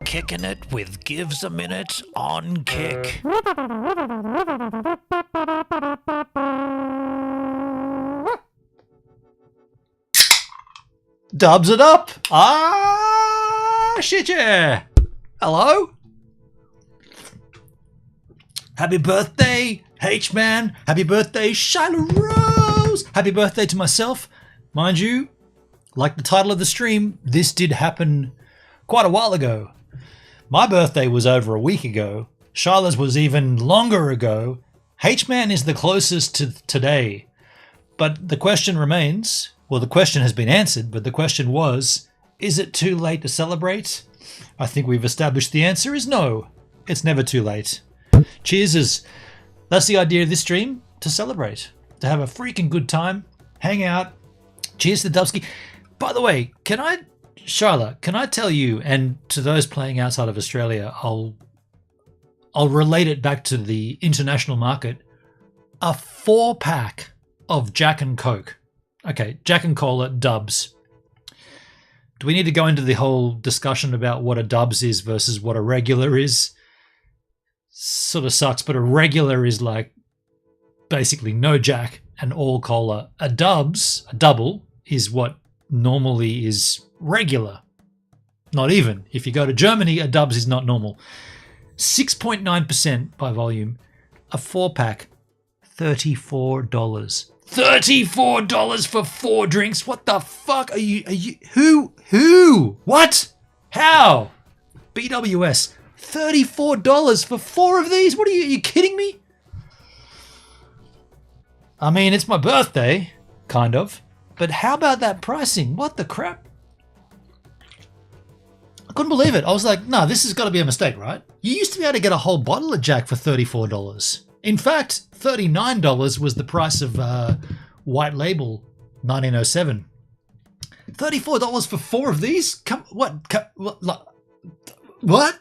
Kicking it with Gives a Minute on Kick. Dubs it up! Shit yeah! Hello? Happy birthday, H-Man! Happy birthday, Shiloh Rose! Happy birthday to myself. Mind you, like the title of the stream, this did happen quite a while ago. My birthday was over a week ago. Shiloh's was even longer ago. H-Man is the closest to today. But the question remains, well, the question has been answered, but the question was, is it too late to celebrate? I think we've established the answer is no. It's never too late. Cheers. That's the idea of this stream, to celebrate, to have a freaking good time, hang out. Cheers to Dubsky. By the way, Charlotte, can I tell you, and to those playing outside of Australia, I'll relate it back to the international market, a 4-pack of Jack and Coke. Okay, Jack and Cola, Dubs. Do we need to go into the whole discussion about what a Dubs is versus what a regular is? Sort of sucks, but a regular is like basically no Jack and all Cola. A Dubs, a double, is what normally is regular. Not even. If you go to Germany, a Dubs is not normal. 6.9% by volume. A 4-pack, $34. $34 for 4 drinks? What the fuck are you who? What? How? BWS. $34 for 4 of these? What are you kidding me? I mean, it's my birthday, kind of. But how about that pricing? What the crap? I couldn't believe it. I was like, no, this has got to be a mistake, right? You used to be able to get a whole bottle of Jack for $34. In fact, $39 was the price of White Label 1907. $34 for 4 of these? What?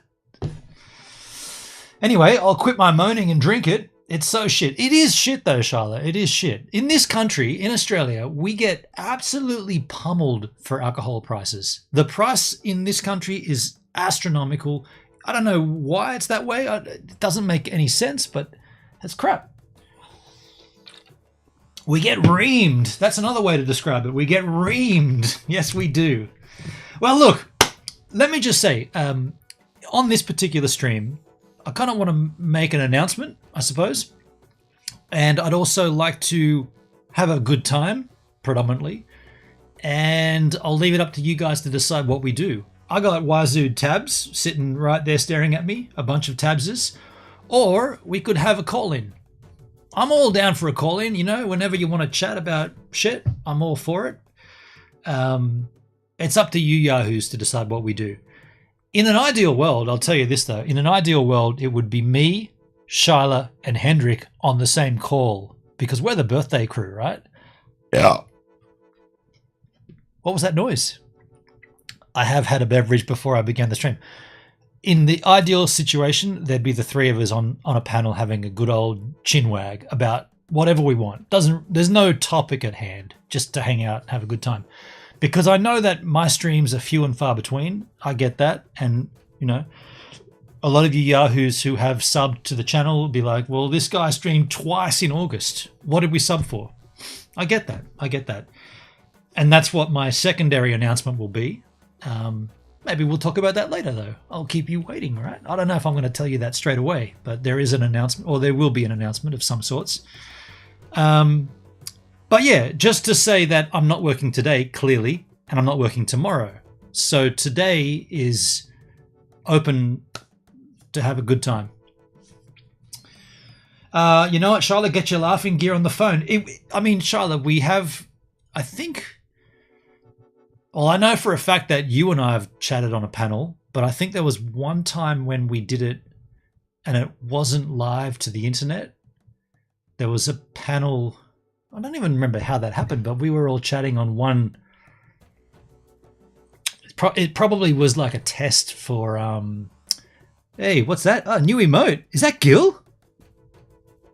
Anyway, I'll quit my moaning and drink it. It's so shit. It is shit though, Charlotte. It is shit. In this country, in Australia, we get absolutely pummeled for alcohol prices. The price in this country is astronomical. I don't know why it's that way. It doesn't make any sense, but it's crap. We get reamed. That's another way to describe it. We get reamed. Yes, we do. Well, look, let me just say, on this particular stream, I kind of want to make an announcement, I suppose. And I'd also like to have a good time, predominantly. And I'll leave it up to you guys to decide what we do. I got Wazoo tabs sitting right there staring at me, a bunch of tabses. Or we could have a call-in. I'm all down for a call-in, you know, whenever you want to chat about shit, I'm all for it. It's up to you yahoos to decide what we do. In an ideal world, I'll tell you this though, in an ideal world, it would be me, Shiloh, and Hendrik on the same call because we're the birthday crew, right? Yeah. What was that noise? I have had a beverage before I began the stream. In the ideal situation, there'd be the 3 of us on a panel having a good old chinwag about whatever we want. There's no topic at hand, just to hang out and have a good time. Because I know that my streams are few and far between. I get that. And, you know, a lot of you yahoos who have subbed to the channel will be like, well, this guy streamed twice in August. What did we sub for? I get that. And that's what my secondary announcement will be. Maybe we'll talk about that later, though. I'll keep you waiting, right? I don't know if I'm going to tell you that straight away, but there is an announcement, or there will be an announcement of some sorts. But yeah, just to say that I'm not working today, clearly, and I'm not working tomorrow. So today is open to have a good time. You know what, Charlotte, get your laughing gear on the phone. Charlotte, we have, I think, well, I know for a fact that you and I have chatted on a panel, but I think there was one time when we did it and it wasn't live to the internet. There was a panel, I don't even remember how that happened, but we were all chatting on one. It probably was like a test for, hey, what's that? Oh, new emote. Is that Gil?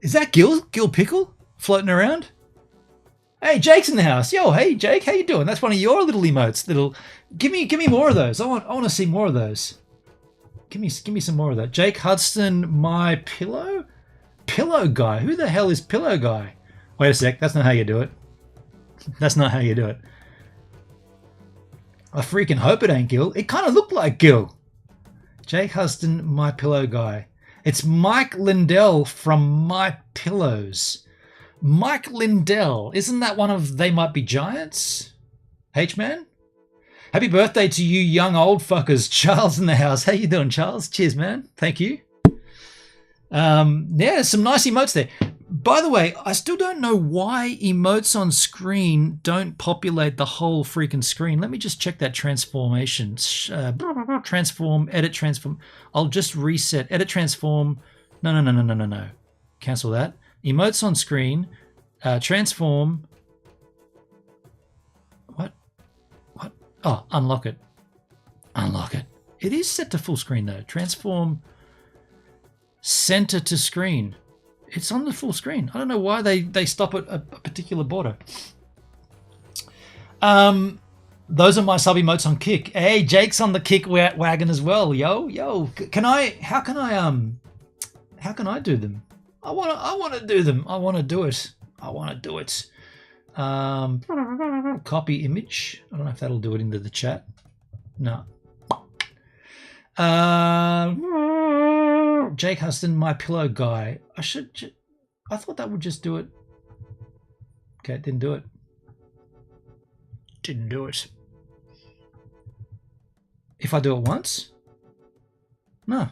Is that Gil? Gil Pickle floating around? Hey, Jake's in the house. Yo, hey, Jake, how you doing? That's one of your little emotes. Give me more of those. I want to see more of those. Give me some more of that. Jake Hudson, my pillow guy. Who the hell is pillow guy? Wait a sec. That's not how you do it. That's not how you do it. I freaking hope it ain't Gil. It kind of looked like Gil. Jake Hudson, my pillow guy. It's Mike Lindell from My Pillows. Mike Lindell, isn't that one of They Might Be Giants? H-Man? Happy birthday to you young old fuckers. Charles in the house. How you doing, Charles? Cheers, man. Thank you. Yeah, some nice emotes there. By the way, I still don't know why emotes on screen don't populate the whole freaking screen. Let me just check that transformation. Transform, edit, transform. I'll just reset. Edit, transform. No. Cancel that. Emotes on screen. Transform. What? Oh, unlock it. Unlock it. It is set to full screen though. Transform. Center to screen. It's on the full screen. I don't know why they stop at a particular border. Those are my sub emotes on Kick. Hey, Jake's on the Kick wagon as well. Yo. How can I do them? I wanna do them. I wanna do it. Copy image. I don't know if that'll do it into the chat. No. Jake Huston, my pillow guy. I thought that would just do it. Okay, it didn't do it. Didn't do it. If I do it once? No.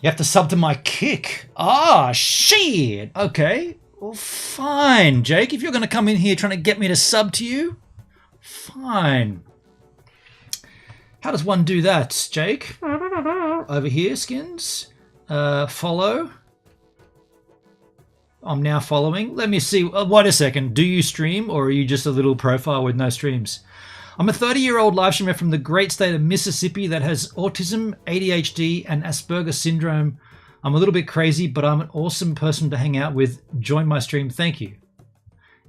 You have to sub to my Kick. Ah, shit. Okay. Well, fine, Jake. If you're going to come in here trying to get me to sub to you, fine. How does one do that, Jake? Over here, Skins. Follow. I'm now following. Let me see. Wait a second. Do you stream or are you just a little profile with no streams? I'm a 30-year-old live streamer from the great state of Mississippi that has autism, ADHD, and Asperger's syndrome. I'm a little bit crazy, but I'm an awesome person to hang out with. Join my stream. Thank you.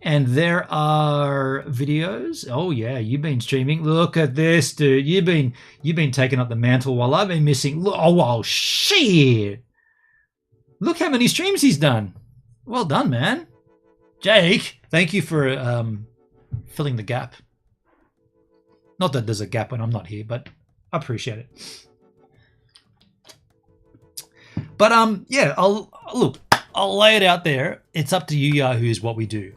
And there are videos. Oh yeah, you've been streaming. Look at this, dude. You've been taking up the mantle while I've been missing. Oh shit! Look how many streams he's done. Well done, man. Jake, thank you for filling the gap. Not that there's a gap when I'm not here, but I appreciate it. But yeah, I'll lay it out there. It's up to you, Yahoos, what we do.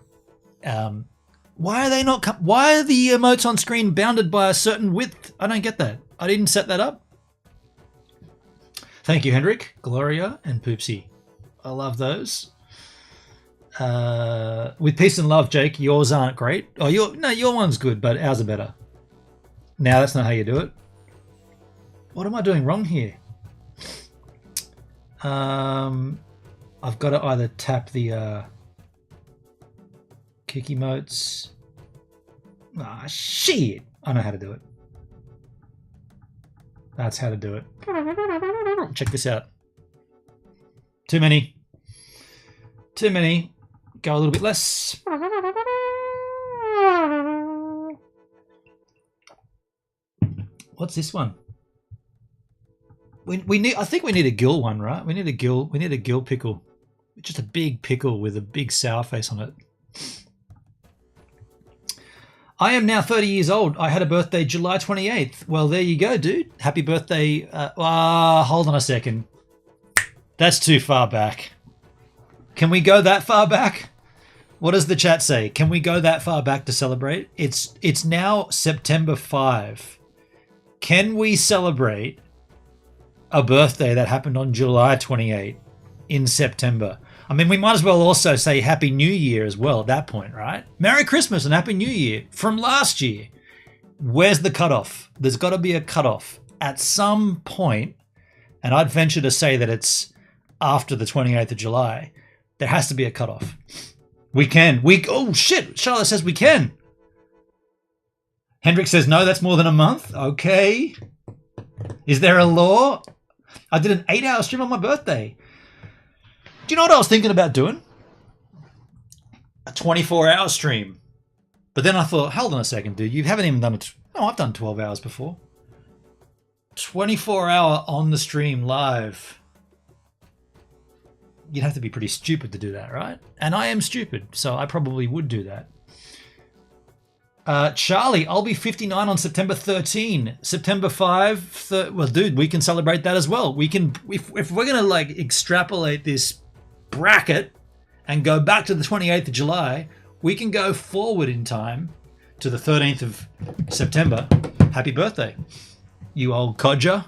Why are they not? Why are the emotes on screen bounded by a certain width? I don't get that. I didn't set that up. Thank you, Hendrik, Gloria, and Poopsie. I love those. With peace and love, Jake. Yours aren't great. Oh, your one's good, but ours are better. Now that's not how you do it. What am I doing wrong here? I've got to either tap the Kick emotes. Ah, shit! I know how to do it. That's how to do it. Check this out. Too many. Go a little bit less. What's this one? We need. I think we need a gill one, right? We need a gill pickle. Just a big pickle with a big sour face on it. I am now 30 years old. I had a birthday July 28th. Well, there you go, dude. Happy birthday. Hold on a second. That's too far back. Can we go that far back? What does the chat say? Can we go that far back to celebrate? It's now September 5. Can we celebrate a birthday that happened on July 28 in September? I mean, we might as well also say Happy New Year as well at that point, right? Merry Christmas and Happy New Year from last year. Where's the cutoff? There's got to be a cutoff at some point, and I'd venture to say that it's after the 28th of July. There has to be a cutoff. We can. Oh, shit. Charlotte says we can. Hendrik says, no, that's more than a month. Okay. Is there a law? I did an 8-hour stream on my birthday. Do you know what I was thinking about doing? A 24-hour stream. But then I thought, hold on a second, dude. You haven't even done it. No, I've done 12 hours before. 24-hour on the stream live. You'd have to be pretty stupid to do that, right? And I am stupid, so I probably would do that. Charlie, I'll be 59 on September 13. September 5. Well, dude, we can celebrate that as well. We can, if we're going to like extrapolate this bracket and go back to the 28th of July, we can go forward in time to the 13th of September. Happy birthday, you old codger.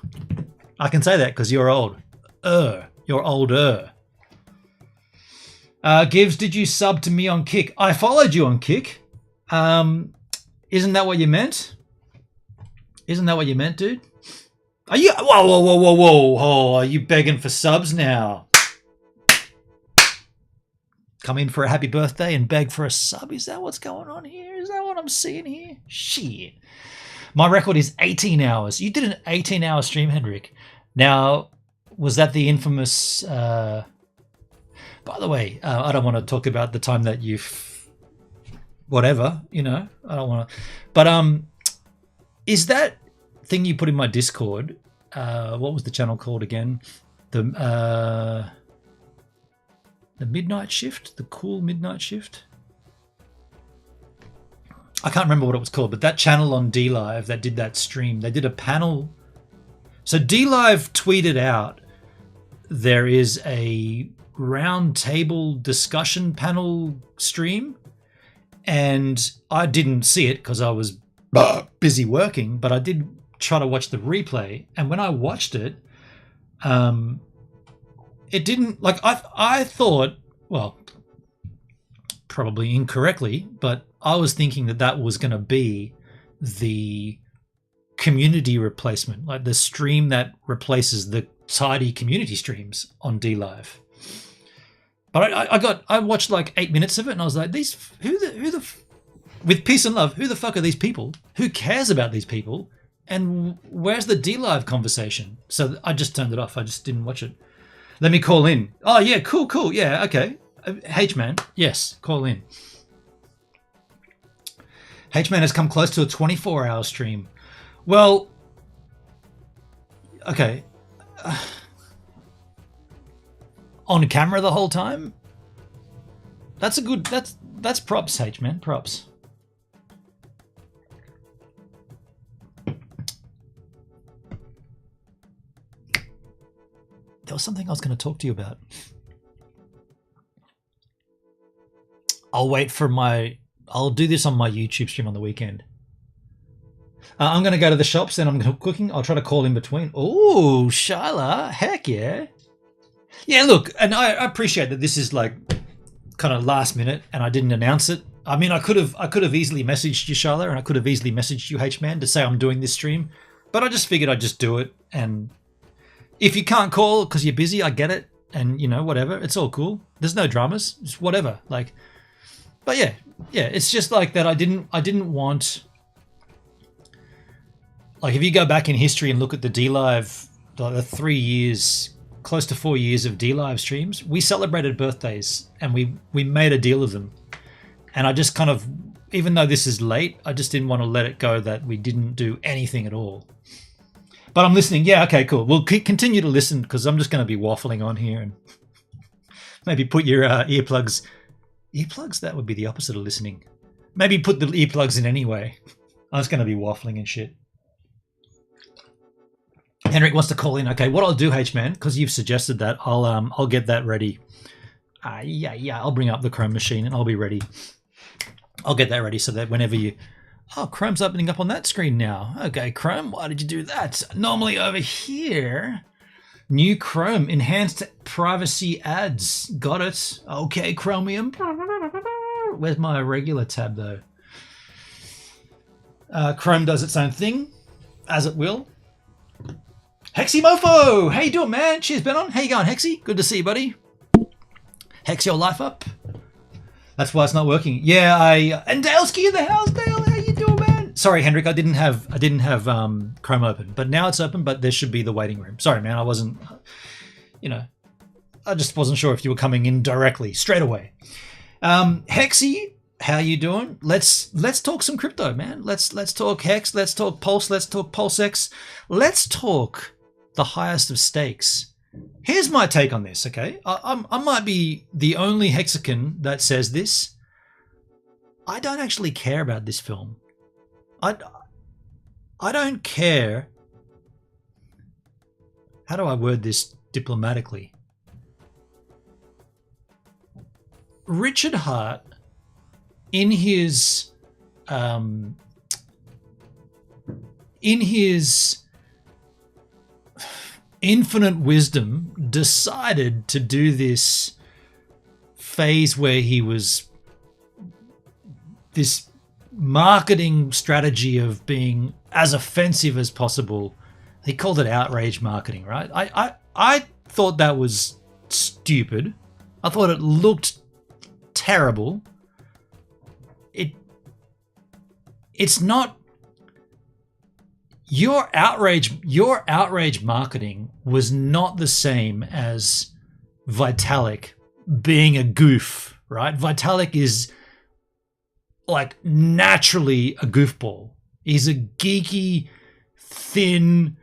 I can say that because you're old. You're older. Gibbs, did you sub to me on Kick? I followed you on Kick. Isn't that what you meant? Isn't that what you meant, dude? Are you? Whoa! Oh, are you begging for subs now? Come in for a happy birthday and beg for a sub? Is that what's going on here? Is that what I'm seeing here? Shit. My record is 18 hours. You did an 18-hour stream, Hendrik. Now, was that the infamous... by the way, I don't want to talk about the time that you've... Whatever, you know. I don't want to... But is that thing you put in my Discord... what was the channel called again? The Midnight Shift? The Cool Midnight Shift? I can't remember what it was called, but that channel on DLive that did that stream, they did a panel. So DLive tweeted out there is a round table discussion panel stream, and I didn't see it because I was busy working, but I did try to watch the replay, and when I watched it, it didn't, like, I thought, well, probably incorrectly, but I was thinking that that was going to be the community replacement, like the stream that replaces the tidy community streams on DLive. But I watched like 8 minutes of it, and I was like, with peace and love, who the fuck are these people? Who cares about these people? And where's the DLive conversation? So I just turned it off. I just didn't watch it. Let me call in. Oh yeah, cool. Yeah, okay. H-Man, yes, call in. H-Man has come close to a 24-hour stream. Well, okay. On camera the whole time? That's a good, that's props, H-Man, props. There was something I was going to talk to you about. I'll do this on my YouTube stream on the weekend. I'm going to go to the shops and I'm cooking. I'll try to call in between. Oh, Shiloh. Heck yeah. Yeah, look, and I appreciate that this is like kind of last minute and I didn't announce it. I mean, I could have easily messaged you, Shiloh, and I could have easily messaged you, H-Man, to say I'm doing this stream. But I just figured I'd just do it. And if you can't call because you're busy, I get it. And, you know, whatever. It's all cool. There's no dramas. It's whatever. Like... But yeah, it's just like that. I didn't want, like, if you go back in history and look at the DLive, the 3 years, close to 4 years of DLive streams, we celebrated birthdays and we made a deal of them. And I just kind of, even though this is late, I just didn't want to let it go that we didn't do anything at all. But I'm listening. Yeah, okay, cool. We'll continue to listen because I'm just going to be waffling on here and maybe put your earplugs. Earplugs? That would be the opposite of listening. Maybe put the earplugs in anyway. I was going to be waffling and shit. Henrik wants to call in. Okay, what I'll do, H-Man, because you've suggested that, I'll get that ready. Yeah, I'll bring up the Chrome machine and I'll be ready. I'll get that ready so that whenever you... Oh, Chrome's opening up on that screen now. Okay, Chrome, why did you do that? Normally over here... New Chrome, enhanced privacy ads. Got it. Okay, Chromium. Where's my regular tab, though? Chrome does its own thing, as it will. Hexy Mofo! How you doing, man? Cheers, Benon. How you going, Hexy? Good to see you, buddy. Hex your life up. That's why it's not working. Yeah, and Daleski in the house. Dale, how you doing, man? Sorry, Hendrik, I didn't have Chrome open, but now it's open. But there should be the waiting room. Sorry, man, I wasn't. You know, I just wasn't sure if you were coming in directly straight away. Hexy, how you doing? Let's talk some crypto, man. Let's talk Hex. Let's talk Pulse. Let's talk PulseX. Let's talk the highest of stakes. Here's my take on this. Okay, I might be the only Hexican that says this. I don't actually care about this film. I don't care. How do I word this diplomatically? Richard Hart, in his infinite wisdom, decided to do this phase where he was this marketing strategy of being as offensive as possible. He called it outrage marketing, right? I thought that was stupid. I thought it looked terrible. It's not your outrage marketing was not the same as Vitalik being a goof, right? Vitalik is like naturally a goofball. He's a geeky, thin,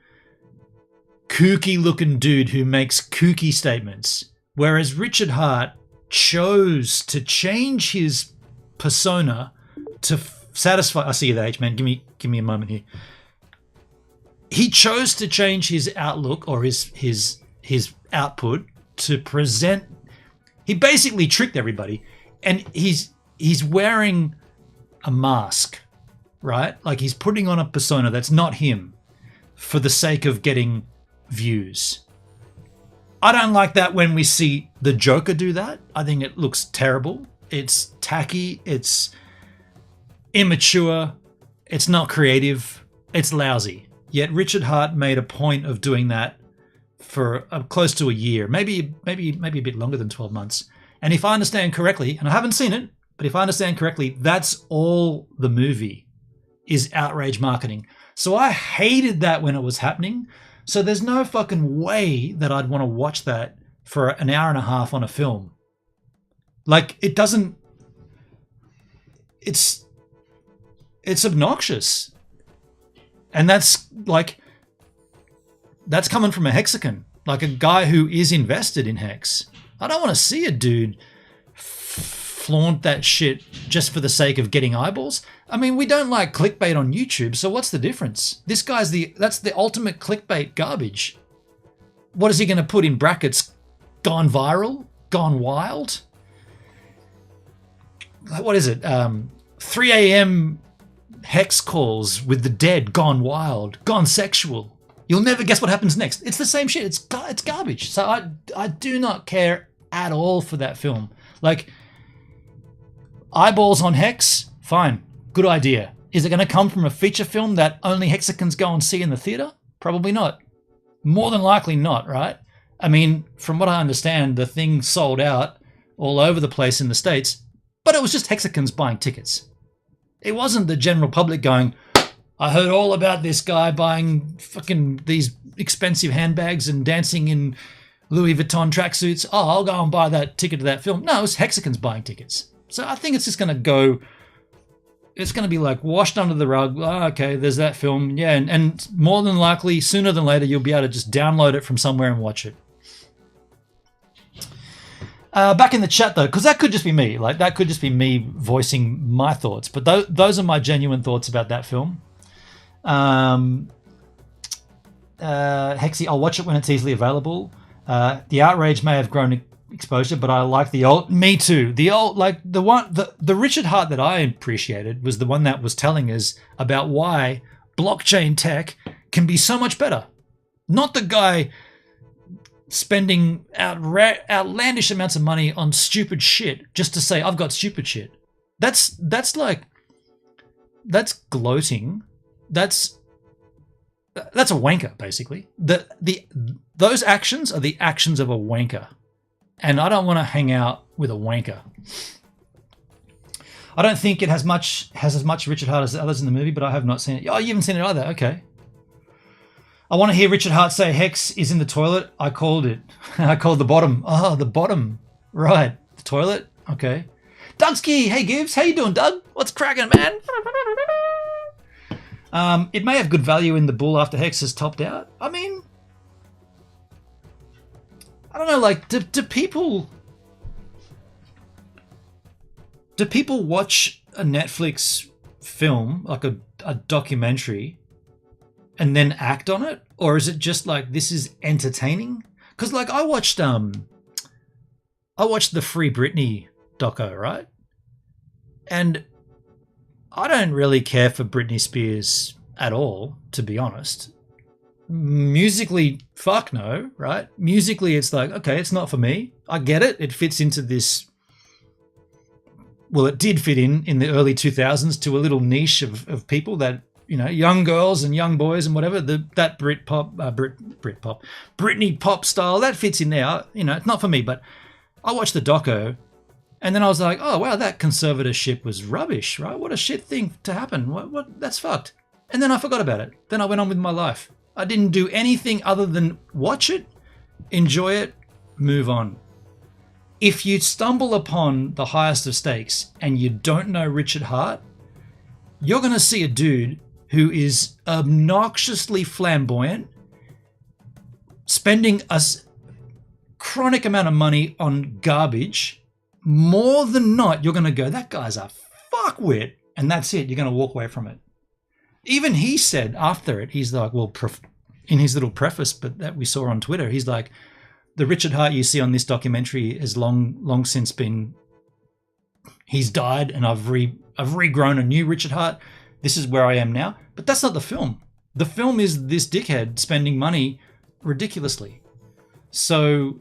kooky looking dude who makes kooky statements. Whereas Richard Hart chose to change his persona to satisfy. I see you there, H-Man. Give me a moment here. He chose to change his outlook or his output to present. He basically tricked everybody, and he's wearing a mask, right? Like he's putting on a persona that's not him for the sake of getting views. I don't like that when we see the Joker do that. I think it looks terrible. It's tacky. It's immature. It's not creative. It's lousy. Yet Richard Hart made a point of doing that for close to a year, maybe a bit longer than 12 months. And if I understand correctly, and I haven't seen it, but if I understand correctly, that's all the movie is outrage marketing. So I hated that when it was happening. So there's no fucking way that I'd want to watch that for an hour and a half on a film. Like it doesn't. It's obnoxious. And that's coming from a hexagon, like a guy who is invested in Hex. I don't want to see a dude flaunt that shit just for the sake of getting eyeballs. I mean, we don't like clickbait on YouTube, so what's the difference? This guy's that's the ultimate clickbait garbage. What is he going to put in brackets? Gone viral? Gone wild? What is it? 3 a.m. Hex calls with the dead gone wild, gone sexual. You'll never guess what happens next. It's the same shit. It's garbage. So I do not care at all for that film. Like, eyeballs on Hex, fine, good idea. Is it going to come from a feature film that only hexagons go and see in the theater? Probably not. More than likely not, right? I mean, from what I understand, the thing sold out all over the place in the States, but it was just hexagons buying tickets. It wasn't the general public going, I heard all about this guy buying fucking these expensive handbags and dancing in Louis Vuitton tracksuits. Oh, I'll go and buy that ticket to that film. No, it was hexagons buying tickets. So I think it's just going to go, it's going to be like washed under the rug. Oh, okay, there's that film. Yeah, and more than likely, sooner than later, you'll be able to just download it from somewhere and watch it. Back in the chat, though, because that could just be me. Like, that could just be me voicing my thoughts. But those are my genuine thoughts about that film. Hexy, I'll watch it when it's easily available. The outrage may have grown exposure, but I like the old. Me too. The old, like the one, the Richard Hart that I appreciated was the one that was telling us about why blockchain tech can be so much better. Not the guy spending outlandish amounts of money on stupid shit just to say I've got stupid shit. That's gloating. That's a wanker, basically. Those actions are the actions of a wanker. And I don't want to hang out with a wanker. I don't think it has as much Richard Hart as the others in the movie, but I have not seen it. Oh, you haven't seen it either? Okay. I want to hear Richard Hart say Hex is in the toilet. I called it. I called the bottom. Oh, the bottom. Right. The toilet? Okay. Dougski! Hey, Gibbs. How you doing, Doug? What's cracking, man? It may have good value in the bull after Hex is topped out. I mean, I don't know, like, do people watch a Netflix film, like a documentary, and then act on it? Or is it just like, this is entertaining? Because, like, I watched the Free Britney doco, right? And I don't really care for Britney Spears at all, to be honest. Musically, fuck no, right? Musically, it's like, okay, it's not for me. I get it. It fits into this. Well, it did fit in the early 2000s to a little niche of people that, you know, young girls and young boys and whatever, that Britney pop style, that fits in there. You know, it's not for me, but I watched the doco and then I was like, oh, wow, that conservatorship was rubbish, right? What a shit thing to happen. What? That's fucked. And then I forgot about it. Then I went on with my life. I didn't do anything other than watch it, enjoy it, move on. If you stumble upon The Highest of Stakes and you don't know Richard Hart, you're going to see a dude who is obnoxiously flamboyant, spending a chronic amount of money on garbage. More than not, you're going to go, that guy's a fuckwit. And that's it. You're going to walk away from it. Even he said after it, he's like, well, in his little preface but that we saw on Twitter, he's like, the Richard Hart you see on this documentary has long since been, he's died, and I've regrown a new Richard Hart. This is where I am now. But that's not the film. The film is this dickhead spending money ridiculously. So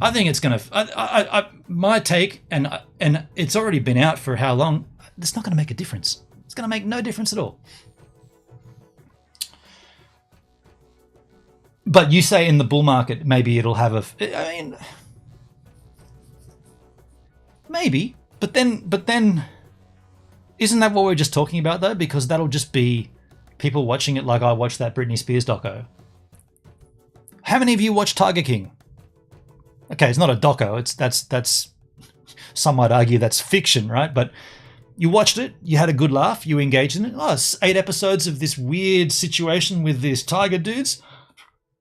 I think it's going to, my take, and it's already been out for how long, it's not going to make a difference. It's going to make no difference at all. But you say in the bull market, maybe it'll have maybe. But then, isn't that what we're just talking about though? Because that'll just be people watching it like I watched that Britney Spears doco. How many of you watched Tiger King? Okay, it's not a doco. That's some might argue that's fiction, right? But you watched it, you had a good laugh, you engaged in it. Oh, it's 8 episodes of this weird situation with these tiger dudes.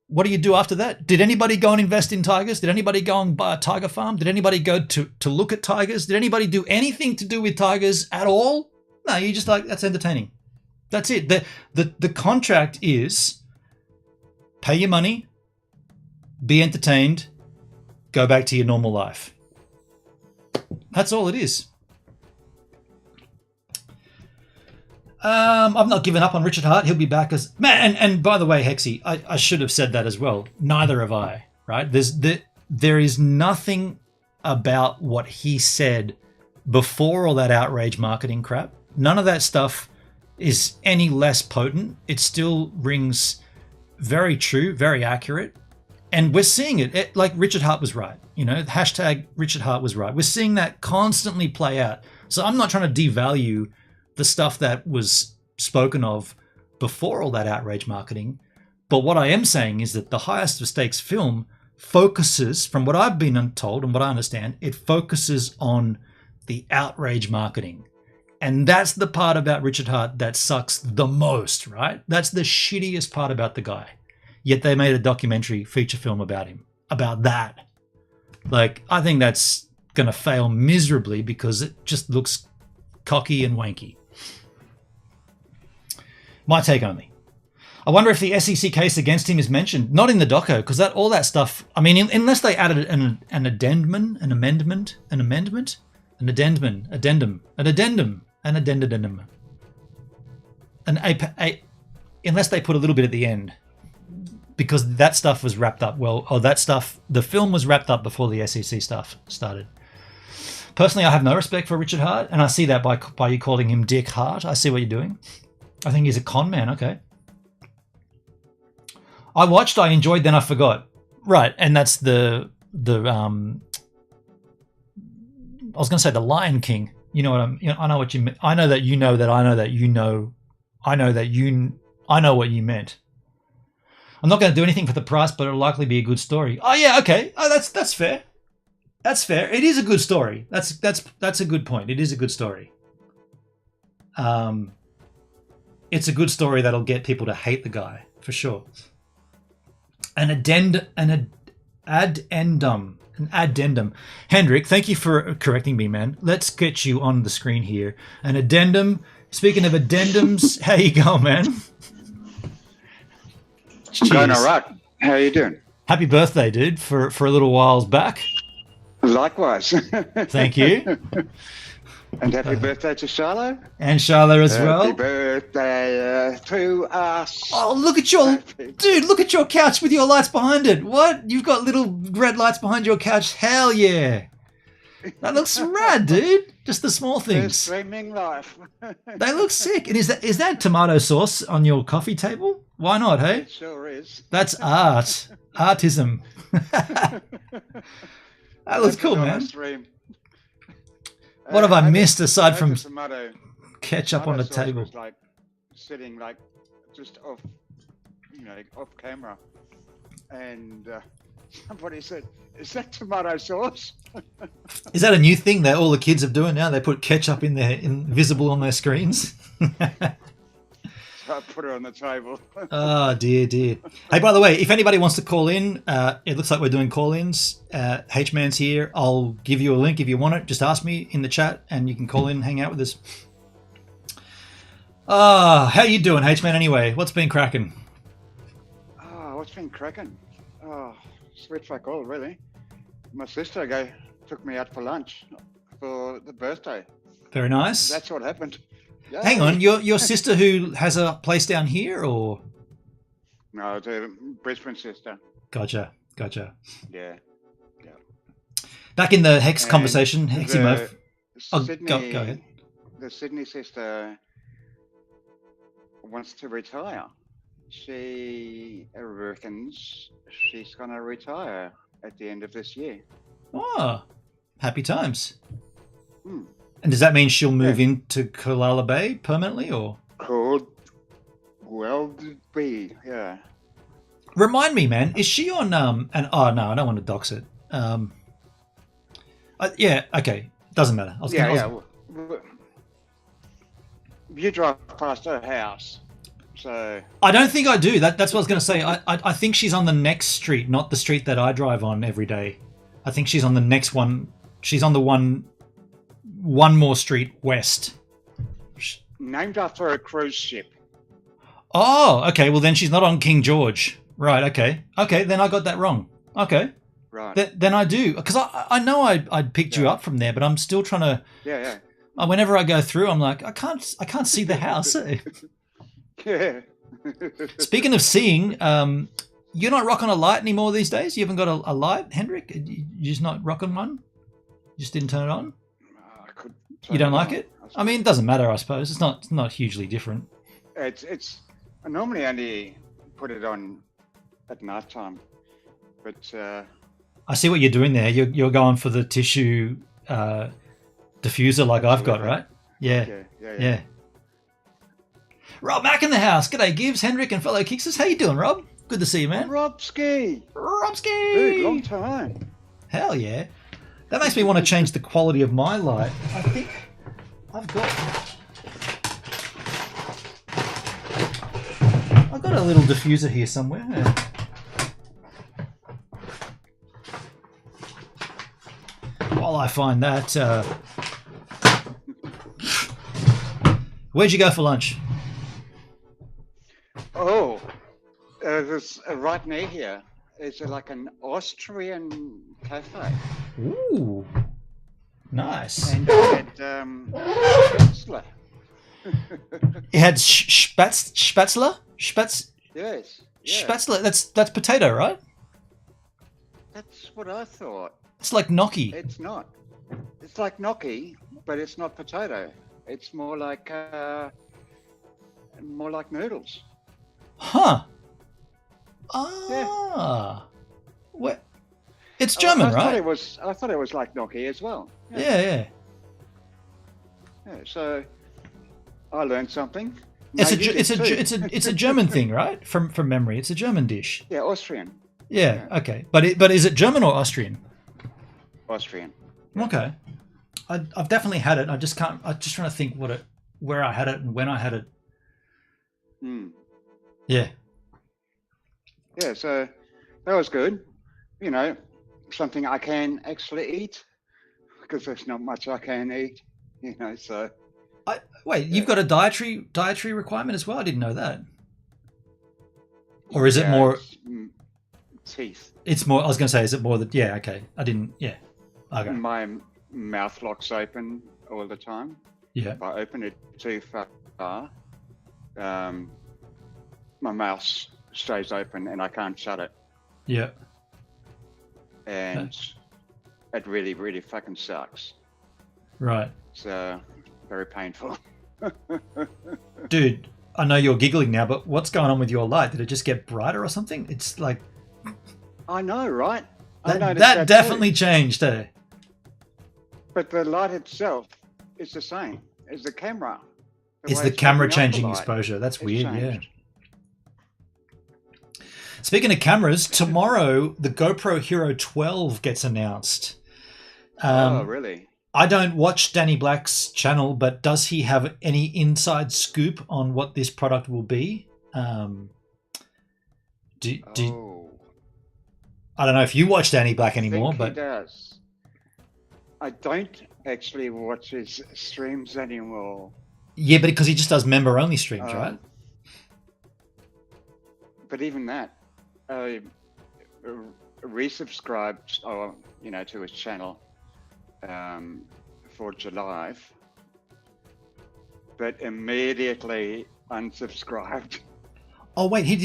What do you do after that? Did anybody go and invest in tigers? Did anybody go and buy a tiger farm? Did anybody go to look at tigers? Did anybody do anything to do with tigers at all? No, you just like, that's entertaining. That's it. The contract is pay your money, be entertained, go back to your normal life. That's all it is. I've not given up on Richard Hart. He'll be back as man. And by the way, Hexy, I should have said that as well. Neither have I. Right? There is nothing about what he said before all that outrage marketing crap. None of that stuff is any less potent. It still rings very true, very accurate, and we're seeing it. Like Richard Hart was right. You know, hashtag Richard Hart was right. We're seeing that constantly play out. So I'm not trying to devalue the stuff that was spoken of before all that outrage marketing. But what I am saying is that the Highest of Stakes film focuses, from what I've been told and what I understand, it focuses on the outrage marketing. And that's the part about Richard Hart that sucks the most, right? That's the shittiest part about the guy. Yet they made a documentary feature film about him, about that. Like, I think that's going to fail miserably because it just looks cocky and wanky. My take only. I wonder if the SEC case against him is mentioned. Not in the doco, because all that stuff, I mean, unless they added an addendum, unless they put a little bit at the end, because that stuff was wrapped up the film was wrapped up before the SEC stuff started. Personally, I have no respect for Richard Hart, and I see that by you calling him Dick Hart. I see what you're doing. I think he's a con man. Okay. I watched, I enjoyed, then I forgot. Right, and that's I was going to say the Lion King. You know what I know what you meant. I know that you know that I know that you know. I know that I know what you meant. I'm not going to do anything for the price, but it'll likely be a good story. Oh yeah, okay. Oh, that's fair. That's fair. It is a good story. That's a good point. It is a good story. It's a good story that'll get people to hate the guy for sure. An addendum. Hendrik, thank you for correcting me, man. Let's get you on the screen here. An addendum. Speaking of addendums, how you going, man? I'm going all right. How are you doing? Happy birthday, dude, for a little whiles back. Likewise. Thank you. And happy birthday to Shiloh. And Shiloh as well. Happy birthday to us. Oh, look at your... Dude, look at your couch with your lights behind it. What? You've got little red lights behind your couch? Hell yeah. That looks rad, dude. Just the small things. Streaming life. They look sick. And is that tomato sauce on your coffee table? Why not, hey? It sure is. That's art. Artism. That looks cool, man. What have I missed aside from ketchup on the table? Was like sitting like just off, off camera, and somebody said, "Is that tomato sauce?" Is that a new thing that all the kids are doing now? They put ketchup visible on their screens. I put it on the table. Oh, dear. Hey, by the way, if anybody wants to call in, it looks like we're doing call-ins. H-Man's here. I'll give you a link if you want it. Just ask me in the chat and you can call in and hang out with us. How you doing, H-Man, anyway? What's been cracking? What's been cracking? Sweet fuck all, really. My sister took me out for lunch for the birthday. Very nice. That's what happened. Yay. Hang on, your sister who has a place down here, or? No, it's a Brisbane sister. Gotcha. Yeah. Back in the Hex conversation, Heximo. Go ahead. The Sydney sister wants to retire. She reckons she's going to retire at the end of this year. Oh, happy times. Hmm. And does that mean she'll move into Kolala Bay permanently, or? Could well be, yeah. Remind me, man, is she on and oh no, I don't want to dox it. Yeah, okay. Doesn't matter. You drive past her house. So I don't think I do. That's what I was gonna say. I think she's on the next street, not the street that I drive on every day. I think she's on the next one. She's on the one more street west. Named after a cruise ship. Oh, okay. Well, then she's not on King George. Right, okay. Okay, then I got that wrong. Okay. Right. Then I do. Because I know I'd picked you up from there, but I'm still trying to... Yeah. Whenever I go through, I'm like, I can't see the house. Yeah. Speaking of seeing, you're not rocking a light anymore these days? You haven't got a light, Hendrik? You're just not rocking one? You just didn't turn it on? You don't like it? I mean, it doesn't matter, I suppose. It's not hugely different. It's I normally only put it on at night time, but I see what you're doing there. You're going for the tissue diffuser like I've got, right? Yeah. Rob Mack in the house. G'day, Gibbs, Hendrik, and fellow Kicksters. How you doing, Rob? Good to see you, man. Robski. Dude, long time. Hell yeah. That makes me want to change the quality of my light. I think I've got a little diffuser here somewhere. While I find that, where'd you go for lunch? Oh, there's right near here. It's like an Austrian cafe. Ooh, nice. And it had Spätzle. It had Spätzle? Yes. Spätzle. That's potato, right? That's what I thought. It's like gnocchi. It's not. It's like gnocchi, but it's not potato. It's more like noodles. Huh. Yeah. What? It's German, right? I thought it was like gnocchi as well. Yeah. So I learned something. It's a German thing, right? From memory, it's a German dish. Yeah, Austrian. Yeah. Okay. But is it German or Austrian? Austrian. Okay. I've definitely had it. I'm just trying to think where I had it and when I had it. Yeah. Yeah, so that was good. You know, something I can actually eat because there's not much I can eat. You know, so. You've got a dietary requirement as well? I didn't know that. Or is it more teeth? It's more. I was going to say, is it more that? Yeah. Okay. I didn't. Yeah. Okay. My mouth locks open all the time. Yeah. If I open it too far, my mouse stays open and I can't shut it. Yeah. And it really, really fucking sucks. Right. It's very painful. Dude, I know you're giggling now, but what's going on with your light? Did it just get brighter or something? It's like... I know, right? I That, noticed that definitely too. changed, eh? But the light itself is the same as the camera. Is way the it's camera picking up the changing light, exposure? That's it's weird, yeah. changed. Speaking of cameras, tomorrow the GoPro Hero 12 gets announced. Oh, really? I don't watch Danny Black's channel, but does he have any inside scoop on what this product will be? I don't know if you watch Danny Black anymore, I think but he does. I don't actually watch his streams anymore. yeah, but because he just does member-only streams, right? But even that, I resubscribed, to his channel for July, but immediately unsubscribed. Oh wait, he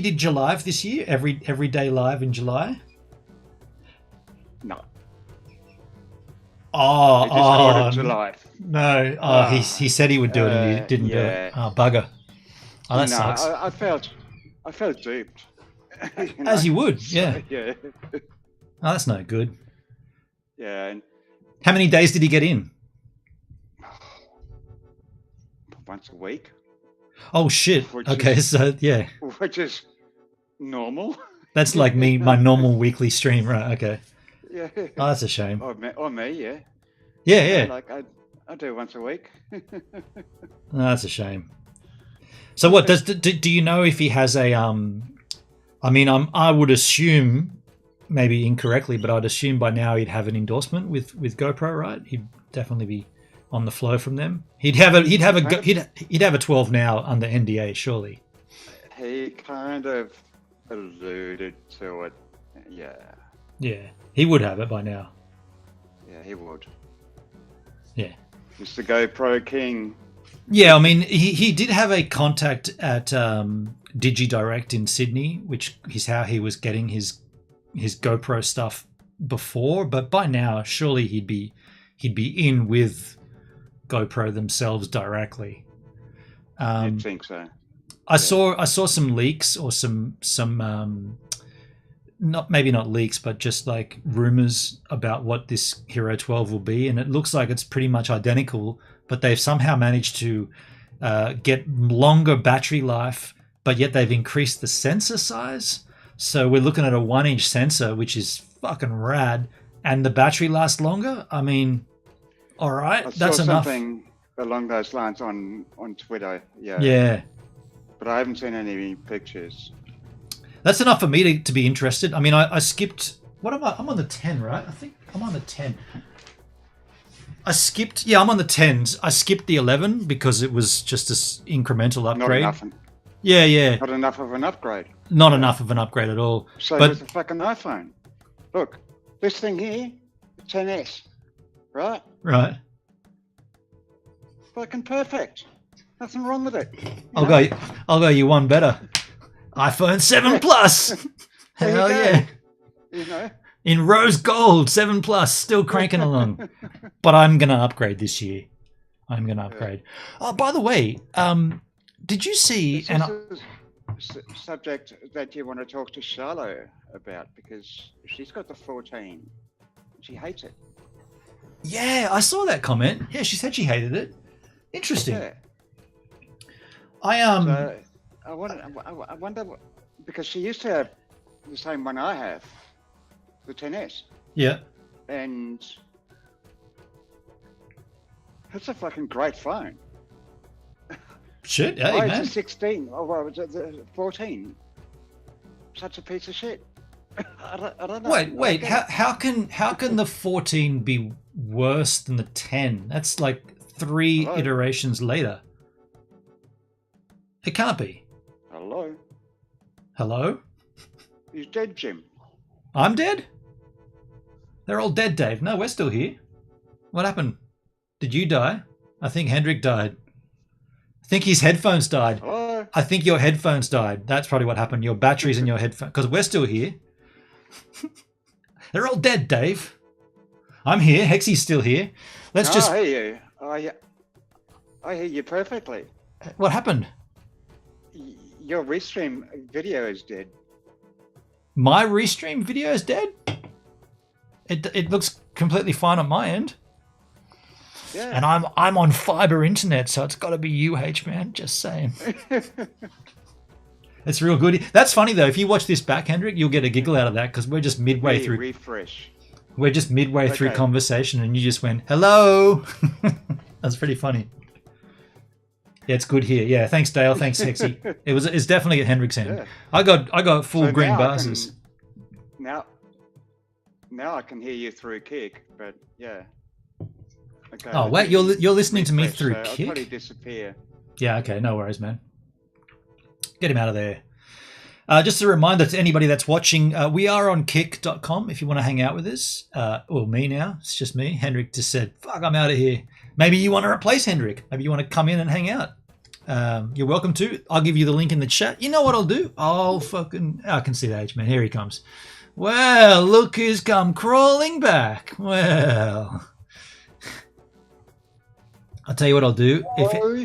did July this year, every day live in July. No. Oh, He just ordered July. No. He said he would do it and he didn't do it. Oh, bugger. Oh, that sucks. I felt duped. As you would, So, yeah. yeah. Oh, that's no good. Yeah. And How many days did he get in? once a week. Oh shit. Okay, so yeah. Which is normal. That's like my normal weekly stream, right? Okay. Yeah. Oh, that's a shame. Or me, yeah. Yeah. Like I do once a week. Oh, that's a shame. So what do you know if he has a I would assume, maybe incorrectly, but I'd assume by now he'd have an endorsement with GoPro, right? He'd definitely be on the flow from them. He'd have a 12 now under NDA, surely. He kind of alluded to it. Yeah. Yeah, he would have it by now. Yeah, he would. Yeah. He's the GoPro king. Yeah, I mean, he did have a contact at DigiDirect in Sydney, which is how he was getting his GoPro stuff before. But by now, surely he'd be in with GoPro themselves directly. You'd think so. I saw some leaks or some not leaks, but just like rumors about what this Hero 12 will be, and it looks like it's pretty much identical, but they've somehow managed to get longer battery life, but yet they've increased the sensor size. So we're looking at a 1-inch sensor, which is fucking rad, and the battery lasts longer. I mean, all right, that's enough. Something along those lines on Twitter. Yeah. Yeah. But I haven't seen any pictures. That's enough for me to be interested. I mean, I skipped... What am I? I'm on the 10, right? I think I'm on the 10. I'm on the 10s. I skipped the 11 because it was just this incremental upgrade. Not enough. Yeah. Not enough of an upgrade. Not enough of an upgrade at all. So but with the fucking iPhone. Look, this thing here, 10S, right? Right. Fucking perfect. Nothing wrong with it. I'll go you one better. iPhone 7 Plus. Hell yeah. You know? In rose gold, 7 Plus, still cranking along. But I'm going to upgrade this year. I'm going to upgrade. Oh, by the way, did you see... This is a subject that you want to talk to Shiloh about, because she's got the 14. She hates it. Yeah, I saw that comment. Yeah, she said she hated it. Interesting. Yeah. I wonder, because she used to have the same one I have, the 10S. Yeah. And it's a fucking great phone. Shit, hey, why man. is the 16? Oh, well, the 14 such a piece of shit? I don't know. Wait. How can the 14 be worse than the 10? That's like 3 iterations later. It can't be. Hello? He's dead, Jim. I'm dead? They're all dead, Dave. No, we're still here. What happened? Did you die? I think Hendrik died. I think his headphones died. Hello? I think your headphones died. That's probably what happened. Your batteries in your headphones. Because we're still here. They're all dead, Dave. I'm here. Hexy's still here. Let's just... I hear you. I hear you perfectly. What happened? Your restream video is dead. My restream video is dead? It looks completely fine on my end. Yeah. And I'm on fiber internet, so it's got to be you, H-Man. Just saying. It's real good. That's funny, though. If you watch this back, Hendrik, you'll get a giggle out of that because we're just midway through. Refresh. We're just midway through conversation and you just went, hello. That's pretty funny. Yeah, it's good here. Yeah, thanks, Dale. Thanks, Hexy. It's definitely at Hendrik's end. Yeah. I got full so green bars. Now I can hear you through Kick, but yeah. Okay. Oh wait, you're listening to me through Kick? I'll probably disappear. Yeah, okay, no worries, man. Get him out of there. Just a reminder to anybody that's watching, we are on kick.com if you want to hang out with us. Well, me now. It's just me. Hendrik just said, fuck, I'm out of here. Maybe you want to replace Hendrik. Maybe you want to come in and hang out. You're welcome to. I'll give you the link in the chat. You know what I'll do? I can see that, H-Man. Here he comes. Well, look who's come crawling back. Well... I'll tell you what I'll do.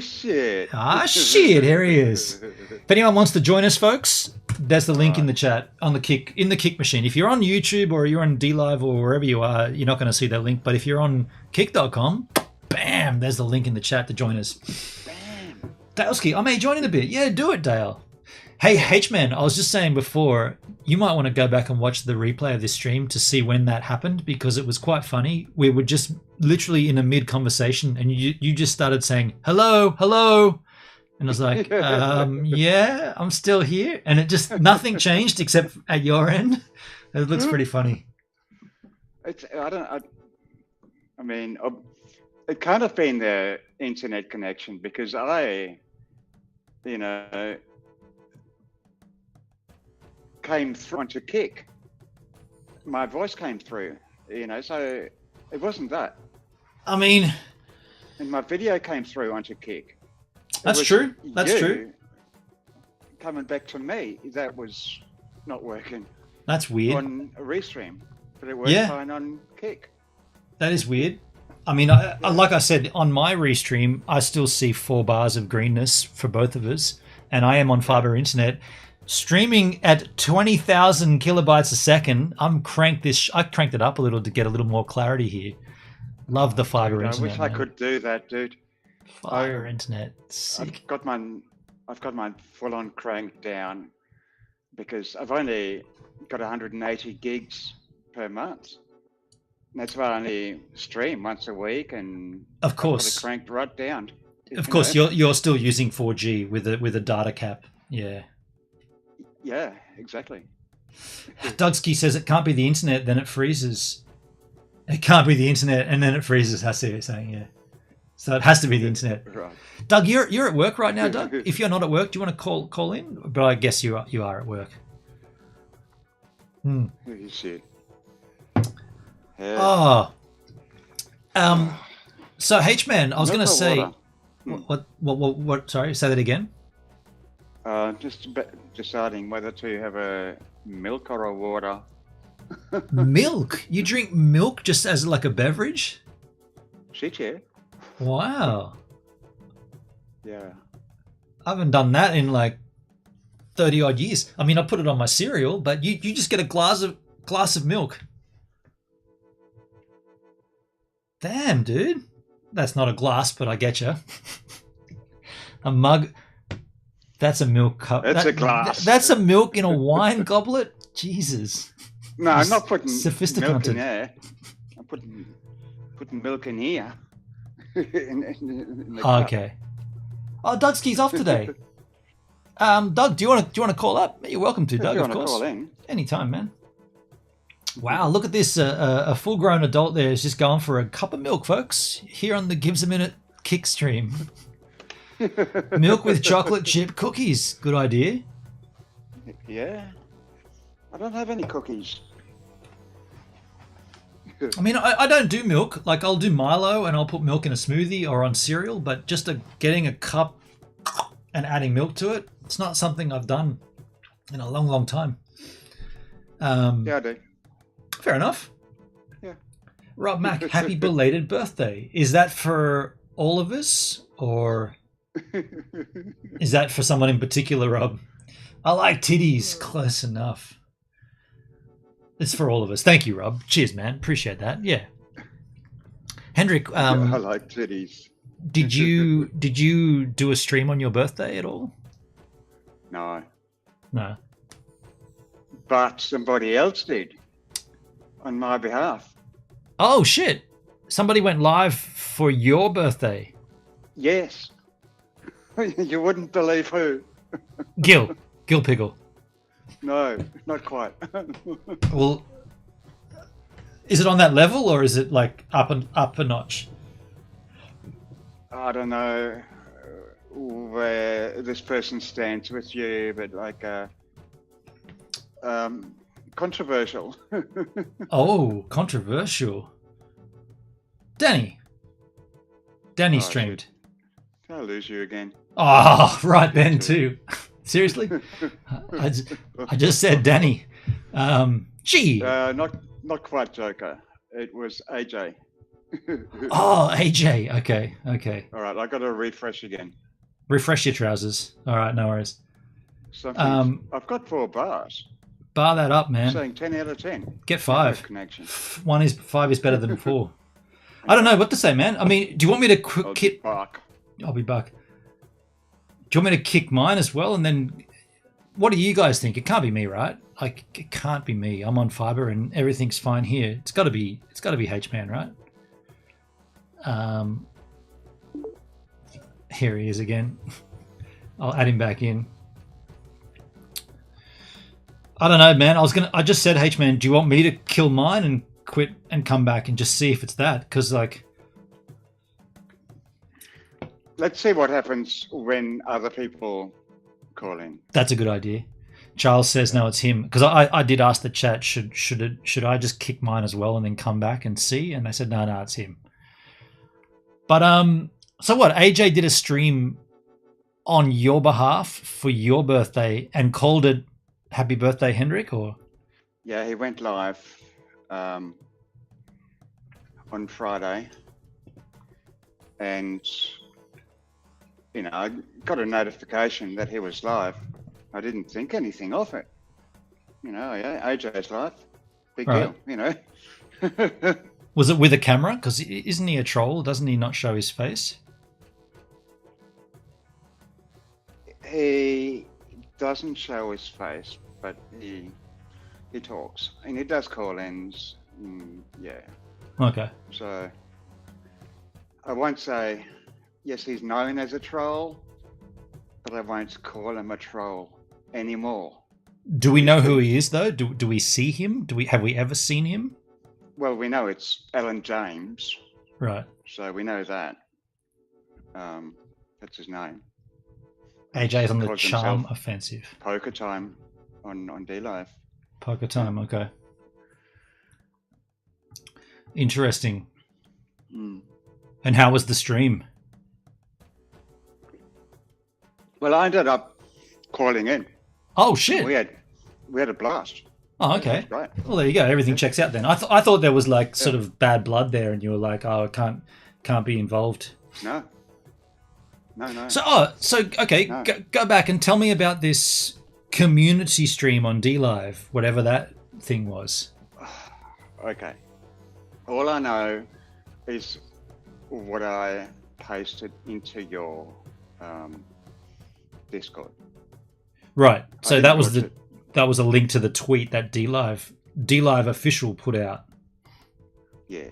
Shit. Shit, here he is. If anyone wants to join us, folks, there's the link in the chat on the Kick machine. If you're on YouTube or you're on DLive or wherever you are, you're not going to see that link. But if you're on kick.com, bam, there's the link in the chat to join us. Bam. Daleski, I may join in a bit. Yeah, do it, Dale. Hey, H-Man, I was just saying before, you might want to go back and watch the replay of this stream to see when that happened because it was quite funny. We were just literally in a mid-conversation and you just started saying, hello, hello. And I was like, yeah, I'm still here. And it just, nothing changed except at your end. It looks pretty funny. It kind of been the internet connection because came through onto Kick. My voice came through, so it wasn't that. I mean... And my video came through onto Kick. That's true. That's true. Coming back to me, that was not working. That's weird. On a restream, but it worked fine on Kick. That is weird. I mean, like I said, on my restream, I still see 4 bars of greenness for both of us, and I am on fiber internet. Streaming at 20,000 kilobytes a second, I cranked it up a little to get a little more clarity here. Love the fiber internet. I wish I could do that, dude. Fiber internet. Sick. I've got mine full on cranked down because I've only got 180 gigs per month. And that's why I only stream once a week, and of course, I've got it cranked right down. Of course, you're still using 4G with a data cap. Yeah. Yeah, exactly. Dugsky says it can't be the internet, then it freezes. It can't be the internet, and then it freezes. I see what you're saying, yeah. So it has to be the internet. Right. Doug, you're at work right now, Doug. If you're not at work, do you want to call in? But I guess you are at work. Shit. Yeah. Oh. So H-Man, I was going to say... What? Sorry, say that again. Just deciding whether to have a milk or a water. Milk? You drink milk just as like a beverage? Shit, yeah. Wow. Yeah. I haven't done that in like 30 odd years. I mean, I put it on my cereal, but you just get a glass of milk. Damn, dude. That's not a glass, but I get you. A mug. That's a milk cup. That's a glass. That's a milk in a wine goblet? Jesus. No, I'm not putting milk in there. I'm putting milk in here. in okay. Oh, Dugski's off today. Doug, do you want to call up? You're welcome to, Doug, of course. Call in. Anytime, man. Wow, look at this. A full-grown adult there is just going for a cup of milk, folks, here on the Gives a Minute Kick stream. Milk with chocolate chip cookies. Good idea. Yeah. I don't have any cookies. I mean, I don't do milk. Like, I'll do Milo and I'll put milk in a smoothie or on cereal, but just getting a cup and adding milk to it, it's not something I've done in a long, long time. Yeah, I do. Fair enough. Yeah. Rob Mack, happy belated birthday. Is that for all of us, or is that for someone in particular, Rob? I like titties. Close enough. It's for all of us. Thank you, Rob. Cheers, man. Appreciate that. Yeah. Hendrik, I like titties. did you do a stream on your birthday at all? No. No. But somebody else did on my behalf. Oh shit! Somebody went live for your birthday. Yes. You wouldn't believe who. Gil Pickle. No, not quite. Well, is it on that level or is it like up a notch? I don't know where this person stands with you, but like controversial. Oh, controversial. Danny streamed. I'll lose you again. Oh, right then too. Seriously? I just said Danny. Gee. Not quite Joker. It was AJ. Oh, AJ. Okay. All right, I got to refresh again. Refresh your trousers. All right, no worries. I've got 4 bars. Bar that up, man. Saying 10 out of 10. Get 5. Connection. 5 is better than 4. I don't know what to say, man. I mean, do you want me to kick? I'll be back. Do you want me to kick mine as well? And then, what do you guys think? It can't be me, right? Like, it can't be me. I'm on fiber and everything's fine here. It's got to be H-Man, right? Here he is again. I'll add him back in. I don't know, man. I just said, H-Man, do you want me to kill mine and quit and come back and just see if it's that? Because, like, let's see what happens when other people call in. That's a good idea. Charles says no, it's him. Because I did ask the chat, should I just kick mine as well and then come back and see? And they said no, it's him. But so what? AJ did a stream on your behalf for your birthday and called it Happy Birthday, Hendrik, or? Yeah, he went live on Friday, and I got a notification that he was live. I didn't think anything of it. Yeah, AJ's live. Big deal, Was it with a camera? Because isn't he a troll? Doesn't he not show his face? He doesn't show his face, but he talks. And he does call-ins. Yeah. Okay. So I won't say, yes, he's known as a troll, but I won't call him a troll anymore. Do we know who he is, though? Do we see him? Have we ever seen him? Well, we know it's Alan James. Right. So we know that. That's his name. AJ's on the charm offensive. Poker time on D-Live. Poker time, okay. Interesting. And how was the stream? Well, I ended up calling in. Oh shit! We had a blast. Oh, okay. Right. Well, there you go. Everything checks out then. I thought there was like sort of bad blood there, and you were like, oh, I can't be involved. No. So okay, No. Go back and tell me about this community stream on D-Live, whatever that thing was. Okay. All I know is what I pasted into your Discord. Right. So that was a link to the tweet that D-Live official put out. Yeah.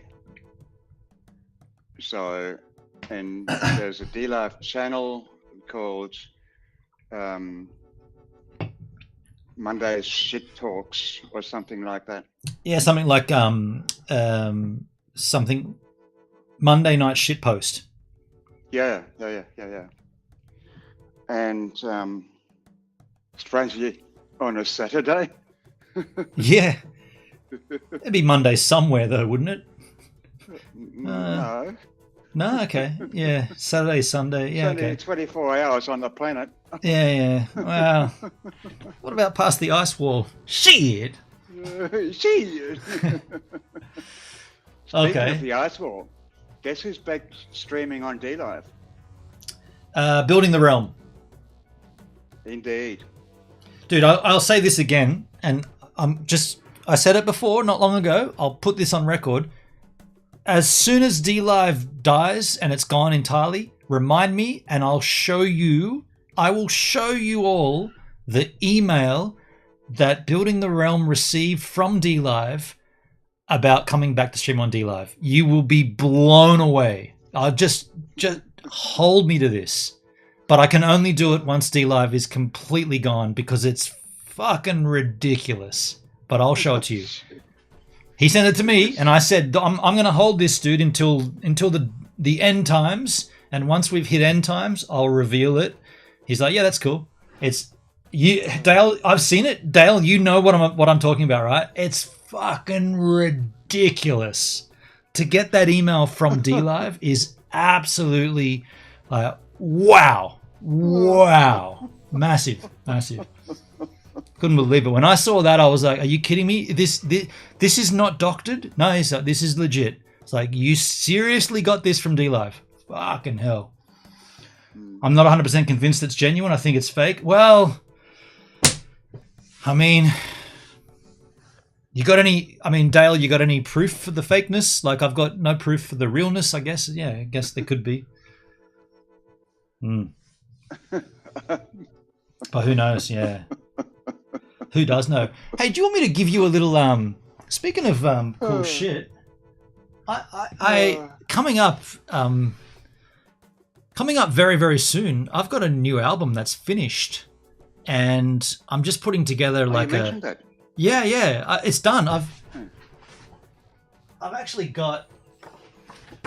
So, and there's a D-Live channel called Monday's Shit Talks or something like that. Yeah, something like something Monday Night Shit Post. Yeah. And strangely, on a Saturday. Yeah. It'd be Monday somewhere though, wouldn't it? No. No, okay. Yeah, Saturday, Sunday. Yeah, It's only okay. 24 hours on the planet. Yeah. Wow. What about past the ice wall? Shit. Speaking Okay. of the ice wall, guess who's back streaming on DLive? Building the Realm. Indeed. Dude, I'll say this again, and I said it before, not long ago. I'll put this on record. As soon as DLive dies and it's gone entirely, remind me, and I will show you all the email that Building the Realm received from DLive about coming back to stream on DLive. You will be blown away. I'll just hold me to this. But I can only do it once DLive is completely gone because it's fucking ridiculous. But I'll show it to you. He sent it to me, and I said, I'm going to hold this, dude, until the end times. And once we've hit end times, I'll reveal it. He's like, yeah, that's cool. It's you, Dale. I've seen it, Dale. You know what I'm talking about, right? It's fucking ridiculous. To get that email from DLive is absolutely like wow, massive. Couldn't believe it. When I saw that, I was like, are you kidding me? This is not doctored? No, he's like, this is legit. It's like, you seriously got this from DLive? Fucking hell. I'm not 100% convinced it's genuine. I think it's fake. Well, I mean, Dale, you got any proof for the fakeness? Like, I've got no proof for the realness, I guess. Yeah, I guess there could be. But who knows? Yeah. Who does know? Hey, do you want me to give you a little speaking of cool shit, I coming up very, very soon, I've got a new album that's finished, and I'm just putting together like you mentioned that. Yeah, it's done. I've actually got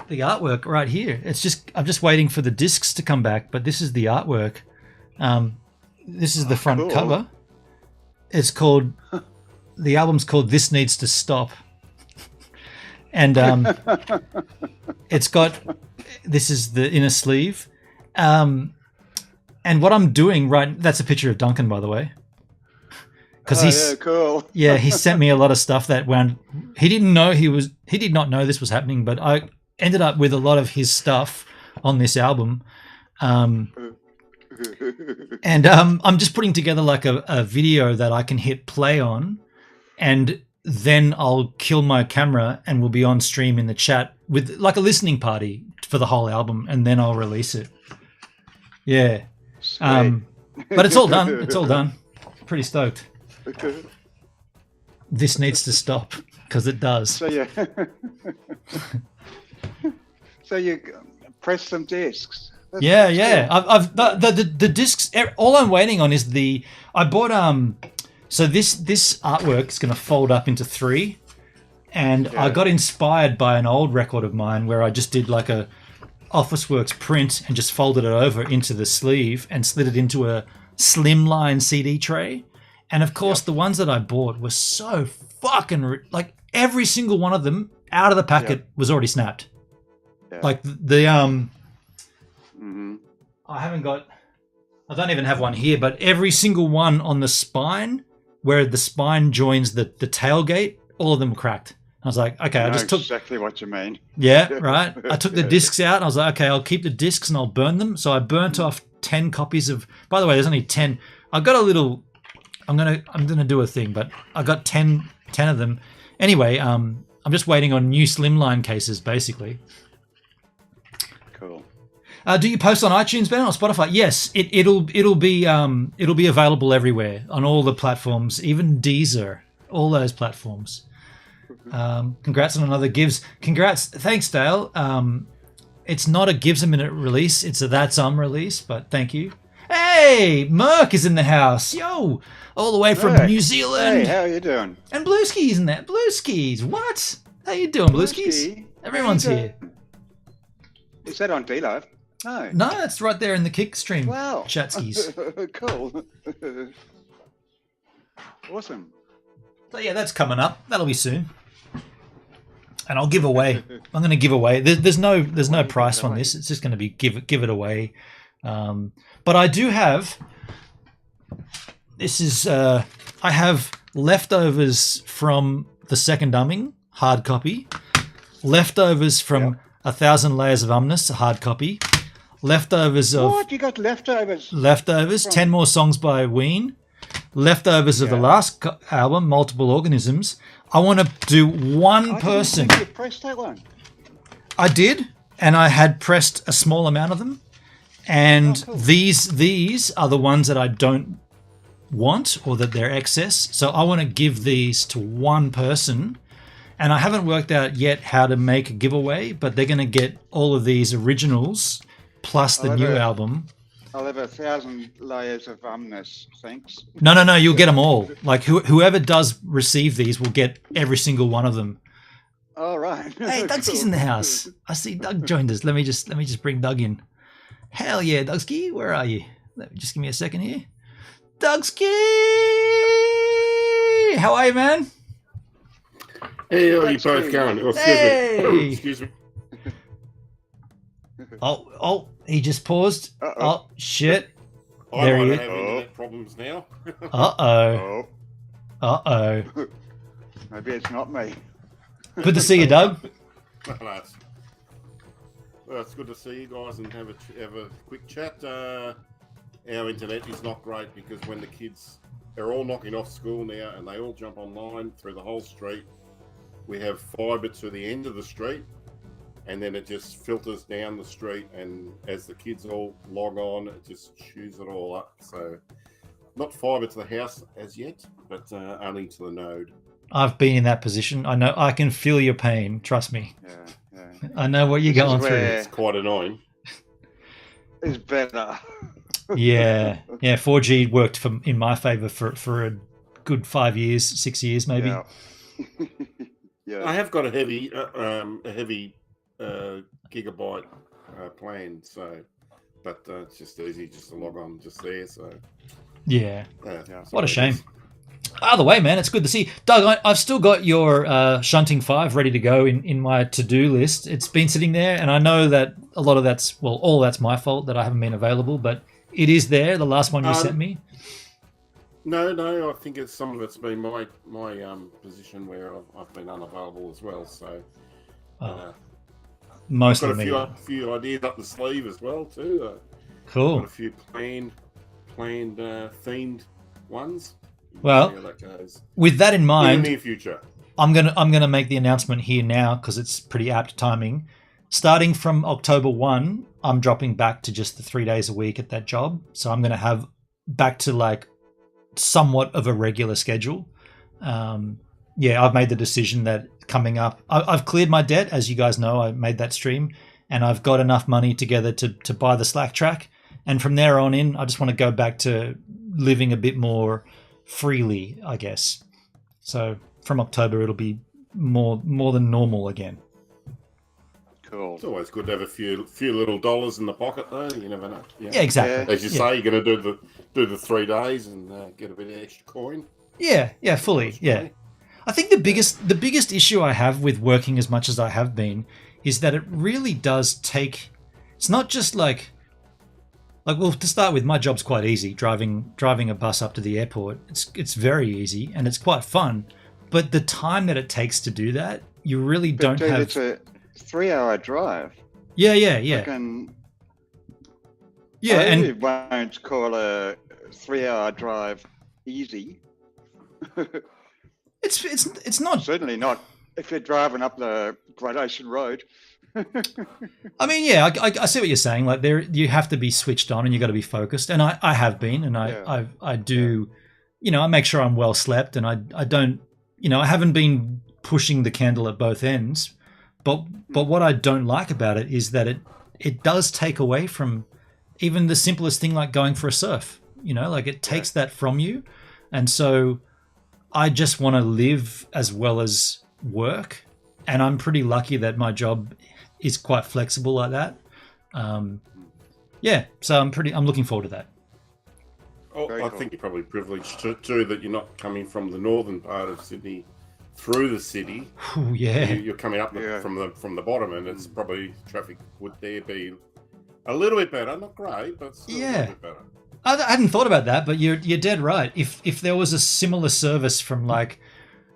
the artwork right here. I'm just waiting for the discs to come back, but this is the artwork. This is the front cover. It's called, the album's called This Needs to Stop. And it's got, this is the inner sleeve. And what I'm doing that's a picture of Duncan, by the way. Because cool. Yeah, he sent me a lot of stuff that he did not know this was happening, but I ended up with a lot of his stuff on this album. And I'm just putting together like a video that I can hit play on, and then I'll kill my camera and we'll be on stream in the chat with like a listening party for the whole album, and then I'll release it. Yeah. But it's all done. It's all done. Pretty stoked. This needs to stop because it does. So you press some discs. Yeah. I've the discs. All I'm waiting on is I bought So this artwork is going to fold up into 3, and I got inspired by an old record of mine where I just did like a Officeworks print and just folded it over into the sleeve and slid it into a slimline CD tray. And of course, the ones that I bought were so fucking like every single one of them out of the packet was already snapped. Yeah. Like I don't even have one here, but every single one on the spine, where the spine joins the tailgate, all of them were cracked. I was like, okay, I just took exactly what you mean. Yeah, right. I took the discs out and I was like, okay, I'll keep the discs and I'll burn them. So I burnt off 10 copies of, by the way, there's only 10. I got a little, I'm gonna do a thing, but I got 10 of them. Anyway, I'm just waiting on new slimline cases, basically. Cool. Do you post on iTunes, Ben, or Spotify? Yes, it'll be available everywhere on all the platforms, even Deezer, all those platforms. Congrats on another Gives. Congrats, thanks, Dale. It's not a Gives a Minute release; it's a That's release. But thank you. Hey, Merc is in the house. Yo, all the way from New Zealand. Hey, how are you doing? And Blueski's in there. Blueski's, what? How you doing, Blueski's? Everyone's here. Is that on DLive? No, it's right there in the kick stream. Wow. Chatskis. Cool. Awesome. So yeah, that's coming up. That'll be soon. And I'll give away. I'm going to give away. There's no price on this. It's just going to be give it away. But I do have. This is. I have leftovers from the second dumbing, hard copy. Leftovers from 1,000 Layers of Umnus, hard copy. Leftovers of. What? You got leftovers? Leftovers. 10 more songs by Ween. Leftovers of the last album, Multiple Organisms. I want to do one person. Didn't think you pressed that one. I did, and I had pressed a small amount of them. And cool. these are the ones that I don't want or that they're excess. So I want to give these to one person. And I haven't worked out yet how to make a giveaway, but they're going to get all of these originals plus the new album. I'll have 1,000 layers of umnus, thanks. No, you'll get them all. Like whoever does receive these will get every single one of them. All right. Hey, Doug's in the house. I see Doug joined us. Let me just bring Doug in. Hell yeah, Dougski, where are you? Just give me a second here. Dougski, how are you, man? Hey, how are you both going? Oh, Hey. Excuse me. Oh, he just paused. Uh-oh. Oh, shit. I There might he have is. internet problems now. Uh-oh. Oh, Uh-oh. maybe it's not me. Good to see you, Doug. Well, it's good to see you guys and have a quick chat. Our internet is not great because when the kids are all knocking off school now and they all jump online through the whole street, we have fibre to the end of the street, and then it just filters down the street, and as the kids all log on, it just chews it all up. So not fibre to the house as yet, but only to the node. I've been in that position. I know. I can feel your pain. Trust me. Yeah. I know what you're This is going through. where- It's quite annoying. It's better. Yeah. 4G worked in my favour for a good 5 years, 6 years maybe. Yeah. Yeah. I have got a heavy gigabyte plan, so but it's just easy just to log on just there. So Yeah. Yeah. What a shame. Either way, man, it's good to see. Doug, I've still got your Shunting 5 ready to go in my to-do list. It's been sitting there, and I know that a lot of that's, well, all that's my fault that I haven't been available, but it is there, the last one you sent me. No, I think some of it's been my position where I've been unavailable as well. So Most got of me. a few ideas up the sleeve as well too. Cool. Got a few planned themed ones. Well, See how that goes. With that in In mind, the near future. I'm gonna make the announcement here now because it's pretty apt timing. Starting from October 1, I'm dropping back to just the 3 days a week at that job. So I'm gonna have back to like somewhat of a regular schedule. I've made the decision that coming up, I've cleared my debt, as you guys know. I made that stream, and I've got enough money together to buy the Slack track. And from there on in, I just want to go back to living a bit more freely, I guess. So from October, it'll be more than normal again. Cool. It's always good to have a few little dollars in the pocket, though. You never know. Yeah, exactly. As you say, you're going to do the 3 days and get a bit of extra coin. Yeah, fully. Yeah. I think the biggest issue I have with working as much as I have been is that it really does take. It's not just like well, to start with, my job's quite easy. Driving a bus up to the airport, it's very easy and it's quite fun. But the time that it takes to do that, you really don't Dude, have. it's a 3-hour drive. Yeah. I And won't call a 3-hour drive easy. it's not. Certainly not if you're driving up the Great Ocean Road. I mean, yeah, I see what you're saying. Like, you have to be switched on and you got to be focused. And I have been, and I do. You know, I make sure I'm well slept, and I don't. You know, I haven't been pushing the candle at both ends. But what I don't like about it is that it does take away from even the simplest thing like going for a surf. You know, like it takes that from you, and so I just want to live as well as work. And I'm pretty lucky that my job is quite flexible like that. So I'm looking forward to that. Very I cool. think you're probably privileged too that you're not coming from the northern part of Sydney through the city. Oh, yeah. You're coming up from the bottom, and it's probably traffic would there be a little bit better, not great, but still a little bit better. I hadn't thought about that, but you're dead right. If there was a similar service from like,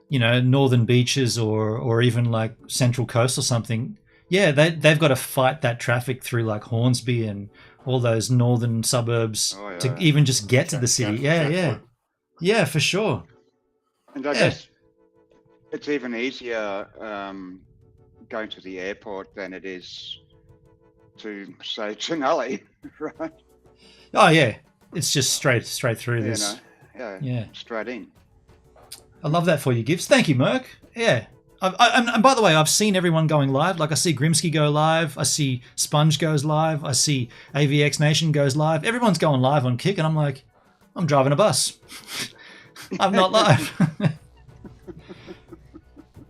Northern Beaches or even like Central Coast or something, they've got to fight that traffic through like Hornsby and all those northern suburbs to even just get to the city. Yeah, for sure. And I guess it's even easier going to the airport than it is to say Trinelli, right? Oh yeah, it's just straight through this. Straight in. I love that for you, Gibbs. Thank you, Merc. Yeah. And by the way, I've seen everyone going live. Like I see Grimsky go live. I see Sponge goes live. I see AVX Nation goes live. Everyone's going live on Kick, and I'm like, I'm driving a bus. I'm not live.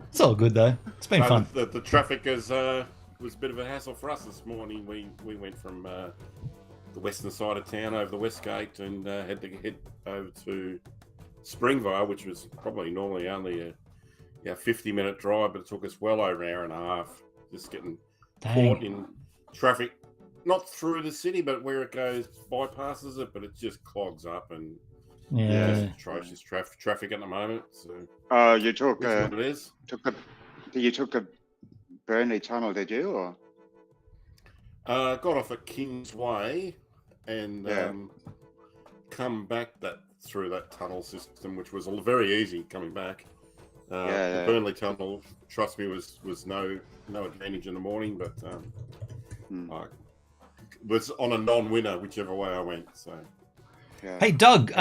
It's all good though. It's been fun. The traffic was a bit of a hassle for us this morning. We went from the western side of town over the West Gate and had to head over to Springvale, which was probably normally only a 50-minute drive, but it took us well over an hour and a half just getting caught in traffic, not through the city, but where it goes bypasses it, but it just clogs up and just atrocious traffic at the moment. So you took what it is. You took a Burnley tunnel, did you? Or got off at Kingsway and come back through that tunnel system, which was very easy coming back. The Burnley tunnel, trust me, was no advantage in the morning, but I was on a non-winner whichever way I went. So, hey Doug,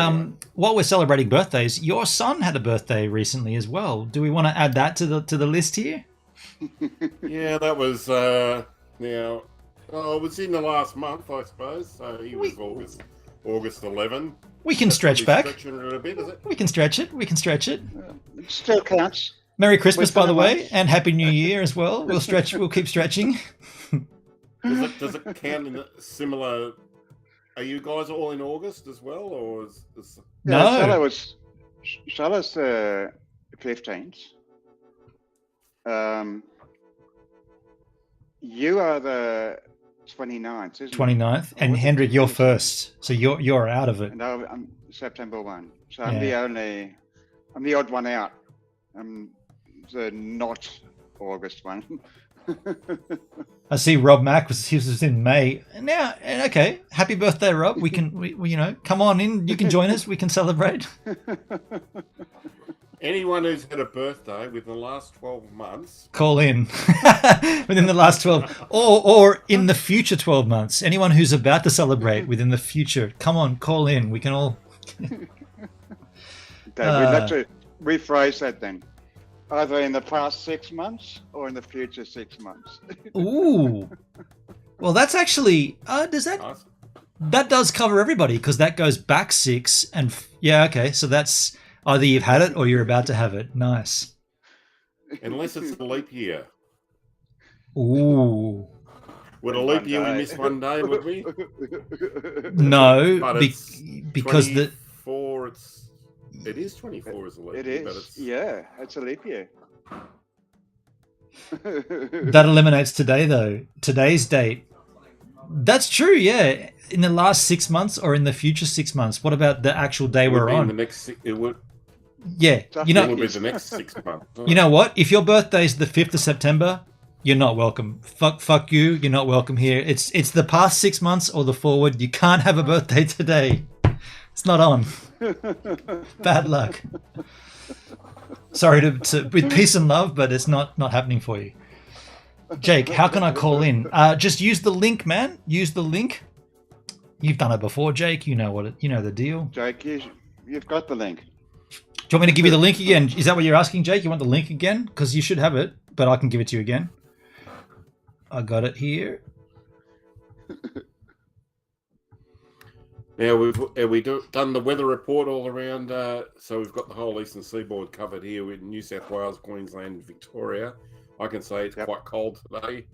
while we're celebrating birthdays, your son had a birthday recently as well. Do we want to add that to the list here? Yeah, that was it was in the last month, I suppose. So he was August 11. We can stretch back. A little bit, is it? We can stretch it. It still counts. Merry Christmas, by the way, and Happy New Year as well. We'll stretch. We'll keep stretching. Does it count in a similar? Are you guys all in August as well, or is No? Shillow's 15th. You are the 29th, isn't 29th, and Hendrik, you're first, so you're out of it. And I'm September 1, so I'm the odd one out. I'm the not August one. I see Rob Mack he was in May. Now, okay, happy birthday, Rob. We come on in. You can join us. We can celebrate. Anyone who's had a birthday within the last 12 months, call in within the last 12 or in the future 12 months. Anyone who's about to celebrate within the future, come on, call in. We can all. Okay, we'd have to rephrase that then. Either in the past 6 months or in the future 6 months. Ooh. Well, that's actually that does cover everybody because that goes back 6 and okay. So that's either you've had it or you're about to have it. Nice. Unless it's a leap year. Ooh. Would a leap year we miss one day? Would we? No, because 24. It is 24 as a leap year. But it's a leap year. That eliminates today, though. Today's date. That's true, yeah. In the last 6 months or in the future 6 months? What about the actual day we're on? It would. Yeah, it would be the next 6 months. You know what? If your birthday's the 5th of September, you're not welcome. Fuck you. You're not welcome here. It's the past 6 months or the forward. You can't have a birthday today. It's not on. Bad luck. Sorry to with peace and love, but it's not happening for you. Jake, how can I call in? Just use the link, man. Use the link. You've done it before, Jake. You know the deal. Jake, you've got the link. Do you want me to give you the link again? Is that what you're asking, Jake? You want the link again? Because you should have it, but I can give it to you again. I got it here. Now we've done the weather report all around, so we've got the whole eastern seaboard covered here with New South Wales, Queensland, Victoria. I can say it's quite cold today.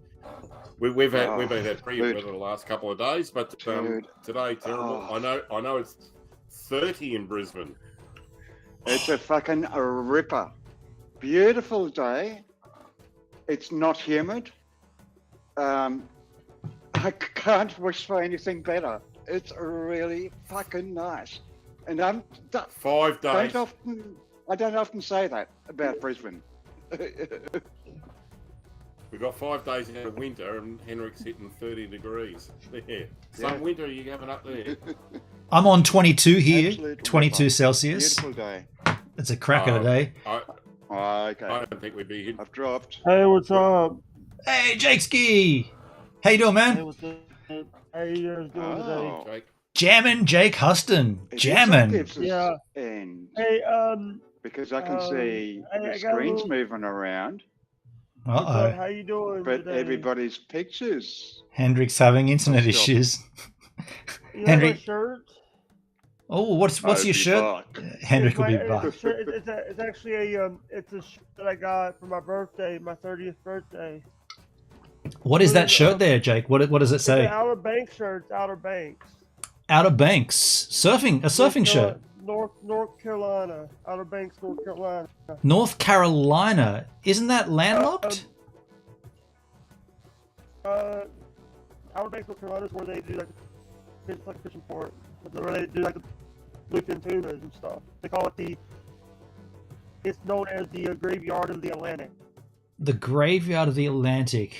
We've been had pretty weather the last couple of days, but today terrible. I know it's 30 in Brisbane. It's a fucking ripper. Beautiful day. It's not humid. I can't wish for anything better. It's really fucking nice. And 5 days. I don't often say that about Brisbane. We've got 5 days out of winter, and Henrik's hitting 30 degrees. There. Some winter you having up there? I'm on 22 here, Absolute 22 ripper. Celsius. Beautiful day. It's a crack of a day. Okay. I don't think we'd be hitting. I've dropped. Hey, what's up? Hey, Jake Ski. How you doing, Hey, man? what's up? How you guys doing today? Jake. Jamming, Jake Huston. It is Jamming. Gibbs's Yeah. end, Hey, because I can see I the got a screens little- moving around, what's up? Uh-oh. How you doing but today? everybody's pictures. Hendrick's having internet Stop. issues. You like Henry- my shirt? Oh, what's your shirt? Hendrick will be It's my- back. It's actually a it's a shirt that I got for my birthday, my 30th birthday. What is that shirt there, Jake? What does it It's say? an Outer Banks shirt. It's Outer Banks. Outer Banks. Surfing. A surfing shirt. North Carolina. Outer Banks, North Carolina. North Carolina. Isn't that landlocked? Outer Banks, North Carolina is where they do like it's like a fishing port. Where they do like the bluefin tunas and stuff. They call it it's known as the graveyard of the Atlantic. The graveyard of the Atlantic.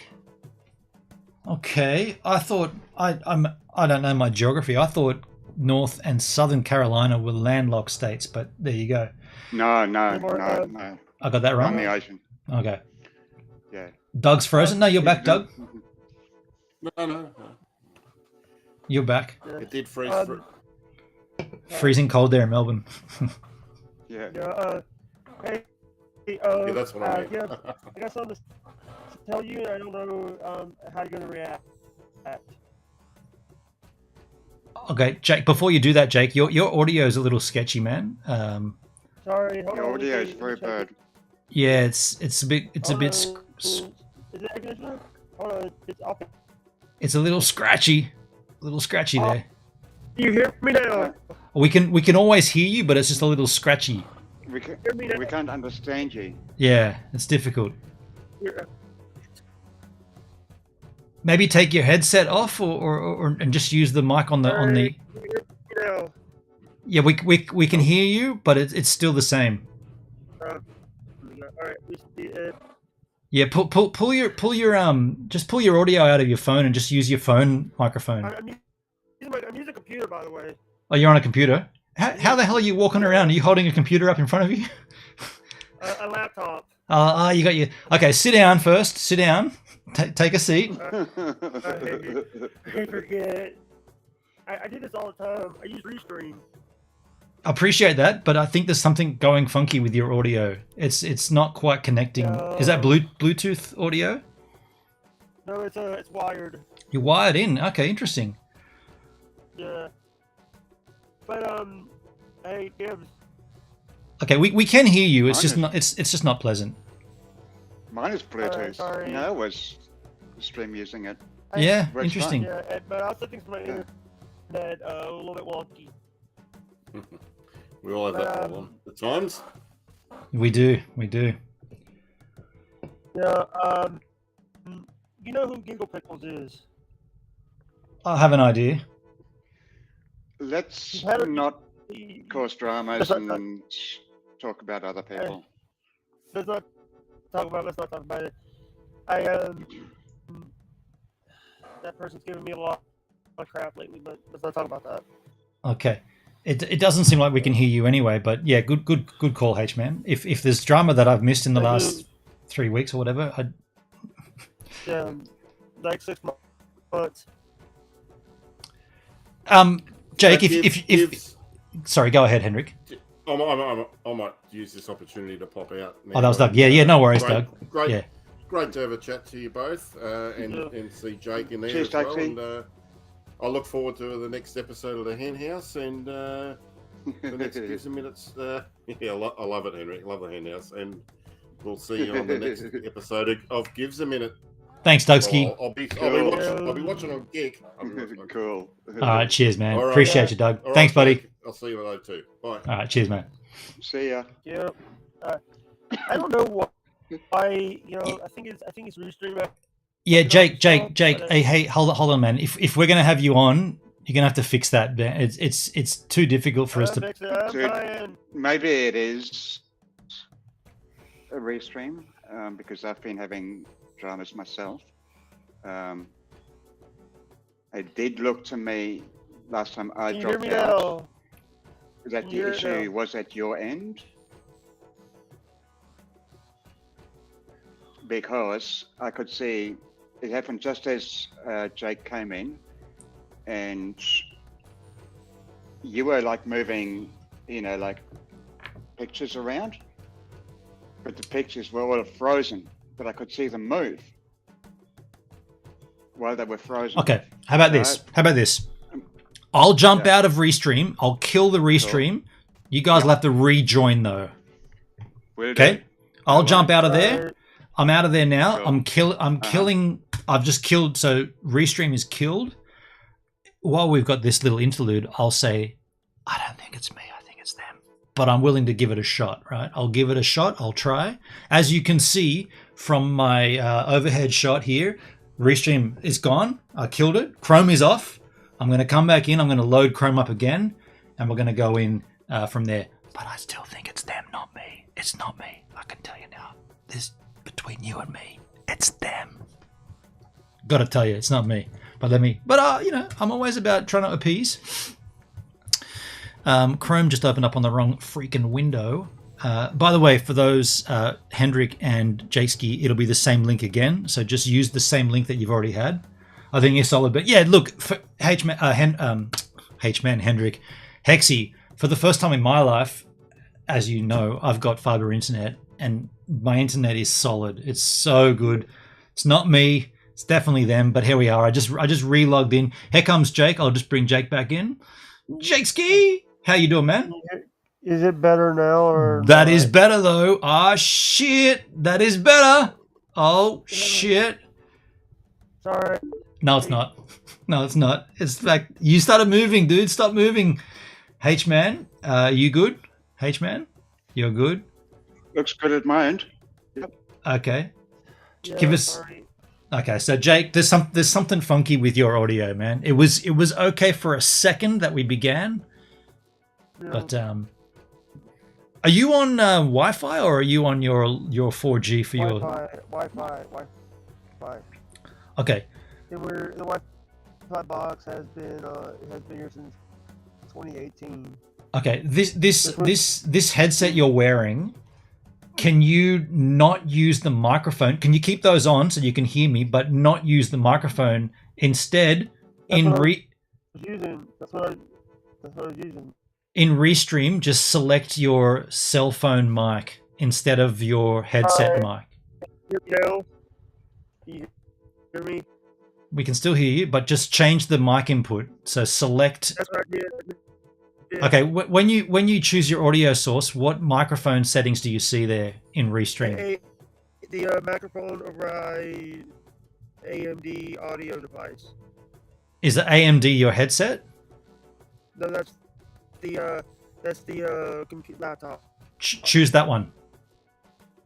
Okay, I thought I don't know my geography. I thought North and Southern Carolina were landlocked states, but there you go. No. I got that On wrong. the ocean. Okay. Yeah. Doug's frozen. No, you're back, Doug. No. You're back. Yeah. It did freeze. Freezing cold there in Melbourne. Yeah. Hey, Yeah, that's what I mean. yeah, I got something to tell you, and I don't know how you're gonna react. Okay, Jake. Before you do that, Jake, your audio is a little sketchy, man. Sorry, hold The on. audio is let me very check it. bad. Yeah, it's a bit Hold on. s- Is it air conditioner? Hold on, it's off. it's a little scratchy, there. You hear me now? We can always hear you, but it's just a little scratchy. We can't understand you. Yeah, it's difficult. Yeah. Maybe take your headset off, or and just use the mic on the. You hear me now? Yeah, we can hear you, but it's still the same. All right. Yeah, pull your just pull your audio out of your phone and just use your phone microphone. I'm using a computer, by the way. Oh, you're on a computer. How the hell are you walking around? Are you holding a computer up in front of you? A laptop. You got your. Okay, sit down first. Sit down. Take a seat. I forget. I do this all the time. I use Restream. I appreciate that, but I think there's something going funky with your audio. It's not quite connecting. Is that Bluetooth audio? No, it's wired. You're wired in. Okay, interesting. Yeah. But hey Gibbs. Okay, we can hear you. It's Mine just is- not. It's just not pleasant. Mine is Bluetooth. sorry. No, I was stream using it. Yeah, Well, it's interesting. Yeah, but I was thinking for my internet a little bit wonky. We all have that problem at times. We do. Yeah. You know who Giggle Pickles is? I have an idea. Let's How do- not cause dramas and then talk about other people. Let's not talk about it. That person's giving me a lot of crap lately, but let's not talk about that. Okay. It doesn't seem like we can hear you anyway, but yeah, good call, H man. If there's drama that I've missed in the last 3 weeks or whatever, Yeah, like 6 months. Jake, if sorry, go ahead, Henrik. I might use this opportunity to pop out. Oh, that was Doug. Yeah, no worries, Doug. Great, Yeah. great to have a chat to you both, and see Jake in there Cheers, as well. Taxi. And I look forward to the next episode of the Hen House and the next Gives a Minutes. Yeah, I love it, Henry. Love the Hen House, and we'll see you on the next episode of Gives a Minute. Thanks, Dugski. I'll be watching on Gig. Cool. All right, cheers, man. All right. Appreciate you, Doug. All right, Thanks, buddy. Jake. I'll see you later too. Bye. All right, cheers, man. See ya. Yeah. I don't know why. I think it's Restream. Yeah, Jake. Hey, hold on, man. If we're gonna have you on, you're gonna have to fix that. It's too difficult for us to. Dude, maybe it is a restream because I've been having dramas myself. It did look to me last time I dropped out that the issue was at your end. Because I could see it happened just as Jake came in, and you were like moving, like pictures around, but the pictures were all frozen, but I could see them move while they were frozen. Okay, how about this? I'll jump out of Restream. I'll kill the Restream. You guys will have to rejoin though. Okay, I'll jump out of there. I'm out of there now. Cool. I'm killing. I've just killed. So Restream is killed. While we've got this little interlude, I'll say, I don't think it's me. I think it's them. But I'm willing to give it a shot, right? I'll give it a shot. I'll try. As you can see from my overhead shot here, Restream is gone. I killed it. Chrome is off. I'm going to come back in. I'm going to load Chrome up again, and we're going to go in from there. But I still think it's them, not me. It's not me. I can tell you now. Between you and me, it's them. Gotta tell you, it's not me. But I'm always about trying to appease. Chrome just opened up on the wrong freaking window. By the way, for those Hendrik and Jakeski, it'll be the same link again. So just use the same link that you've already had. I think you're solid. But yeah, look, for H-Man, Hendrik, Hexy, for the first time in my life, as you know, I've got fiber internet, and my internet is solid. It's so good. It's not me. It's definitely them. But here we are. I just re-logged in. Here comes Jake. I'll just bring Jake back in. Jakeski, how you doing, man? Is it better now or? That is better though. Ah shit. That is better. Oh shit. Sorry. No, it's not. No, it's not. It's like you started moving, dude. Stop moving. H-Man, you good? H-Man, you're good. Looks good at my end. Yep. Okay. Yeah, Give us. sorry. Okay, so Jake, there's something funky with your audio, man. It was okay for a second that we began, Yeah. but are you on Wi-Fi or are you on your 4G for your? Wi-Fi. Okay. The Wi-Fi box has been here since 2018. Okay. This headset you're wearing. Can you not use the microphone? Can you keep those on so you can hear me, but not use the microphone instead? That's what I was using. In Restream, just select your cell phone mic instead of your headset mic. Can you hear me? We can still hear you, but just change the mic input. So select. That's what I did. Okay, when you choose your audio source, what microphone settings do you see there in Restream? The microphone over my AMD audio device. Is the AMD your headset? No, that's the laptop. Choose that one.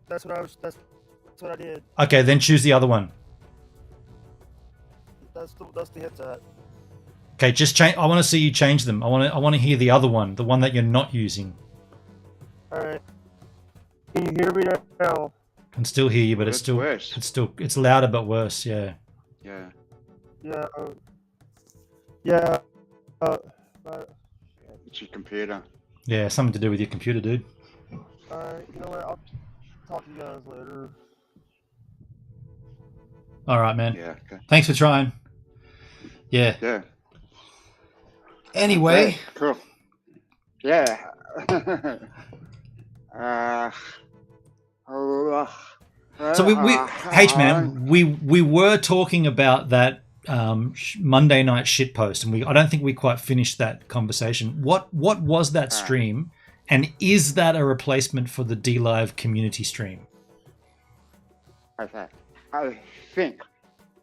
That's what I did. Okay, then choose the other one. That's the headset. Okay, just change. I want to see you change them. I want to hear the other one, the one that you're not using. All right. Can you hear me now? I can still hear you, but It's worse. it's louder but worse. Yeah. Yeah. Yeah. It's your computer. Yeah, something to do with your computer, dude. Alright, you know what? I'll talk to you guys later. All right, man. Yeah. Okay. Thanks for trying. Yeah. Yeah. Anyway. Okay, cool. Yeah. So H-Man, we were talking about that Monday night shitpost, and I don't think we quite finished that conversation. What was that stream, and is that a replacement for the DLive community stream? Okay. I think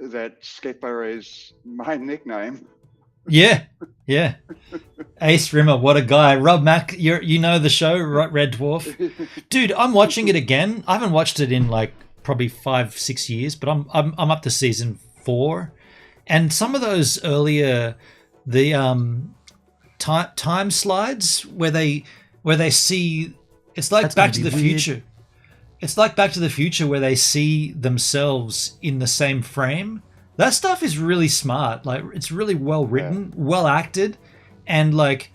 that Skipper is my nickname. Yeah, yeah. Ace Rimmer, what a guy. Rob Mack, you know the show, Red Dwarf? Dude, I'm watching it again. I haven't watched it in like probably 5-6 years, but I'm up to season 4. And some of those earlier time slides where they see, it's like Back to the Future. It's like Back to the Future where they see themselves in the same frame. That stuff is really smart. Like, it's really well written, well acted, and like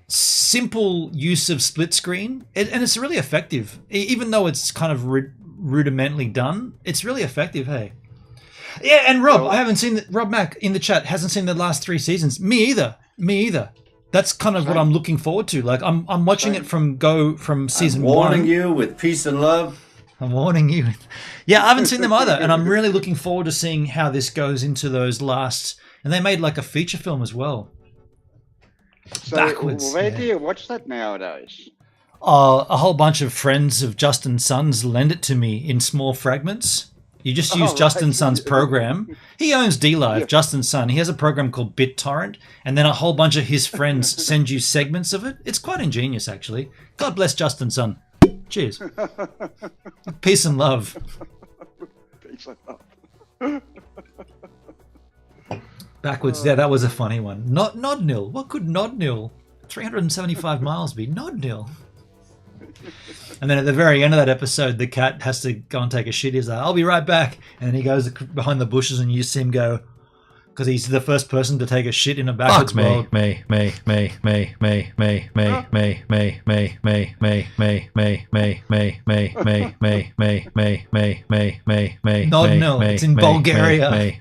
simple use of split screen. And it's really effective. Even though it's kind of rudimentally done, it's really effective. Hey, yeah. And Rob, I haven't seen Rob Mack in the chat hasn't seen the last 3 seasons. Me either. That's kind of what I'm looking forward to. Like, I'm watching it from season 1. Warning you with peace and love. I'm warning you. Yeah, I haven't seen them either, and I'm really looking forward to seeing how this goes into those last. And they made like a feature film as well. So Backwards. Where do you watch that nowadays? A whole bunch of friends of Justin Sun's lend it to me in small fragments. You just use Justin Sun's program. He owns DLive, Justin Sun. He has a program called BitTorrent, and then a whole bunch of his friends send you segments of it. It's quite ingenious, actually. God bless Justin Sun. Cheers. Peace and love. Peace and love. Backwards. Yeah, that was a funny one. Nod nil. What could nod nil? 375 miles be nod nil. And then at the very end of that episode, the cat has to go and take a shit. He's like, I'll be right back. And then he goes behind the bushes and you see him go, because he's the first person to take a shit in a backwards world. Nod nil. It's in Bulgaria.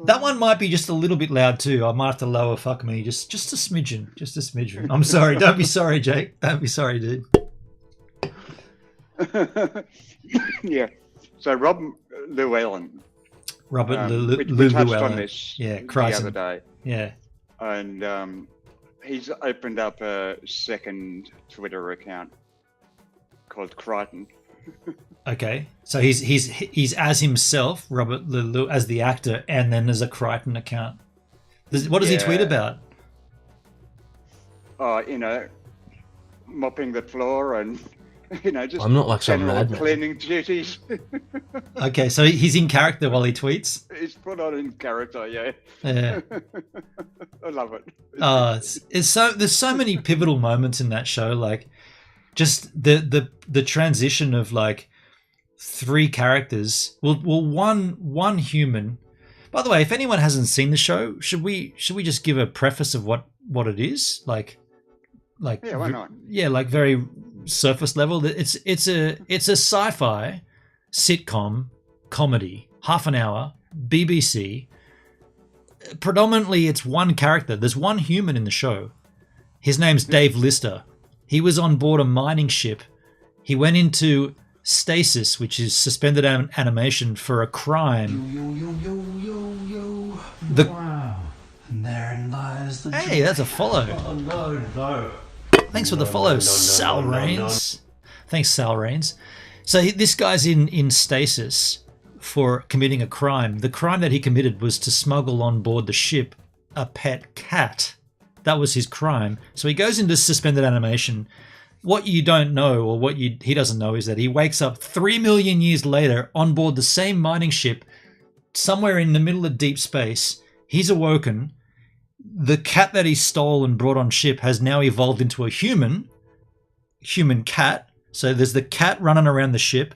That one might be just a little bit loud too. I might have to lower fuck me just a smidgen. I'm sorry. Don't be sorry, Jake. Don't be sorry, dude. Yeah. So Robert Llewellyn. We touched on this the other day. Yeah. And he's opened up a second Twitter account called Crichton. Okay, so he's as himself, Robert as the actor, and then there's a Crichton account. What does he tweet about? Mopping the floor and just I'm not like some general madman. cleaning duties. Okay, so he's in character while he tweets. He's put on in character, yeah. Yeah. I love it. There's so many pivotal moments in that show, like just the transition of like 3 characters. Well, one human. By the way, if anyone hasn't seen the show, should we just give a preface of what it is? Like Yeah, why not? Yeah, like very surface level. It's a sci-fi sitcom comedy, half an hour, BBC. Predominantly, it's one character. There's one human in the show. His name's Dave Lister. He was on board a mining ship. He went into stasis, which is suspended animation, for a crime. Wow. And therein lies the Hey, that's a follow. Oh, no. Thanks for the follow, Sal Rains. Thanks, Sal Rains. So this guy's in stasis for committing a crime. The crime that he committed was to smuggle on board the ship a pet cat. That was his crime. So he goes into suspended animation. What you don't know, or he doesn't know, is that he wakes up 3 million years later on board the same mining ship, somewhere in the middle of deep space. He's awoken. The cat that he stole and brought on ship has now evolved into a human cat. So there's the cat running around the ship.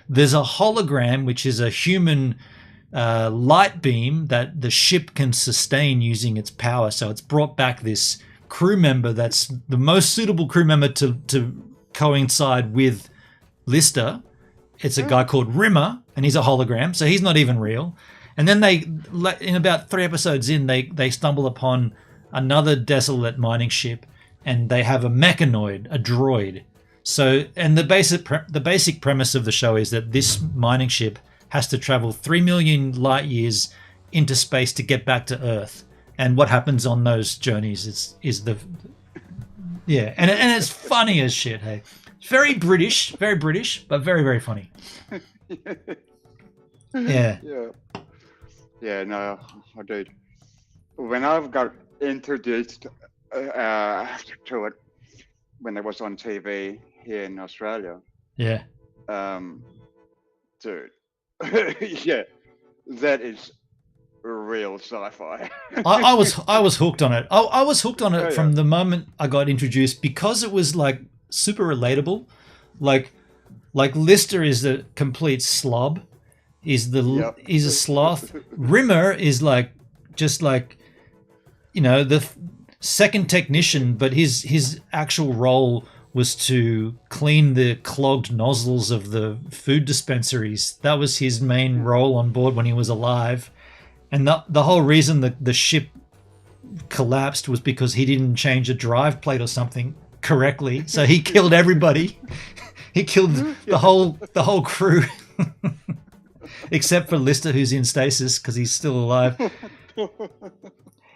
There's a hologram, which is a human light beam that the ship can sustain using its power. So it's brought back this crew member that's the most suitable crew member to coincide with Lister. It's a guy called Rimmer, and he's a hologram, so he's not even real. And then in about 3 episodes in, they stumble upon another desolate mining ship, and they have a mechanoid, a droid. So, and the basic premise of the show is that this mining ship has to travel 3 million light years into space to get back to Earth. And what happens on those journeys is and it's funny as shit. Hey, it's very British, but very, very funny. Yeah. Yeah, no, I did. When I got introduced to it, when it was on TV here in Australia, Yeah. dude, yeah, that is real sci-fi. I was hooked on it. I was hooked on it Oh, from yeah. the moment I got introduced because it was like super relatable. Like Lister is the complete slob. He's a sloth. Rimmer is like just like, you know, the second technician, but his actual role was to clean the clogged nozzles of the food dispensaries. That was his main role on board when he was alive. And the whole reason the ship collapsed was because he didn't change a drive plate or something correctly. So he killed everybody. He killed the whole crew, except for Lister, who's in stasis because he's still alive.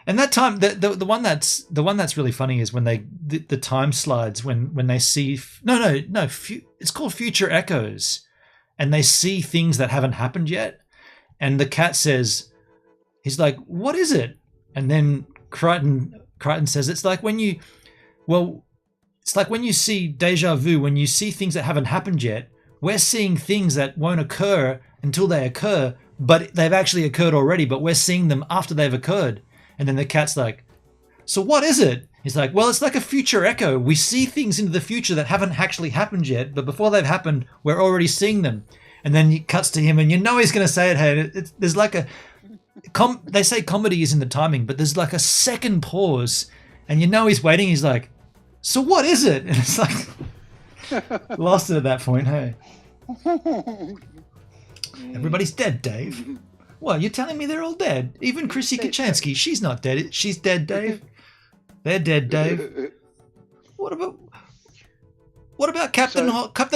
And that time, the one that's really funny is when the time slides when they see it's called Future Echoes, and they see things that haven't happened yet, and the cat says, he's like, "What is it?" And then Crichton says, "It's like when you see deja vu, when you see things that haven't happened yet. We're seeing things that won't occur until they occur, but they've actually occurred already, but we're seeing them after they've occurred." And then the cat's like, "So what is it?" He's like, "Well, it's like a future echo. We see things into the future that haven't actually happened yet, but before they've happened, we're already seeing them." And then it cuts to him, and you know he's going to say it. Hey, there's like they say comedy is in the timing, but there's like a second pause, and you know he's waiting. He's like, "So what is it?" And it's like lost it at that point. Hey, everybody's dead, Dave. What, you're telling me they're all dead? Even Chrissy Kachansky, she's not dead. She's dead, Dave. They're dead, Dave. What about Captain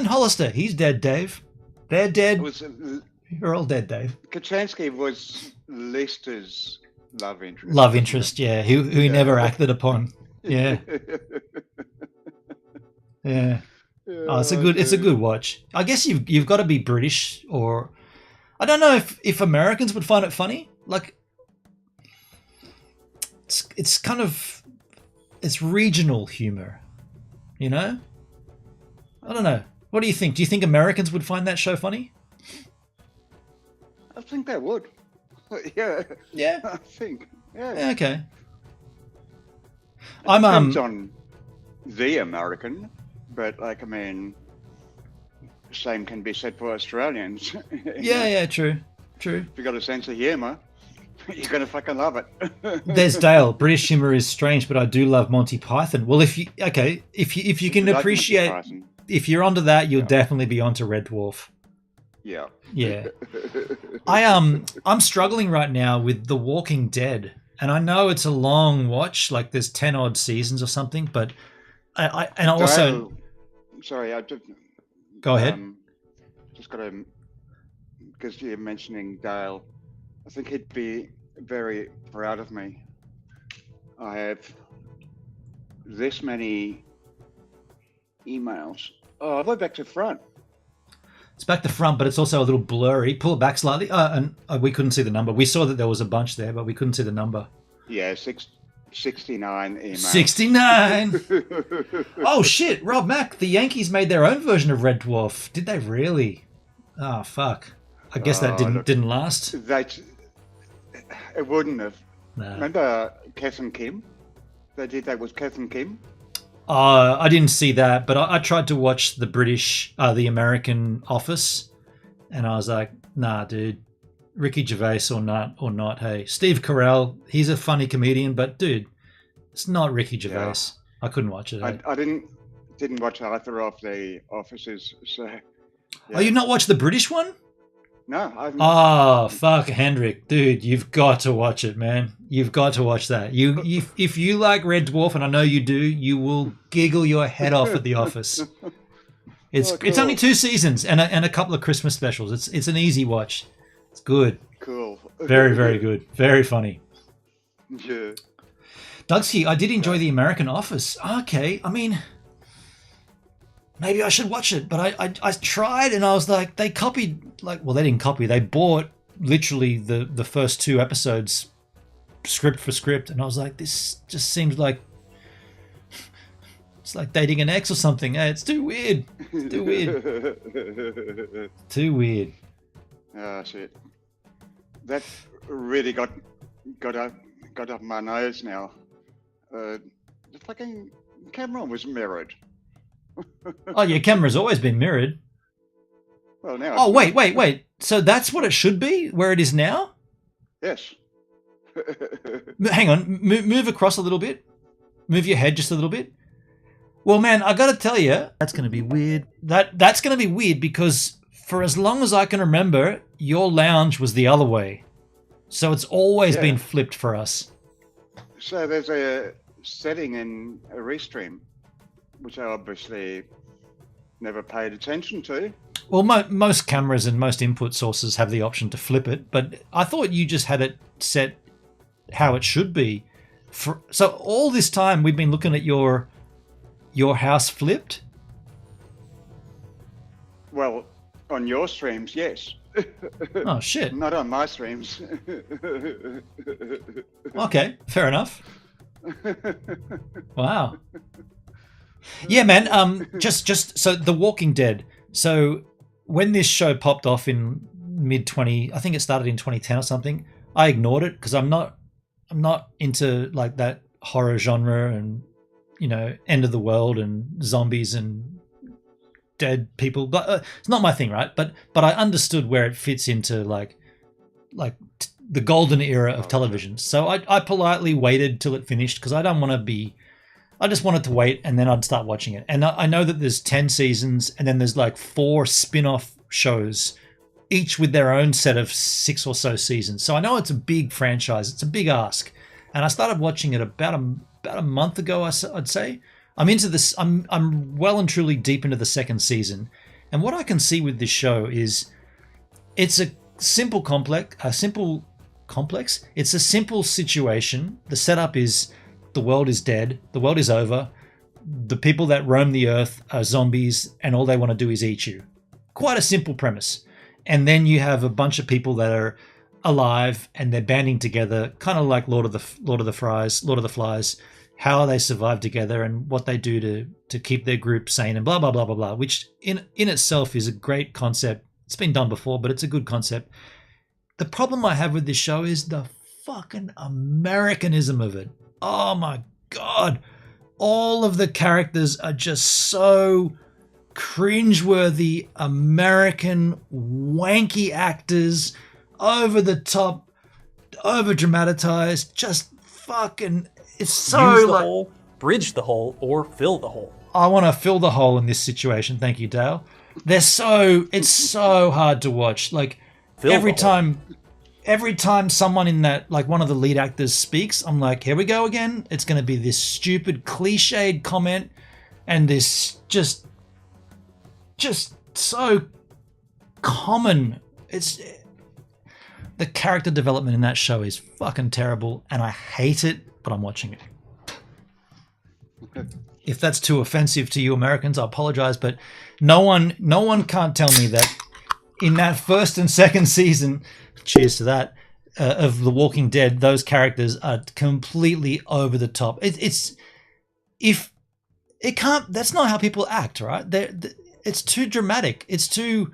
Hollister? He's dead, Dave. They're dead. You're all dead, Dave. Kachansky was Lister's love interest. Love interest, yeah. Who he never acted upon. Yeah. Yeah. Oh, it's a good watch. I guess you've got to be British, or I don't know if Americans would find it funny. Like it's kind of regional humor, you know? I don't know. What do you think? Do you think Americans would find that show funny? I think they would. Yeah. Yeah. I think. Yeah. Yeah, okay. Depends on the American, but like, I mean, same can be said for Australians. Yeah, true. If you got a sense of humour, you're gonna fucking love it. There's Dale. British humour is strange, but I do love Monty Python. Well, if you can appreciate, if you're onto that, you'll definitely be onto Red Dwarf. Yeah. Yeah. I'm struggling right now with The Walking Dead, and I know it's a long watch, like there's 10 odd seasons or something, but I also sorry, I just go ahead. Just got to, because you're mentioning Dale, I think he'd be very proud of me. I have this many emails. Oh, I'll go back to front. It's back to front, but it's also a little blurry. Pull it back slightly. And we couldn't see the number. We saw that there was a bunch there, but we couldn't see the number. Yeah, 69 emails. 69! Oh, shit. Rob Mack, the Yankees made their own version of Red Dwarf. Did they really? Oh, fuck. I guess that didn't last. It wouldn't have. No. Remember Kath and Kim? They did that with Kath and Kim? I didn't see that, but I tried to watch the American Office, and I was like, nah, dude, Ricky Gervais or not. Hey, Steve Carell, he's a funny comedian, but dude, it's not Ricky Gervais. Yeah. I couldn't watch it. I didn't watch either of the Offices, so. Yeah. Oh, you not watched the British one? No, I haven't. Oh, fuck, Hendrik, dude, you've got to watch it, man. You've got to watch that. If you like Red Dwarf, and I know you do, you will giggle your head off at The Office. It's cool. It's only 2 seasons and a couple of Christmas specials. It's an easy watch. It's good. Cool. Very, very good. Very funny. Yeah. Dougski, I did enjoy The American Office. Okay, I mean, maybe I should watch it. But I tried, and I was like, they copied, like, well, they didn't copy. They bought literally the first 2 episodes script for script, and I was like, this just seems like it's like dating an ex or something. Hey, it's too weird. It's too weird. Too weird. Oh shit! That really got up my nose now. The fucking camera was mirrored. Oh, your camera's always been mirrored. Well, now. Oh, wait. So that's what it should be, where it is now? Yes. Hang on, move across a little bit. Move your head just a little bit. Well, man, I got to tell you, that's going to be weird. That's going to be weird because for as long as I can remember, your lounge was the other way. So it's always been flipped for us. So there's a setting in a restream, which I obviously never paid attention to. Well, most cameras and most input sources have the option to flip it, but I thought you just had it set how it should be. So all this time we've been looking at your house flipped? Well, on your streams, yes. Oh, shit. Not on my streams. Okay, fair enough. Wow. Yeah, man, just so The Walking Dead. So when this show popped off in mid-20, I think it started in 2010 or something, I ignored it because I'm not into like that horror genre and, you know, end of the world and zombies and dead people. But it's not my thing, right? But I understood where it fits into like the golden era of television. So I politely waited till it finished because I just wanted to wait and then I'd start watching it. And I know that there's 10 seasons and then there's like 4 spin-off shows, each with their own set of 6 or so seasons. So I know it's a big franchise. It's a big ask. And I started watching it about a month ago, I'd say. I'm into this. I'm well and truly deep into the 2nd season. And what I can see with this show is it's a simple complex. It's a simple situation. The setup is the world is dead. The world is over. The people that roam the earth are zombies and all they want to do is eat you. Quite a simple premise. And then you have a bunch of people that are alive and they're banding together, kind of like Lord of the Flies, how they survive together and what they do to keep their group sane and blah, blah, blah, blah, blah, which in itself is a great concept. It's been done before, but it's a good concept. The problem I have with this show is the fucking Americanism of it. Oh my God. All of the characters are just so cringeworthy, American, wanky actors, over the top, over dramatized, just fucking, it's so Use the like, hole, bridge the hole, or fill the hole. I want to fill the hole in this situation. Thank you, Dale. It's so hard to watch. Like every time someone in that, like one of the lead actors speaks, I'm like, here we go again. It's going to be this stupid cliched comment and this just so common. The character development in that show is fucking terrible and I hate it, but I'm watching it. If that's too offensive to you Americans, I apologize, but no one can't tell me that in that 1st and 2nd season, cheers to that, of The Walking Dead, those characters are completely over the top. That's not how people act, right? It's too dramatic. It's too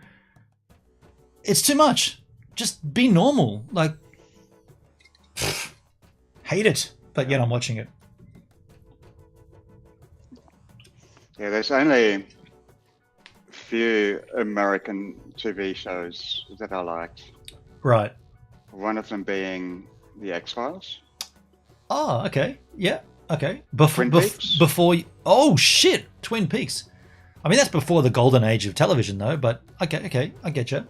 much. Just be normal. Like, hate it, but yet I'm watching it. Yeah, there's only few American TV shows that I liked. Right. One of them being The X-Files. Oh, okay. Yeah. Okay. Twin Peaks? Oh shit, Twin Peaks. I mean, that's before the golden age of television, though. But okay, I get you.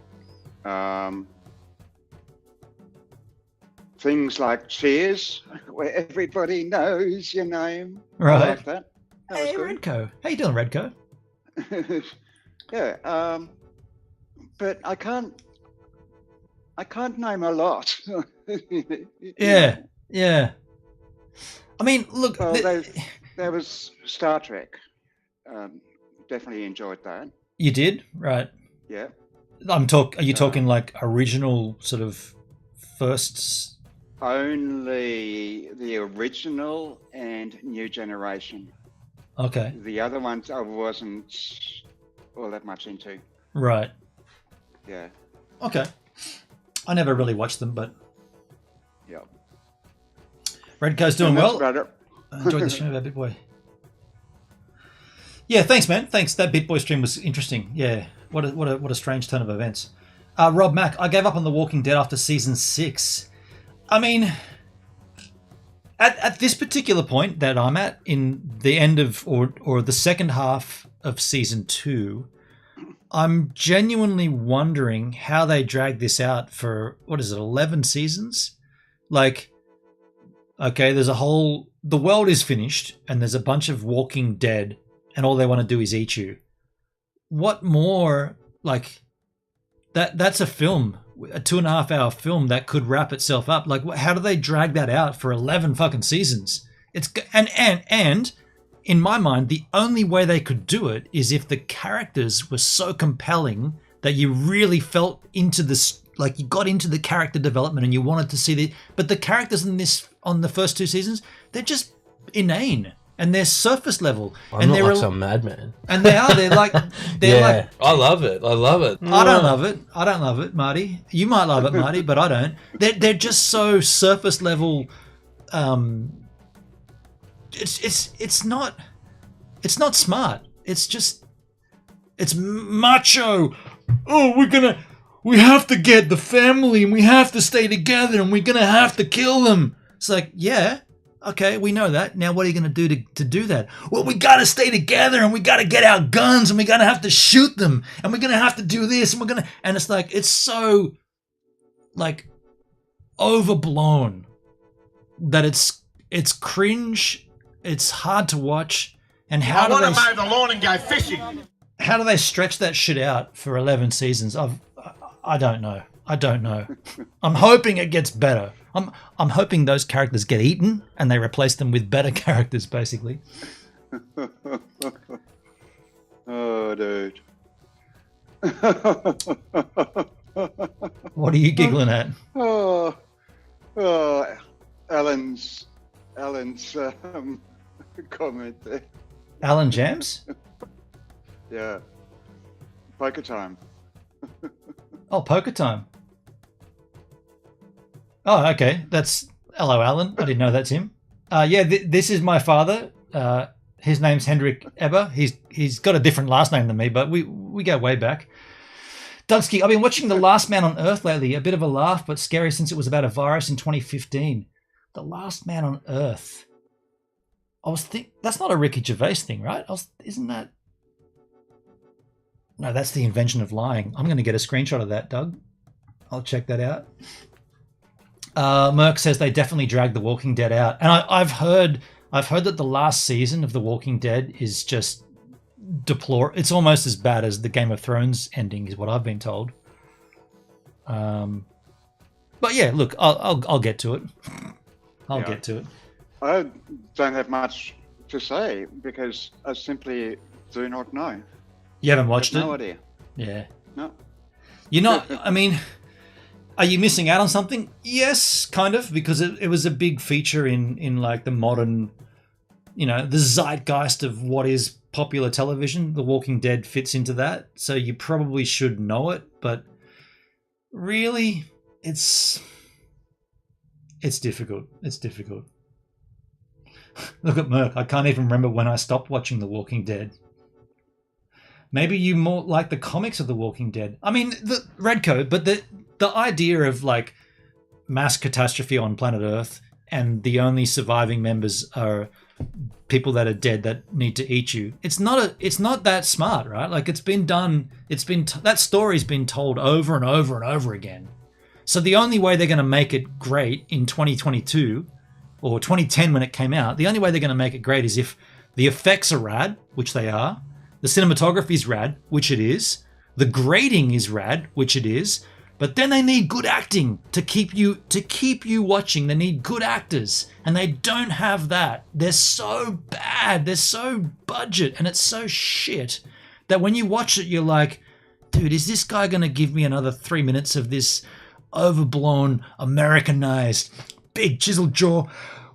Things like Cheers, where everybody knows your name. Right. I like that. That was Hey, good. Redco. How you doing, Redco? Yeah. But I can't name a lot. Yeah. I mean, look. Well, there was Star Trek. definitely enjoyed that. You did? Right. Yeah. Are you talking like original sort of firsts? Only the original and new generation. Okay. The other ones I wasn't all that much into. Right. Yeah. Okay. I never really watched them, but Yeah. Redco's doing And that's well. about it. I enjoyed the stream about BitBoy. Yeah, thanks, man. Thanks. That BitBoy stream was interesting. Yeah. What a strange turn of events. Rob Mack, I gave up on The Walking Dead after season 6. I mean, at this particular point that I'm at in the end of or the second half of season 2, I'm genuinely wondering how they dragged this out for 11 seasons? Like, okay, the world is finished and there's a bunch of Walking Dead and all they want to do is eat you. What more, like, that's a film, a 2.5 hour film that could wrap itself up. Like, how do they drag that out for 11 fucking seasons? And in my mind, the only way they could do it is if the characters were so compelling that you really felt into this, like you got into the character development and you wanted to see but the characters on the first 2 seasons, they're just inane. And they're surface level. I'm not like some madman. And they are. They're like. I love it. I love it. I don't love it, Marty. You might love it, Marty, but I don't. They're just so surface level. It's not smart. It's macho. Oh, we have to get the family and we have to stay together and we're gonna have to kill them. It's like, yeah. Okay, we know that. Now what are you going to do to do that? Well, we got to stay together and we got to get our guns and we're going to have to shoot them and we're going to have to do this and and it's like, it's so like overblown that it's cringe. It's hard to watch. And I want to mow the lawn and go fishing. How do they stretch that shit out for 11 seasons? I don't know. I'm hoping it gets better. I'm hoping those characters get eaten and they replace them with better characters, basically. Oh, dude. What are you giggling at? Oh, Alan's comment there. Alan Jams? Yeah. Poker time. Oh, Poker Time. Oh, okay. That's hello, Alan. I didn't know that's him. This is my father. His name's Hendrik Eber. He's got a different last name than me, but we go way back. Dunsky, I've been watching The Last Man on Earth lately. A bit of a laugh, but scary since it was about a virus in 2015. The Last Man on Earth. That's not a Ricky Gervais thing, right? Isn't that? No, that's The Invention of Lying. I'm going to get a screenshot of that, Doug. I'll check that out. Merck says they definitely dragged The Walking Dead out, and I've heard that the last season of The Walking Dead is just deplorable. It's almost as bad as the Game of Thrones ending, is what I've been told. But yeah, look, I'll get to it. I'll get to it. I don't have much to say because I simply do not know. You haven't watched it? No idea. Yeah. No. You're not, I mean, are you missing out on something? Yes, kind of, because it was a big feature in like the modern, the zeitgeist of what is popular television. The Walking Dead fits into that. So you probably should know it, but really, it's difficult. It's difficult. Look at Merck. I can't even remember when I stopped watching The Walking Dead. Maybe you more like the comics of The Walking Dead. I mean, the Redco, but the idea of like mass catastrophe on planet Earth and the only surviving members are people that are dead that need to eat you. It's not that smart, right? Like it's been done. That story's been told over and over and over again. So the only way they're going to make it great in 2022 or 2010 when it came out, the only way they're going to make it great is if the effects are rad, which they are. The cinematography is rad, which it is. The grading is rad, which it is. But then they need good acting to keep you watching. They need good actors, and they don't have that. They're so bad. They're so budget, and it's so shit that when you watch it, you're like, dude, is this guy going to give me another 3 minutes of this overblown, Americanized, big chiseled jaw?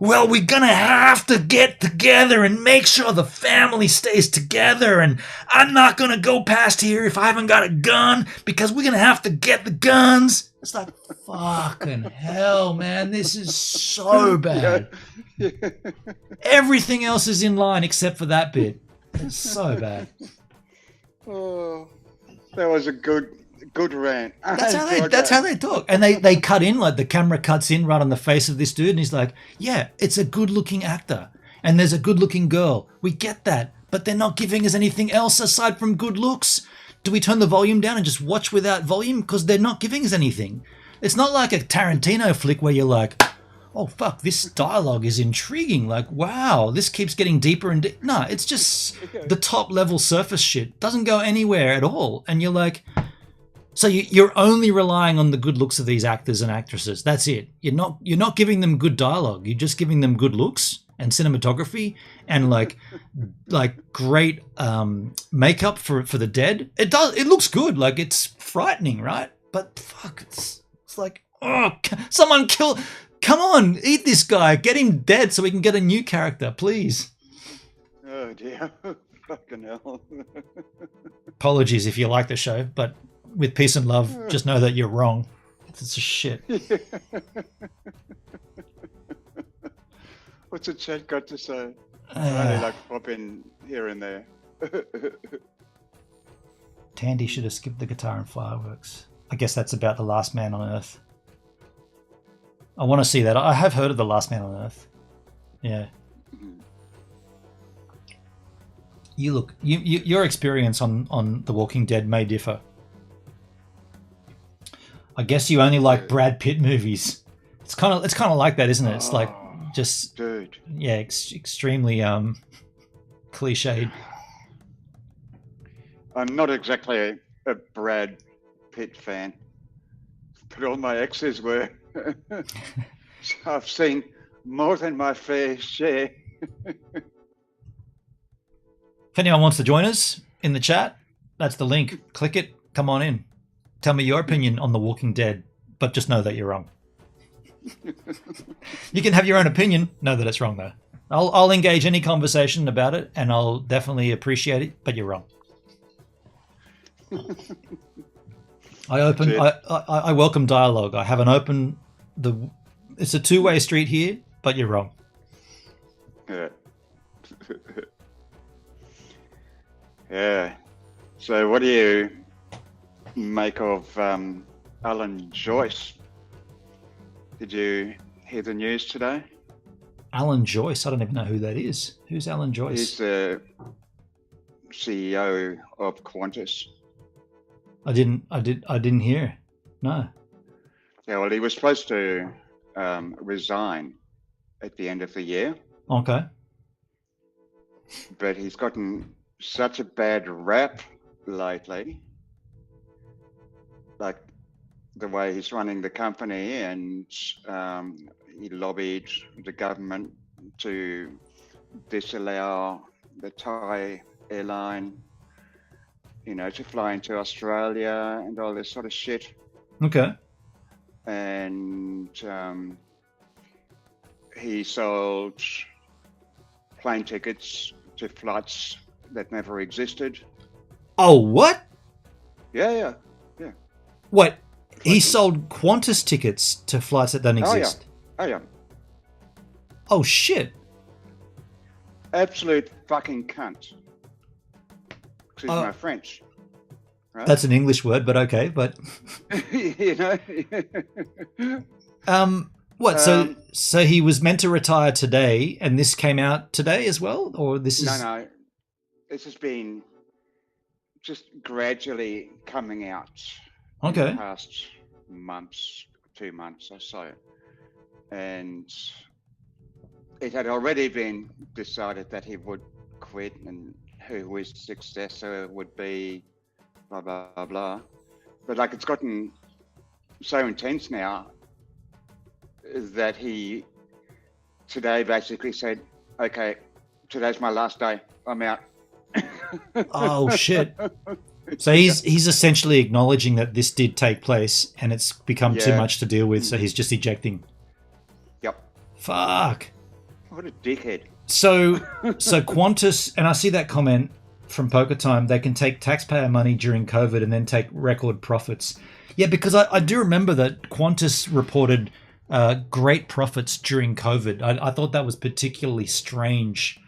Well, we're going to have to get together and make sure the family stays together. And I'm not going to go past here if I haven't got a gun because we're going to have to get the guns. It's like, fucking hell, man. This is so bad. Everything else is in line except for that bit. It's so bad. Oh, that was a good rant. That's how they talk. And they cut in, like the camera cuts in right on the face of this dude, and he's like, yeah, it's a good-looking actor. And there's a good-looking girl. We get that. But they're not giving us anything else aside from good looks. Do we turn the volume down and just watch without volume? Because they're not giving us anything. It's not like a Tarantino flick where you're like, oh, fuck, this dialogue is intriguing. Like, wow, this keeps getting deeper and deeper. No, it's just the top-level surface shit. Doesn't go anywhere at all. And you're like... So you're only relying on the good looks of these actors and actresses. That's it. You're not giving them good dialogue. You're just giving them good looks and cinematography and like great makeup for the dead. It looks good. Like it's frightening, right? But fuck, it's like, oh, someone kill. Come on, eat this guy. Get him dead so we can get a new character, please. Oh dear, fucking hell. Apologies if you like the show, but. With peace and love, just know that you're wrong. It's a shit. What's the chat got to say? I only like pop in here and there. Tandy should have skipped the guitar and fireworks. I guess that's about The Last Man on Earth. I want to see that. I have heard of The Last Man on Earth. Yeah. Your experience on The Walking Dead may differ. I guess you only like Brad Pitt movies. It's kind of like that, isn't it? It's like just dude. Yeah, extremely cliched. I'm not exactly a Brad Pitt fan, but all my exes were. So I've seen more than my fair share. If anyone wants to join us in the chat, that's the link. Click it. Come on in. Tell me your opinion on The Walking Dead, but just know that you're wrong. You can have your own opinion. Know that it's wrong, though. I'll engage any conversation about it, and I'll definitely appreciate it, but you're wrong. I welcome dialogue. I have an open... It's a two-way street here, but you're wrong. Yeah. Yeah. So what do you... make of Alan Joyce? Did you hear the news today? Alan Joyce? I don't even know who that is. Who's Alan Joyce? He's the CEO of Qantas. I didn't hear. No. Yeah, well, he was supposed to resign at the end of the year. Okay. But he's gotten such a bad rap lately. Like the way he's running the company, and he lobbied the government to disallow the Thai airline, to fly into Australia and all this sort of shit. Okay. And he sold plane tickets to flights that never existed. Oh, what? Yeah. What? He sold Qantas tickets to flights that don't exist? Oh, yeah. Oh, shit. Absolute fucking cunt. Excuse my French. Right? That's an English word, but okay, but... What, so he was meant to retire today, and this came out today as well? Or this is... No. This has been just gradually coming out. Okay. In the past 2 months or so. And it had already been decided that he would quit and who his successor would be, blah, blah, blah. But like it's gotten so intense now that he today basically said, okay, today's my last day. I'm out. Oh shit! So he's essentially acknowledging that this did take place and it's become too much to deal with, so he's just ejecting. Yep. Fuck. What a dickhead. So Qantas, and I see that comment from Poker Time, they can take taxpayer money during COVID and then take record profits. Yeah, because I do remember that Qantas reported great profits during COVID. I thought that was particularly strange.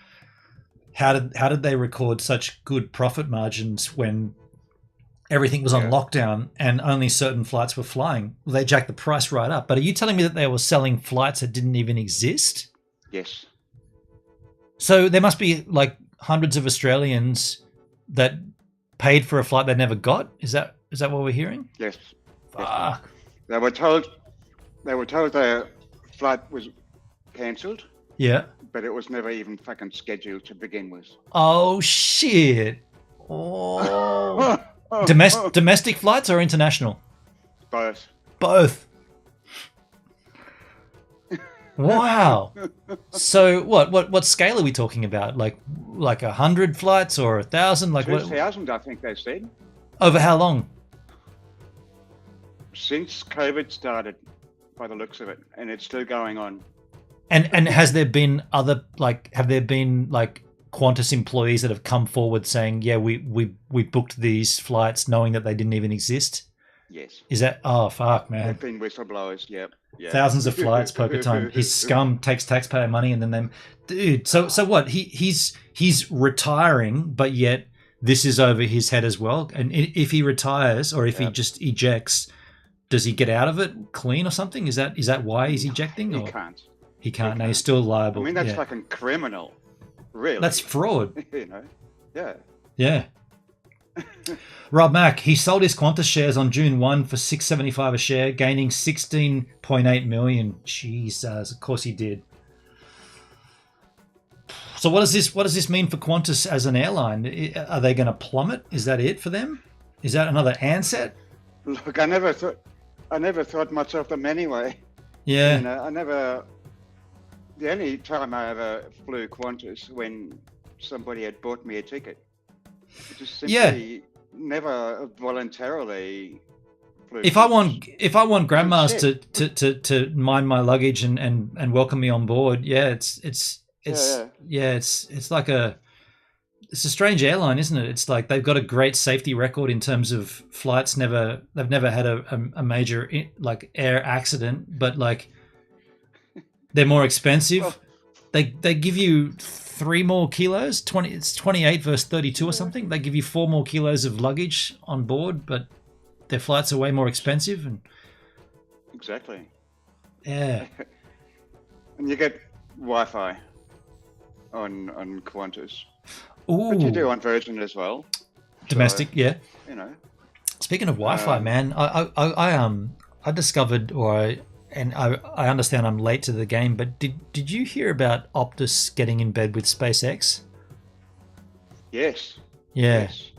How did they record such good profit margins when everything was on lockdown and only certain flights were flying? Well, they jacked the price right up. But are you telling me that they were selling flights that didn't even exist? Yes. So there must be like hundreds of Australians that paid for a flight they never got. Is that what we're hearing? Yes. Fuck. They were told their flight was cancelled. Yeah. But it was never even fucking scheduled to begin with. Oh shit. Oh. Domestic flights or international? Both. Both. Wow. So what scale are we talking about? Like 100 flights or 1,000? Like 2,000, I think they said. Over how long? Since COVID started, by the looks of it, and it's still going on. And has there been other have there been Qantas employees that have come forward saying, yeah, we booked these flights knowing that they didn't even exist? Yes. Is that fuck, man? They've been whistleblowers, yep. Yeah. Thousands of flights, Poker Time. His scum takes taxpayer money and then them, dude. So what? He's retiring, but yet this is over his head as well. And if he retires or if he just ejects, does he get out of it clean or something? Is that why he's ejecting? He can't. He can't. No, he's still liable. I mean, that's fucking criminal. Really? That's fraud. You know? Yeah. Yeah. Rob Mack, he sold his Qantas shares on June 1 for $6.75 a share, gaining $16.8 million. Jesus, of course he did. So what does this mean for Qantas as an airline? Are they going to plummet? Is that it for them? Is that another Ansett? Look, I never thought much of them anyway. Yeah. You know, the only time I ever flew Qantas when somebody had bought me a ticket. Just simply never voluntarily flew. If I want grandmas to mind my luggage and welcome me on board, it's like it's a strange airline, isn't it? It's like they've got a great safety record in terms of flights. They've never had a major air accident, but they're more expensive. Well, they give you 3 more kilos. It's 28 versus 32 or something. They give you 4 more kilos of luggage on board, but their flights are way more expensive. And exactly. Yeah. And you get Wi-Fi on Qantas. Ooh. But you do on Virgin as well. Domestic, so, yeah. You know. Speaking of Wi-Fi, man, I discovered, I understand I'm late to the game, but did you hear about Optus getting in bed with SpaceX? Yes. Yeah. Yes.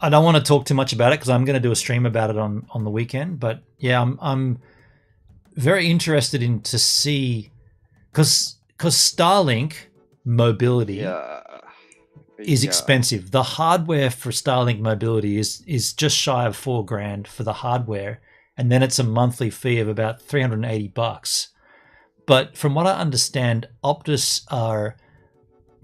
I don't want to talk too much about it because I'm going to do a stream about it on the weekend. But yeah, I'm very interested in to see because Starlink mobility is expensive. The hardware for Starlink mobility is just shy of $4,000 for the hardware. And then it's a monthly fee of about $380. But from what I understand, Optus are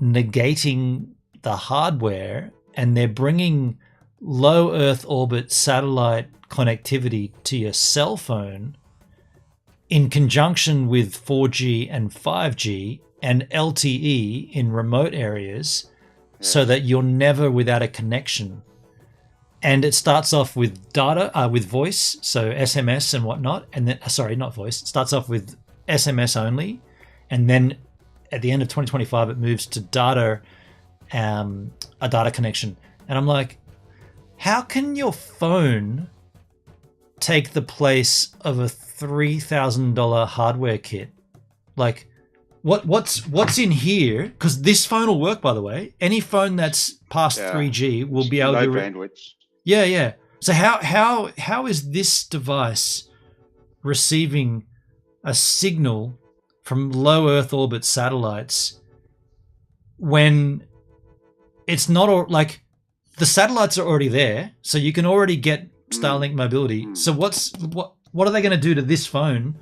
negating the hardware and they're bringing low Earth orbit satellite connectivity to your cell phone in conjunction with 4G and 5G and LTE in remote areas so that you're never without a connection. And it starts off with data, with voice, so SMS and whatnot. And then, sorry, not voice. It starts off with SMS only. And then at the end of 2025, it moves to data, a data connection. And I'm like, how can your phone take the place of a $3,000 hardware kit? Like, what's in here? Because this phone will work, by the way. Any phone that's past 3G will be able to... bandwidth. Yeah. So how is this device receiving a signal from low Earth orbit satellites when it's not the satellites are already there, so you can already get Starlink mobility. So what are they going to do to this phone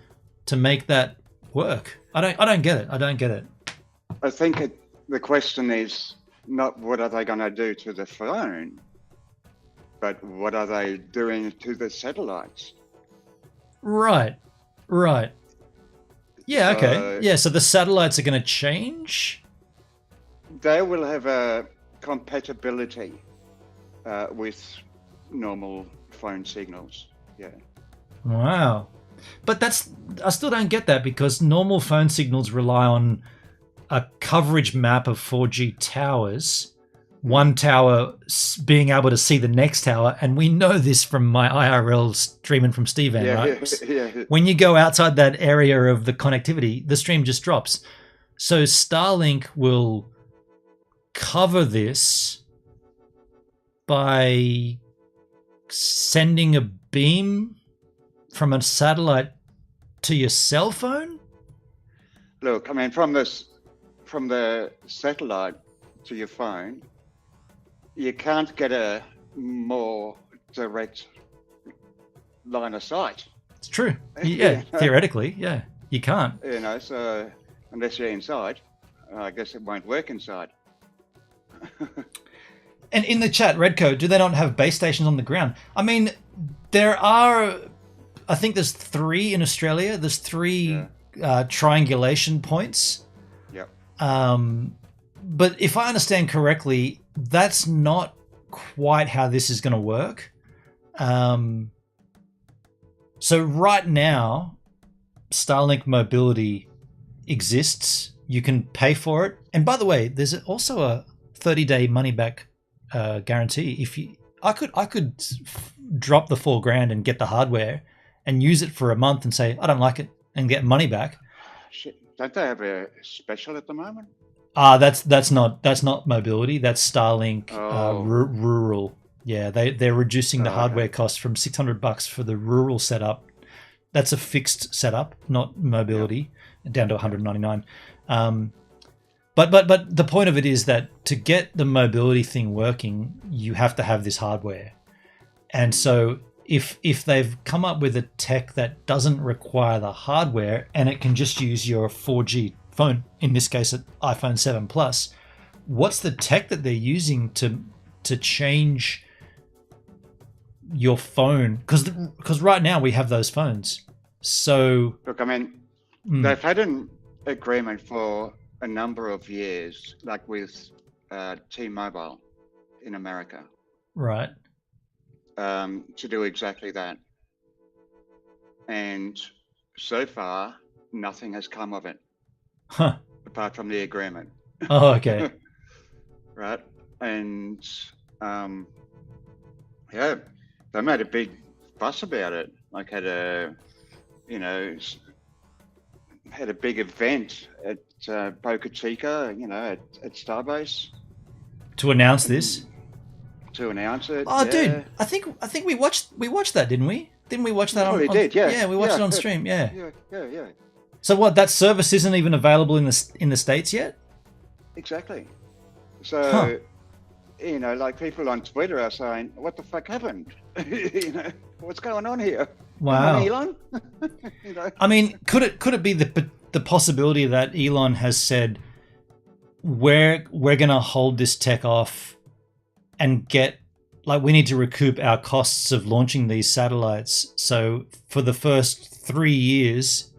to make that work? I don't get it. I don't get it. I think the question is not what are they going to do to the phone, but what are they doing to the satellites? Right. Yeah, okay. Yeah, so the satellites are going to change? They will have a compatibility with normal phone signals. Yeah. Wow. But I still don't get that, because normal phone signals rely on a coverage map of 4G towers, one tower being able to see the next tower, and we know this from my IRL streaming from Steve right? Yeah. When you go outside that area of the connectivity, the stream just drops. So Starlink will cover this by sending a beam from a satellite to your cell phone? Look, I mean, from the satellite to your phone, you can't get a more direct line of sight. It's true. Yeah, theoretically, yeah, you can't. You know, so unless you're inside, I guess it won't work inside. And in the chat, Redco, do they not have base stations on the ground? I mean, there are, I think there's 3 in Australia. There's 3 triangulation points. Yep. But if I understand correctly, that's not quite how this is going to work. So right now, Starlink mobility exists. You can pay for it. And by the way, there's also a 30-day money-back guarantee. I could drop the $4,000 and get the hardware and use it for a month and say I don't like it and get money back. Shit, don't they have a special at the moment? That's not mobility. That's Starlink rural. Yeah, they're reducing the hardware cost from $600 for the rural setup. That's a fixed setup, not mobility, down to $199. But the point of it is that to get the mobility thing working, you have to have this hardware. And so if they've come up with a tech that doesn't require the hardware and it can just use your 4G phone, in this case an iPhone 7 Plus, what's the tech that they're using to change your phone? Because right now we have those phones. So look, I mean, they've had an agreement for a number of years, like with T-Mobile in America, right, to do exactly that. And so far, nothing has come of it, apart from the agreement. Oh, okay. Right, and yeah, they made a big fuss about it. Like had a big event at Boca Chica, at Starbase. To announce this? To announce it. Oh, yeah. Dude, I think we watched that, didn't we? Didn't we watch that we did, yeah. Yeah, we watched it on stream, yeah. Yeah. So what, that service isn't even available in the States yet? Exactly. So, like people on Twitter are saying, what the fuck happened? What's going on here? Wow. Elon? I mean, could it be the possibility that Elon has said, we're going to hold this tech off and we need to recoup our costs of launching these satellites. So for the first 3 years,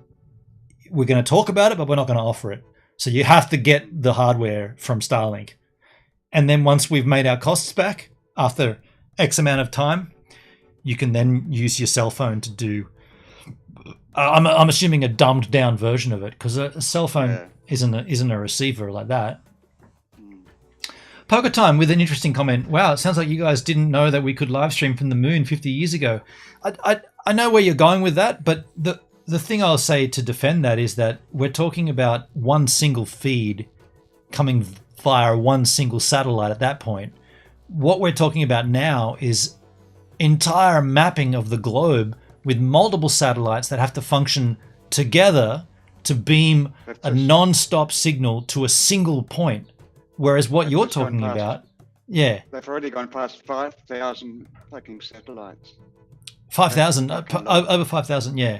we're going to talk about it, but we're not going to offer it. So you have to get the hardware from Starlink. And then once we've made our costs back after X amount of time, you can then use your cell phone to do, I'm assuming, a dumbed down version of it, because a cell phone isn't a receiver like that. Poker Time with an interesting comment. Wow, it sounds like you guys didn't know that we could live stream from the moon 50 years ago. I know where you're going with that, but the thing I'll say to defend that is that we're talking about one single feed coming via one single satellite at that point. What we're talking about now is entire mapping of the globe with multiple satellites that have to function together to beam a non-stop signal to a single point. Whereas what you're talking about Yeah, They've already gone past 5,000 fucking satellites. 5,000 fucking over 5,000. Yeah.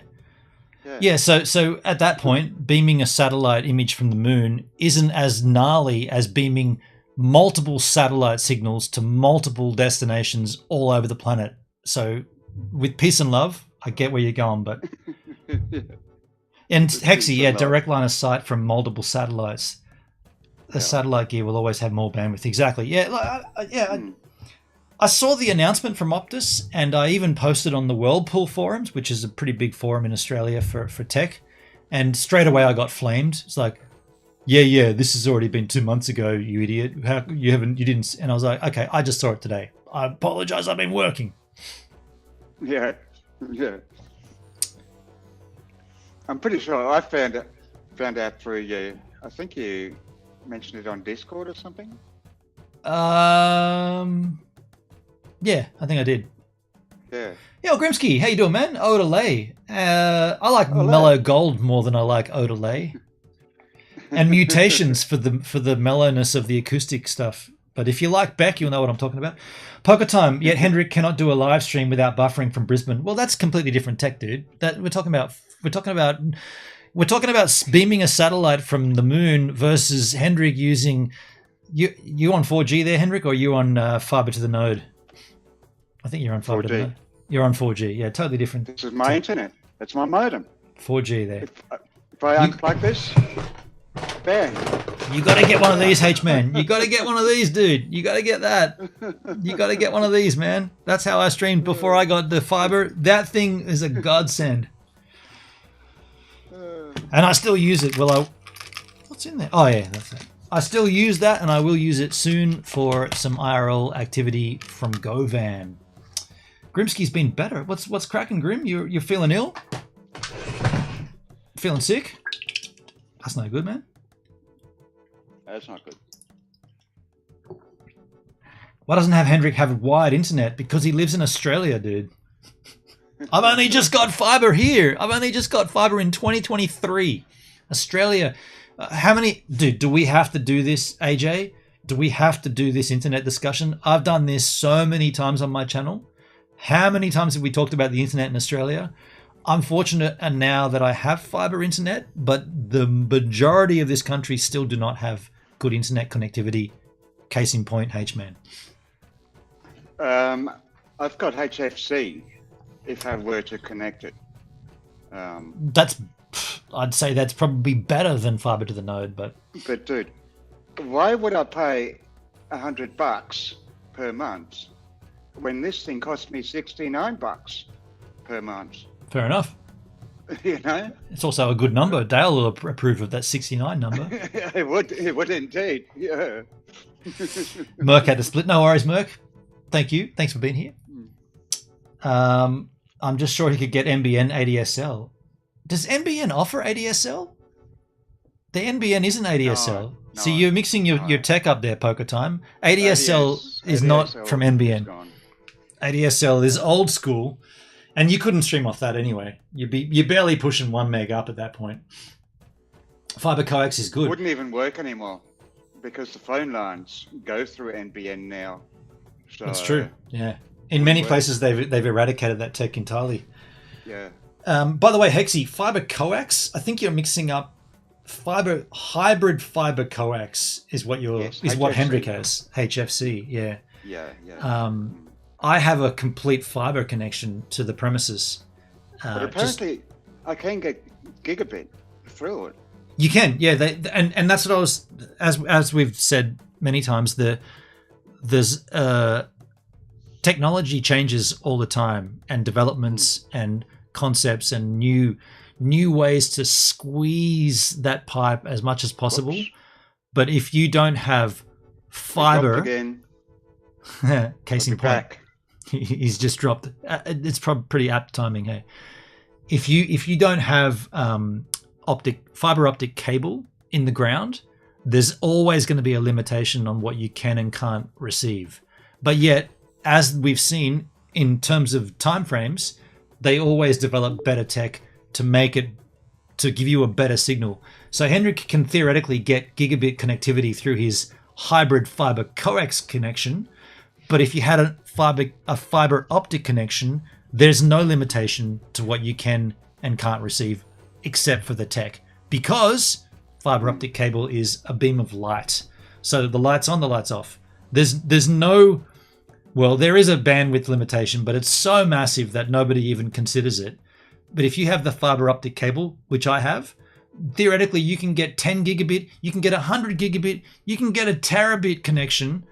Yeah, so at that point, beaming a satellite image from the moon isn't as gnarly as beaming multiple satellite signals to multiple destinations all over the planet. So with peace and love, I get where you're going, but... And Hexy, yeah, direct line of sight from multiple satellites. The satellite gear will always have more bandwidth. Exactly. Yeah, I saw the announcement from Optus, and I even posted on the Whirlpool forums, which is a pretty big forum in Australia for tech. And straight away I got flamed. It's like, yeah, this has already been 2 months ago, you idiot. How you didn't? And I was like, okay, I just saw it today. I apologize. I've been working. Yeah. I'm pretty sure I found out through you. I think you mentioned it on Discord or something. Yeah, I think I did. Yeah. Yo, Grimsky, how you doing, man? Odelay. I like mellow gold more than I like Odelay. And mutations for the mellowness of the acoustic stuff. But if you like Beck, you'll know what I'm talking about. Poker time. Yet Hendrik cannot do a live stream without buffering from Brisbane. Well, that's completely different tech, dude. That we're talking about beaming a satellite from the moon versus Hendrik using you on 4G there, Hendrik, or you on fiber to the node? I think you're on fiber to the node. You're on 4G. Yeah, totally different. This is my internet. It's my modem. 4G there. If I unplug this, bang. You got to get one of these, H-Man. You got to get one of these, dude. You got to get that. You got to get one of these, man. That's how I streamed before I got the fiber. That thing is a godsend. And I still use it. What's in there? Oh, yeah, that's it. I still use that, and I will use it soon for some IRL activity from Govan. Grimsky's been better. What's cracking, Grim? You're feeling ill? Feeling sick? That's not good, man. That's not good. Why doesn't Hendrik have wired internet? Because he lives in Australia, dude. I've only just got fiber here. I've only just got fiber in 2023. Australia. How many... Dude, do we have to do this, AJ? Do we have to do this internet discussion? I've done this so many times on my channel. How many times have we talked about the internet in Australia? I'm fortunate now that I have fiber internet, but the majority of this country still do not have good internet connectivity. Case in point, H-Man. I've got HFC if I were to connect it. I'd say that's probably better than fiber to the node, but dude, why would I pay $100 per month when this thing cost me $69 per month? Fair enough. You know, it's also a good number. Dale will approve of that 69 number. It would indeed. Yeah. Merc had to split. No worries, Merc. Thank you. Thanks for being here. I'm just sure he could get NBN ADSL. Does NBN offer ADSL? The NBN isn't ADSL. No, so you're mixing your tech up there, Poker Time. ADSL is not from NBN. ADSL is old school, and you couldn't stream off that anyway. You're barely pushing 1 meg up at that point. Fiber coax is good. It wouldn't even work anymore because the phone lines go through NBN now. So that's true. Yeah, in many places they've eradicated that tech entirely. Yeah. By the way, Hexy, fiber coax, I think you're mixing up hybrid fiber coax is what what Hendrik has. HFC, yeah. Yeah. I have a complete fiber connection to the premises. But apparently I can get gigabit through it. You can, yeah. And that's what I was, as we've said many times, there's technology changes all the time, and developments and concepts and new ways to squeeze that pipe as much as possible. Oops. But if you don't have fiber, case in point, he's just dropped. It's probably pretty apt timing. Hey, if you don't have fiber optic cable in the ground, there's always going to be a limitation on what you can and can't receive. But yet, as we've seen in terms of timeframes, they always develop better tech to give you a better signal. So Hendrik can theoretically get gigabit connectivity through his hybrid fiber coax connection. But if you had a fiber optic connection, there's no limitation to what you can and can't receive except for the tech, because fiber optic cable is a beam of light. So the light's on, the light's off. There's no, well, there is a bandwidth limitation, but it's so massive that nobody even considers it. But if you have the fiber optic cable, which I have, theoretically you can get 10 gigabit, you can get 100 gigabit, you can get a terabit connection,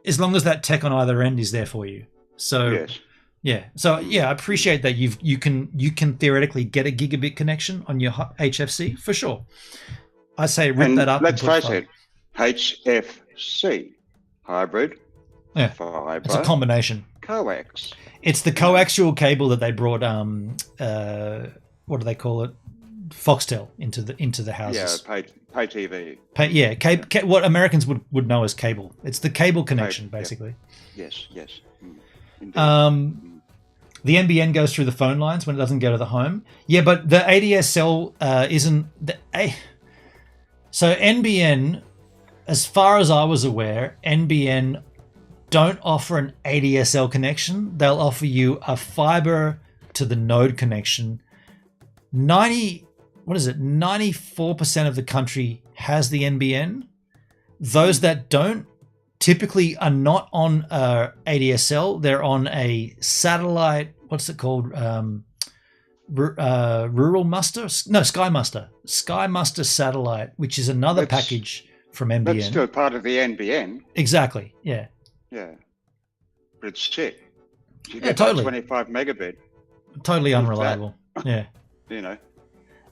as long as that tech on either end is there for you. So Yes. yeah, so yeah, I appreciate that you can theoretically get a gigabit connection on your HFC for sure. I say rip And that up. let's and put face it, HFC, hybrid, Yeah, fiber, it's a combination. coax. It's the coaxial cable that they brought. What do they call it? Foxtel into the Yeah, houses. pay TV. What Americans would know as cable. It's the cable connection, yeah. basically. Yes. Indeed. The NBN goes through the phone lines when it doesn't go to the home. Yeah, but the ADSL isn't. So NBN, as far as I was aware, NBN don't offer an ADSL connection. They'll offer you a fiber to the node connection. 94% of the country has the NBN. Those that don't typically are not on ADSL. They're on a satellite. What's it called? Rural Muster? No, Sky Muster. Sky Muster satellite, which is another package from NBN. That's still part of the NBN. Exactly. Yeah. Yeah. But it's shit. You Yeah, get totally. 25 megabit, Totally unreliable. Yeah. you know.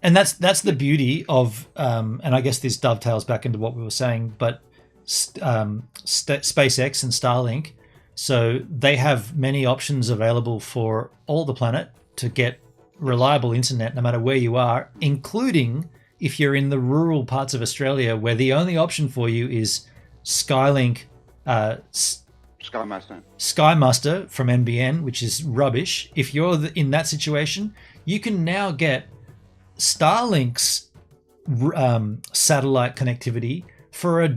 And that's the beauty of, and I guess this dovetails back into what we were saying, but SpaceX and Starlink, so they have many options available for all the planet to get reliable internet no matter where you are, including if you're in the rural parts of Australia where the only option for you is Skylink, Sky Muster from NBN, which is rubbish. If you're in that situation, you can now get Starlink's satellite connectivity for a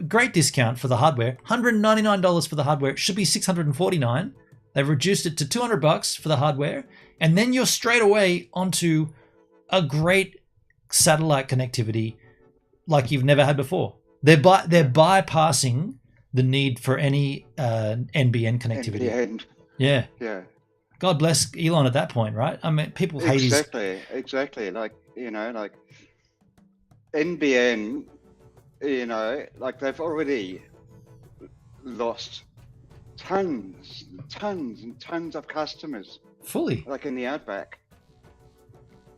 great discount for the hardware. $199 for the hardware. It should be $649. They've reduced it to $200 for the hardware, and then you're straight away onto a great satellite connectivity like you've never had before. They're bypassing the need for any NBN connectivity. NBN. Yeah. Yeah. God bless Elon at that point, right? I mean, people hate Exactly. Like, like NBN, like they've already lost tons and tons of customers. Fully. Like in the Outback.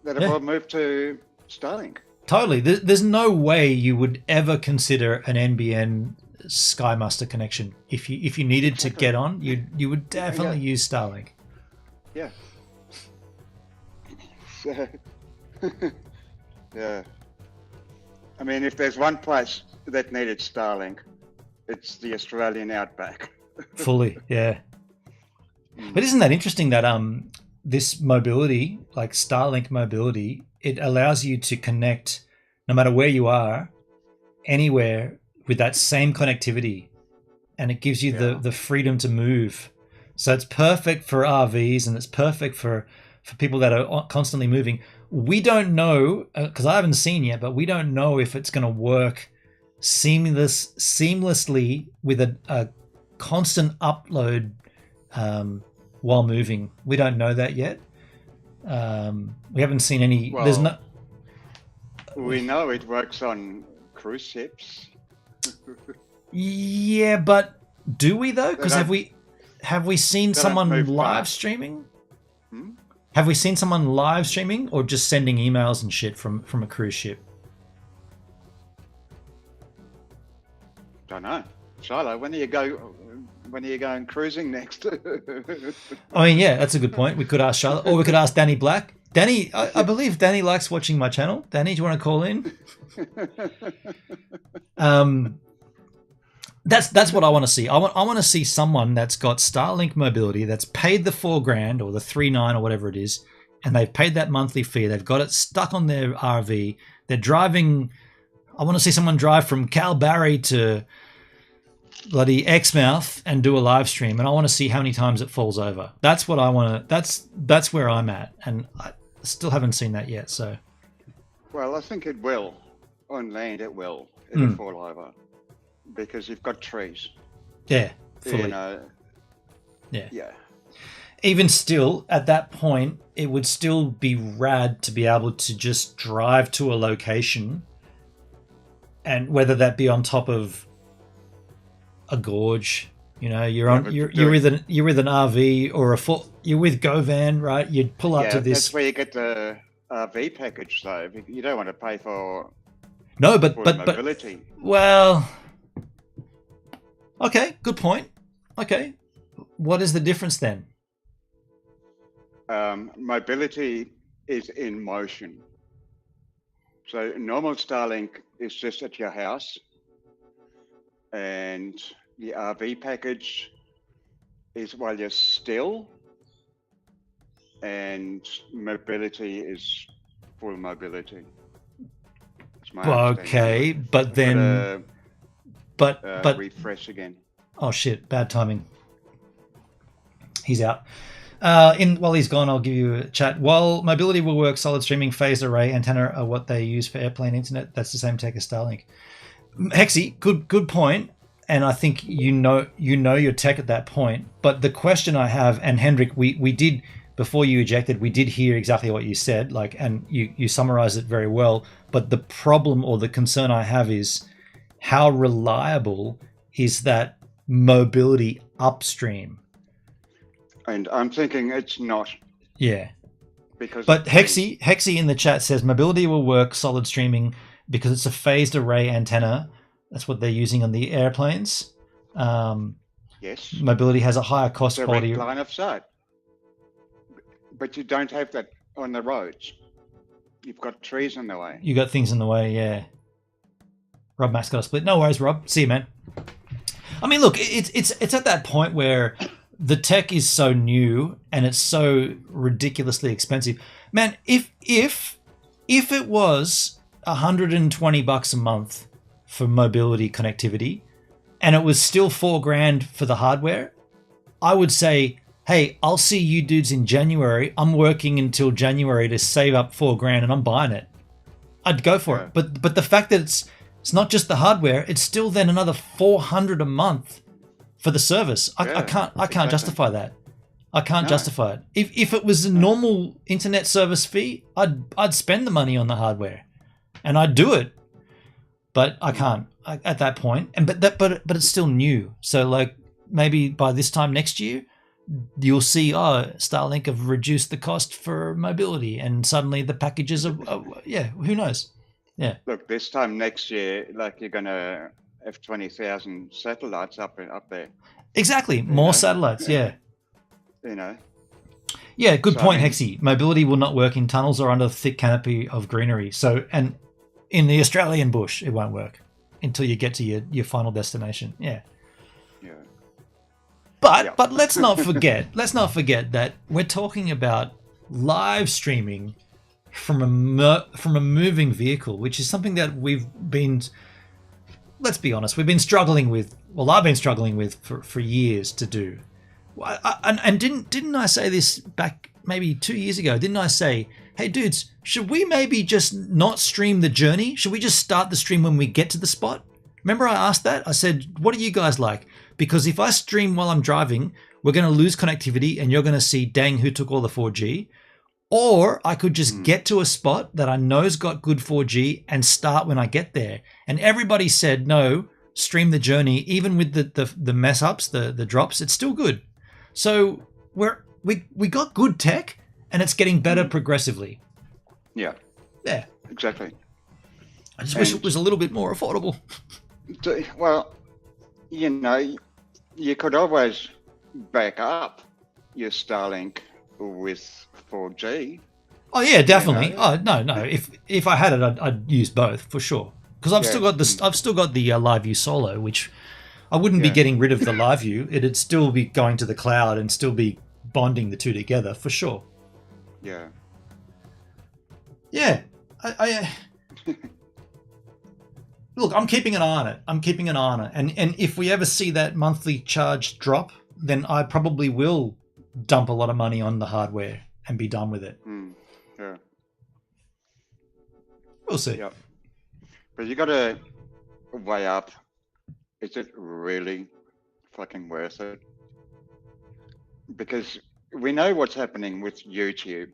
That have all moved to Starlink. Totally. There's no way you would ever consider an NBN Sky Muster connection. If you needed to get on, you would definitely use Starlink. Yeah. So, yeah. I mean, if there's one place that needed Starlink, it's the Australian Outback. Fully, yeah. But isn't that interesting that this mobility, like Starlink mobility, it allows you to connect no matter where you are, anywhere with that same connectivity, and it gives you the freedom to move. So it's perfect for RVs, and it's perfect for people that are constantly moving. We don't know, because I haven't seen yet, but we don't know if it's going to work seamlessly with a constant upload while moving. We don't know that yet. We haven't seen any. Well, there's no. We know it works on cruise ships. Yeah, but do we though? Because have we seen someone live streaming? Have we seen someone live streaming or just sending emails and shit from a cruise ship? Don't know. Shiloh, when are you going cruising next? I mean, yeah, that's a good point. We could ask Charlotte, or we could ask Danny Black. Danny, I believe Danny likes watching my channel. Danny, do you want to call in? That's what I want to see. I want to see someone that's got Starlink mobility, that's paid the $4,000 or the $3,900 or whatever it is, and they've paid that monthly fee. They've got it stuck on their RV. They're driving I want to see someone drive from Calbarry to bloody Exmouth and do a live stream, and I want to see how many times it falls over. That's what I want to. That's where I'm at, and I still haven't seen that yet. So, well, I think it will. On land, it will. It'll fall over because you've got trees. Yeah, fully. You know. Yeah. Yeah. Even still, at that point, it would still be rad to be able to just drive to a location, and whether that be on top of a gorge, you know, you're with an RV or you're with GoVan, right? You'd pull up to this. That's where you get the RV package, though. You don't want to pay for mobility. Well, okay, good point. Okay, what is the difference then? Mobility is in motion. So normal Starlink is just at your house, and the RV package is while you're still, and mobility is full mobility. Okay, but then, but refresh again. Oh shit! Bad timing. He's out. While he's gone, I'll give you a chat. While mobility will work, solid streaming, phased array, antenna are what they use for airplane internet. That's the same tech as Starlink. Hexy, good point. And I think you know your tech at that point. But the question I have, and Hendrik, we did before you ejected, we did hear exactly what you said, and you summarized it very well. But the problem or the concern I have is how reliable is that mobility upstream? And I'm thinking it's not. Yeah. But Hexy in the chat says mobility will work solid streaming because it's a phased array antenna. That's what they're using on the airplanes. Yes. Mobility has a higher cost quality. Line of sight. But you don't have that on the roads. You've got trees in the way. You got things in the way, yeah. Rob Max got a split. No worries, Rob. See you, man. I mean, look, it's at that point where the tech is so new and it's so ridiculously expensive. Man, if it was $120 a month for mobility connectivity and it was still $4,000 for the hardware, I would say, hey, I'll see you dudes in January. I'm working until January to save up $4,000 and I'm buying it. I'd go for it. But the fact that it's not just the hardware, it's still then another $400 a month for the service. I can't justify that. I can't justify it. If it was a normal internet service fee, I'd spend the money on the hardware, and I'd do it. But I can't at that point. But it's still new. So like maybe by this time next year, you'll see Starlink have reduced the cost for mobility, and suddenly the packages are who knows. Yeah. Look, this time next year, like you're gonna have 20,000 satellites up there. Exactly, more satellites. Yeah. You know. Yeah, good point, Hexy. Mobility will not work in tunnels or under a thick canopy of greenery. So, and in the Australian bush, it won't work until you get to your final destination. Yeah. Yeah. But let's not forget that we're talking about live streaming from a moving vehicle, which is something that we've been, let's be honest, we've been struggling with. Well, I've been struggling with for years to do. And didn't I say this back maybe 2 years ago? Didn't I say, hey dudes, should we maybe just not stream the journey? Should we just start the stream when we get to the spot? Remember I asked that? I said, what do you guys like? Because if I stream while I'm driving, we're going to lose connectivity and you're going to see, dang, who took all the 4G? Or I could just get to a spot that I know's got good 4G and start when I get there. And everybody said, no, stream the journey, even with the mess ups, the drops, it's still good. So we got good tech and it's getting better progressively. Yeah. Yeah. Exactly. I just wish it was a little bit more affordable. Well, you know, you could always back up your Starlink with 4G. Oh yeah, definitely. You know? Oh no. If I had it, I'd use both for sure. Because I've still got this. I've still got the LiveView Solo, which I wouldn't be getting rid of the LiveView. It'd still be going to the cloud and still be bonding the two together for sure. look, I'm keeping an eye on it. And if we ever see that monthly charge drop, then I probably will dump a lot of money on the hardware and be done with it. Yeah. We'll see. Yeah. But you got to weigh up. Is it really fucking worth it? Because we know what's happening with YouTube.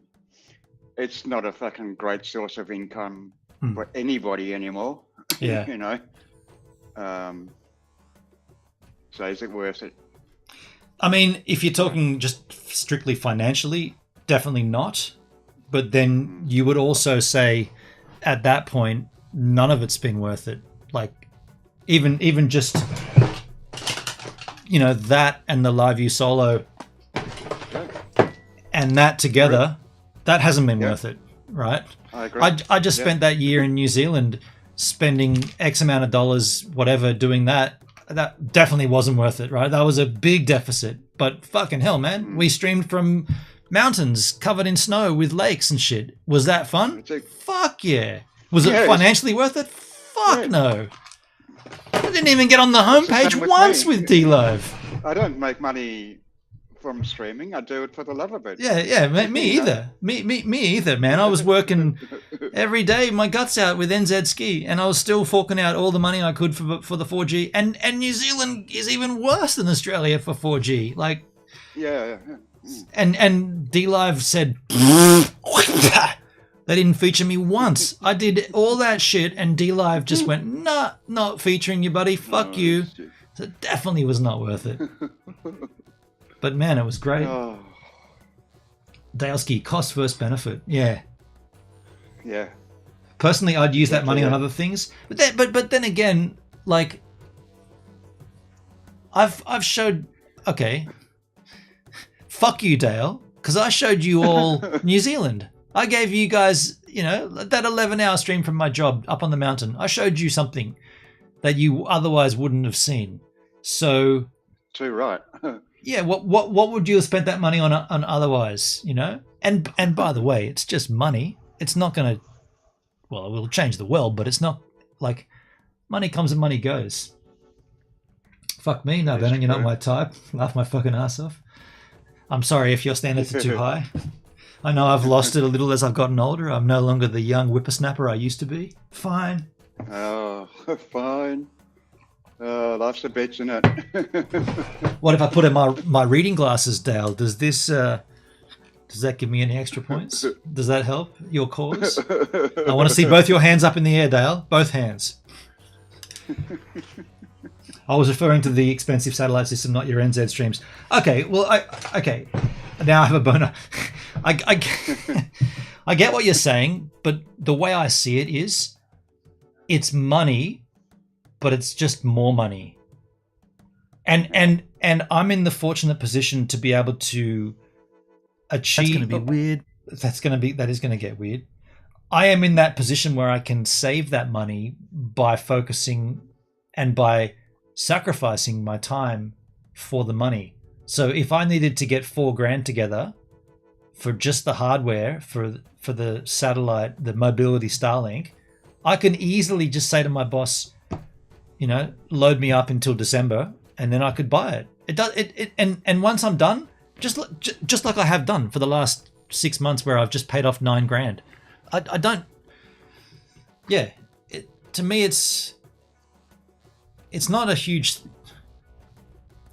It's not a fucking great source of income for anybody anymore. Yeah. You know. So is it worth it? I mean, if you're talking just strictly financially, definitely not. But then you would also say, at that point, none of it's been worth it. Like, even just, you know, that and the Live View Solo and that together, that hasn't been worth it, right? I agree. I just spent that year in New Zealand spending X amount of dollars, whatever, doing that. That definitely wasn't worth it, right? That was a big deficit. But fucking hell, man. We streamed from mountains covered in snow with lakes and shit. Was that fun? Fuck yeah. Was it financially worth it? Fuck no. I didn't even get on the homepage once with D-Live. I don't make money from streaming. I do it for the love of it. Yeah, me either. Me either, man. I was working every day, my guts out with NZ Ski, and I was still forking out all the money I could for the 4G. And New Zealand is even worse than Australia for 4G. Like, yeah. And D-Live said, they didn't feature me once. I did all that shit, and D-Live just went, nah, not featuring you, buddy. Fuck you. So it definitely was not worth it. But man, it was great. Daleski, cost versus benefit. Yeah. Yeah. Personally, I'd use that money on other things. But then again, like, I've showed, okay, fuck you, Dale, because I showed you all New Zealand. I gave you guys, you know, that 11-hour stream from my job up on the mountain. I showed you something that you otherwise wouldn't have seen. So, too right. Yeah, what would you have spent that money on otherwise, you know? And by the way, it's just money. It's not going to, well, it will change the world, but it's not like money comes and money goes. Fuck me, no, Bennett, you're not my type. Laugh my fucking ass off. I'm sorry if your standards are too high. I know I've lost it a little as I've gotten older. I'm no longer the young whippersnapper I used to be. Fine. Oh, fine. Life's a bitch, isn't it? What if I put in my reading glasses, Dale? Does that give me any extra points? Does that help your cause? I want to see both your hands up in the air, Dale. Both hands. I was referring to the expensive satellite system, not your NZ streams. Okay, well, okay. Now I have a boner. I get what you're saying, but the way I see it is, it's money, but it's just more money. And I'm in the fortunate position to be able to achieve. That's going to be weird. That is going to get weird. I am in that position where I can save that money by focusing and by sacrificing my time for the money. So if I needed to get $4,000 together for just the hardware for the satellite, the mobility Starlink, I can easily just say to my boss, you know, load me up until December, and then I could buy it. And once I'm done, just like I have done for the last 6 months, where I've just paid off $9,000. I don't. Yeah, to me, it's not a huge.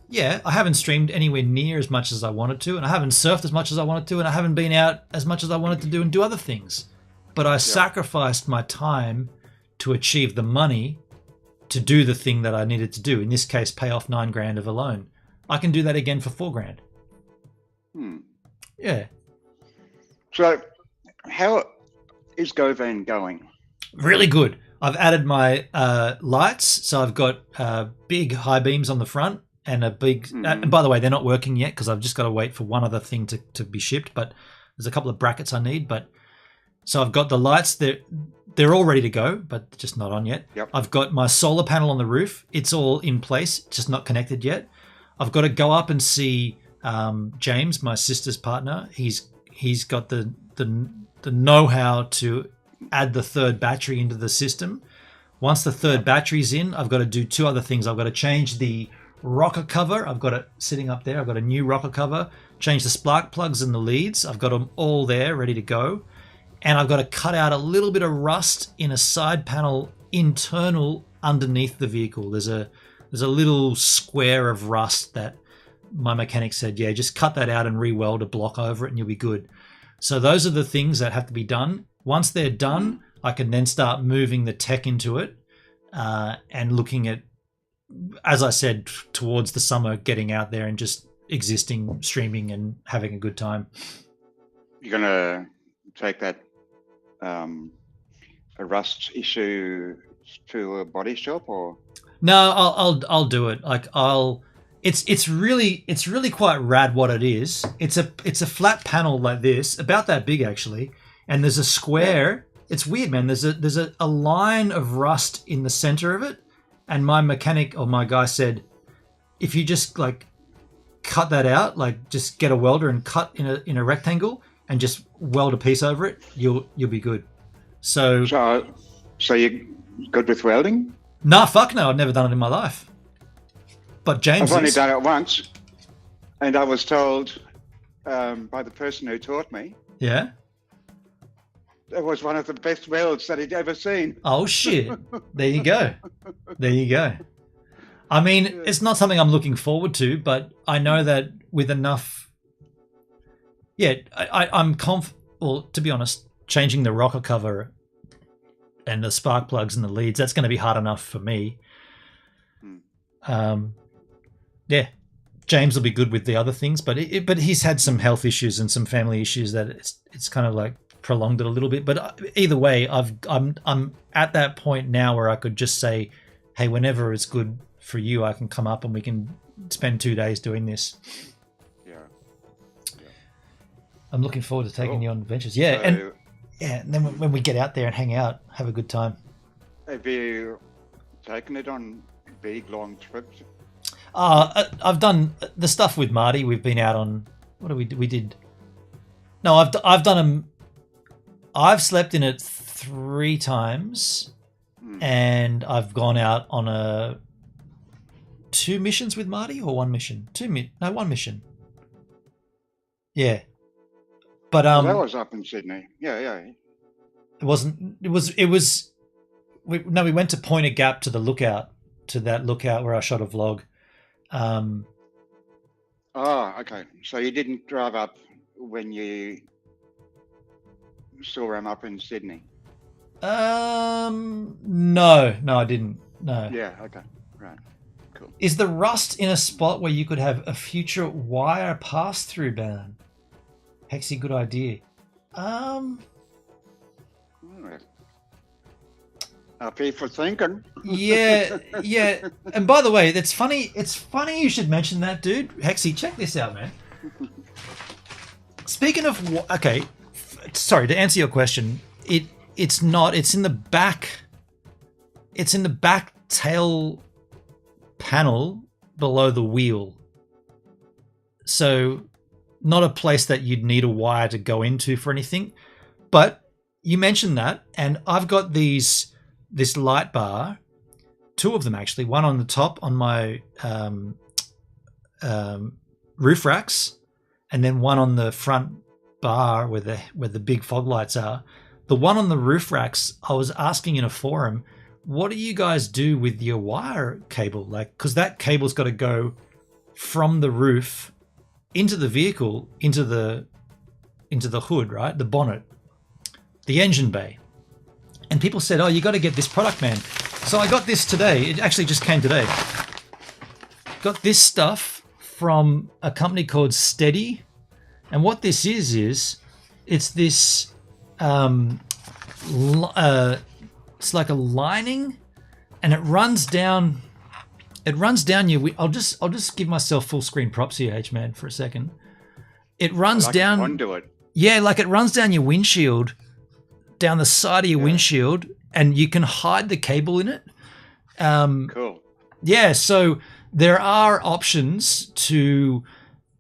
Yeah, I haven't streamed anywhere near as much as I wanted to, and I haven't surfed as much as I wanted to, and I haven't been out as much as I wanted to do and do other things. But I sacrificed my time to achieve the money to do the thing that I needed to do. In this case, pay off $9,000 of a loan. I can do that again for $4,000. Yeah. So, how is Govan going? Really good. I've added my lights, so I've got big high beams on the front and a big. And by the way, they're not working yet because I've just got to wait for one other thing to be shipped. But there's a couple of brackets I need. But so I've got the lights. They're all ready to go, but just not on yet. Yep. I've got my solar panel on the roof. It's all in place, just not connected yet. I've got to go up and see James, my sister's partner. He's got the know-how to add the third battery into the system. Once the third battery's in, I've got to do 2 other things. I've got to change the rocker cover. I've got it sitting up there. I've got a new rocker cover. Change the spark plugs and the leads. I've got them all there ready to go. And I've got to cut out a little bit of rust in a side panel internal underneath the vehicle. There's a little square of rust that my mechanic said, yeah, just cut that out and re-weld a block over it and you'll be good. So those are the things that have to be done. Once they're done, I can then start moving the tech into it and looking at, as I said, towards the summer, getting out there and just existing, streaming and having a good time. You're going to take that a rust issue to a body shop, or? No, I'll do it. Like it's really quite rad what it is. It's a flat panel like this, about that big actually, and there's a square. It's weird, man. There's a line of rust in the center of it, and my mechanic or my guy said, if you just like cut that out, like just get a welder and cut in a rectangle and just weld a piece over it, you'll be good. So you're good with welding? Nah, fuck no. I've never done it in my life. But James, I've only done it once, and I was told by the person who taught me. Yeah. It was one of the best welds that he'd ever seen. Oh shit! There you go. There you go. I mean, it's not something I'm looking forward to, but I know that with enough, yeah, I'm well, to be honest, changing the rocker cover and the spark plugs and the leads, that's going to be hard enough for me. Yeah, James will be good with the other things, but he's had some health issues and some family issues that it's kind of like prolonged it a little bit. But either way, I'm at that point now where I could just say, hey, whenever it's good for you, I can come up and we can spend 2 days doing this. Yeah. I'm looking forward to taking you on adventures. Yeah, and then when we get out there and hang out, have a good time. Have you taken it on big long trips? I've done the stuff with Marty. We've been out on, what do we do? We did. No, I've done them. I've slept in it 3 times, and I've gone out on 2 missions with Marty, or 1 mission? 1 mission. Yeah, but that was up in Sydney. Yeah. It wasn't. It was. We went to Pointer Gap to that lookout where I shot a vlog. Okay. So you didn't drive up when you saw him up in Sydney? No, I didn't. No. Yeah. Okay. Right. Cool. Is the rust in a spot where you could have a future wire pass-through ban? Hexy, good idea. Happy for thinking. Yeah. And by the way, it's funny you should mention that, dude. Hexy, check this out, man. Speaking of, okay, sorry, to answer your question, it's in the back tail panel below the wheel. So not a place that you'd need a wire to go into for anything. But you mentioned that, and I've got this light bar, 2 of them actually, one on the top on my roof racks, and then one on the front bar where the big fog lights are. The one on the roof racks, I was asking in a forum, what do you guys do with your wire cable? Like, because that cable's got to go from the roof into the vehicle, into the hood, right? The bonnet, the engine bay. And people said, oh, you got to get this product, man. So I got this today. It actually just came today. Got this stuff from a company called Steady. And what this is it's this, it's like a lining, and it runs down your, I'll just give myself full screen props here, H-Man, for a second. It runs down. Conduit. Yeah, like it runs down your windshield, down the side of your windshield, and you can hide the cable in it. Cool. Yeah, so there are options to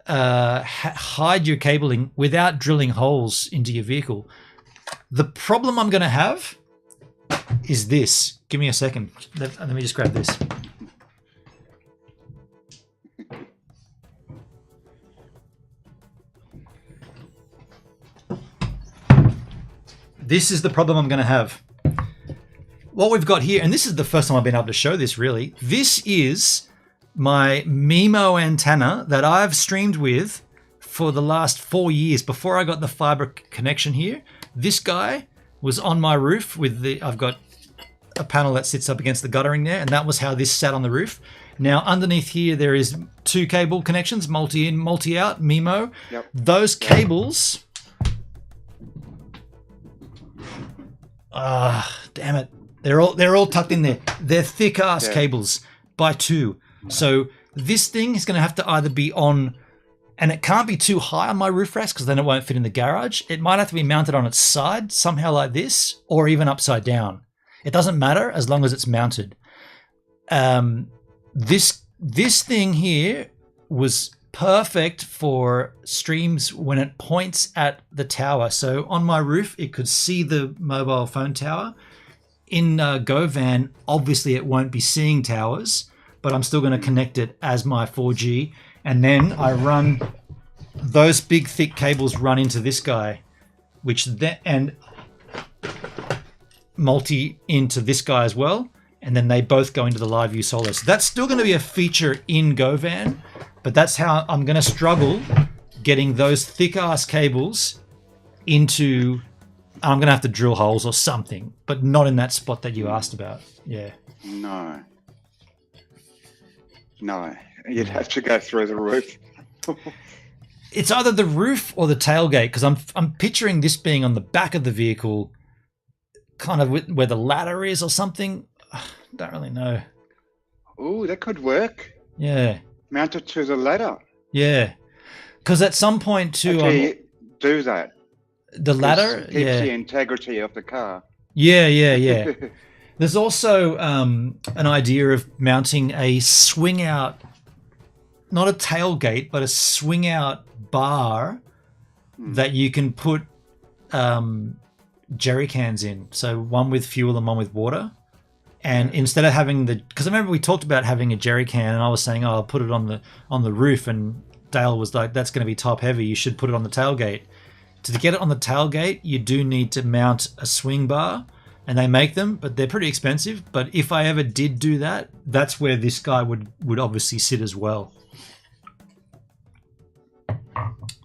hide your cabling without drilling holes into your vehicle. The problem I'm going to have is this. Give me a second. Let me just grab this. This is the problem I'm going to have. What we've got here, and this is the first time I've been able to show this really, this is my MIMO antenna that I've streamed with for the last 4 years before I got the fiber connection here. This guy was on my roof with I've got a panel that sits up against the guttering there, and that was how this sat on the roof. Now underneath here there is 2 cable connections, multi-in, multi-out, MIMO. Yep. Those cables... damn it. They're all tucked in there. They're thick ass cables by 2. So this thing is going to have to either be on, and it can't be too high on my roof racks because then it won't fit in the garage. It might have to be mounted on its side somehow like this, or even upside down. It doesn't matter as long as it's mounted. This thing here was perfect for streams when it points at the tower. So on my roof, it could see the mobile phone tower. In GoVan, obviously it won't be seeing towers, but I'm still going to connect it as my 4G. And then I run those big thick cables run into this guy, and multi into this guy as well. And then they both go into the live view solar. So that's still going to be a feature in GoVan. But that's how I'm going to struggle getting those thick-ass cables into... I'm going to have to drill holes or something, but not in that spot that you asked about. Yeah. No. You'd have to go through the roof. It's either the roof or the tailgate, because I'm picturing this being on the back of the vehicle, kind of where the ladder is or something. Don't really know. Ooh, that could work. Yeah. Mounted to the ladder. Yeah, because at some point too, do that. The ladder, keeps the integrity of the car. Yeah. There's also an idea of mounting a swing out, not a tailgate, but a swing out bar that you can put jerry cans in. So one with fuel and one with water. And instead of having because I remember we talked about having a jerry can, and I was saying, I'll put it on the roof, and Dale was like, that's going to be top heavy. You should put it on the tailgate. To get it on the tailgate, you do need to mount a swing bar, and they make them, but they're pretty expensive. But if I ever did do that, that's where this guy would obviously sit as well.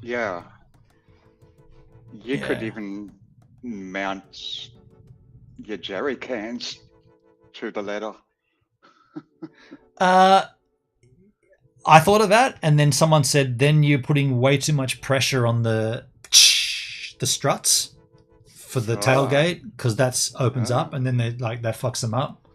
Yeah. You could even mount your jerry cans to the ladder. I thought of that, and then someone said, then you're putting way too much pressure on the struts for the tailgate, because that opens up, and then that fucks them up.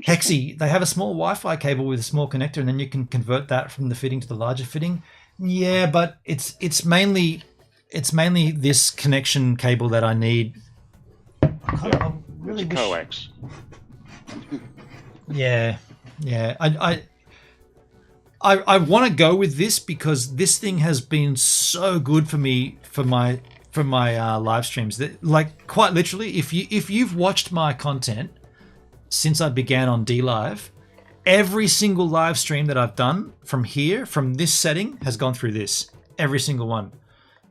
Hexy, they have a small Wi-Fi cable with a small connector, and then you can convert that from the fitting to the larger fitting. Yeah, but it's mainly this connection cable that I need. It's coax. Yeah. I want to go with this because this thing has been so good for me for my live streams. Like, quite literally, if you've watched my content since I began on DLive, every single live stream that I've done from this setting has gone through this. Every single one.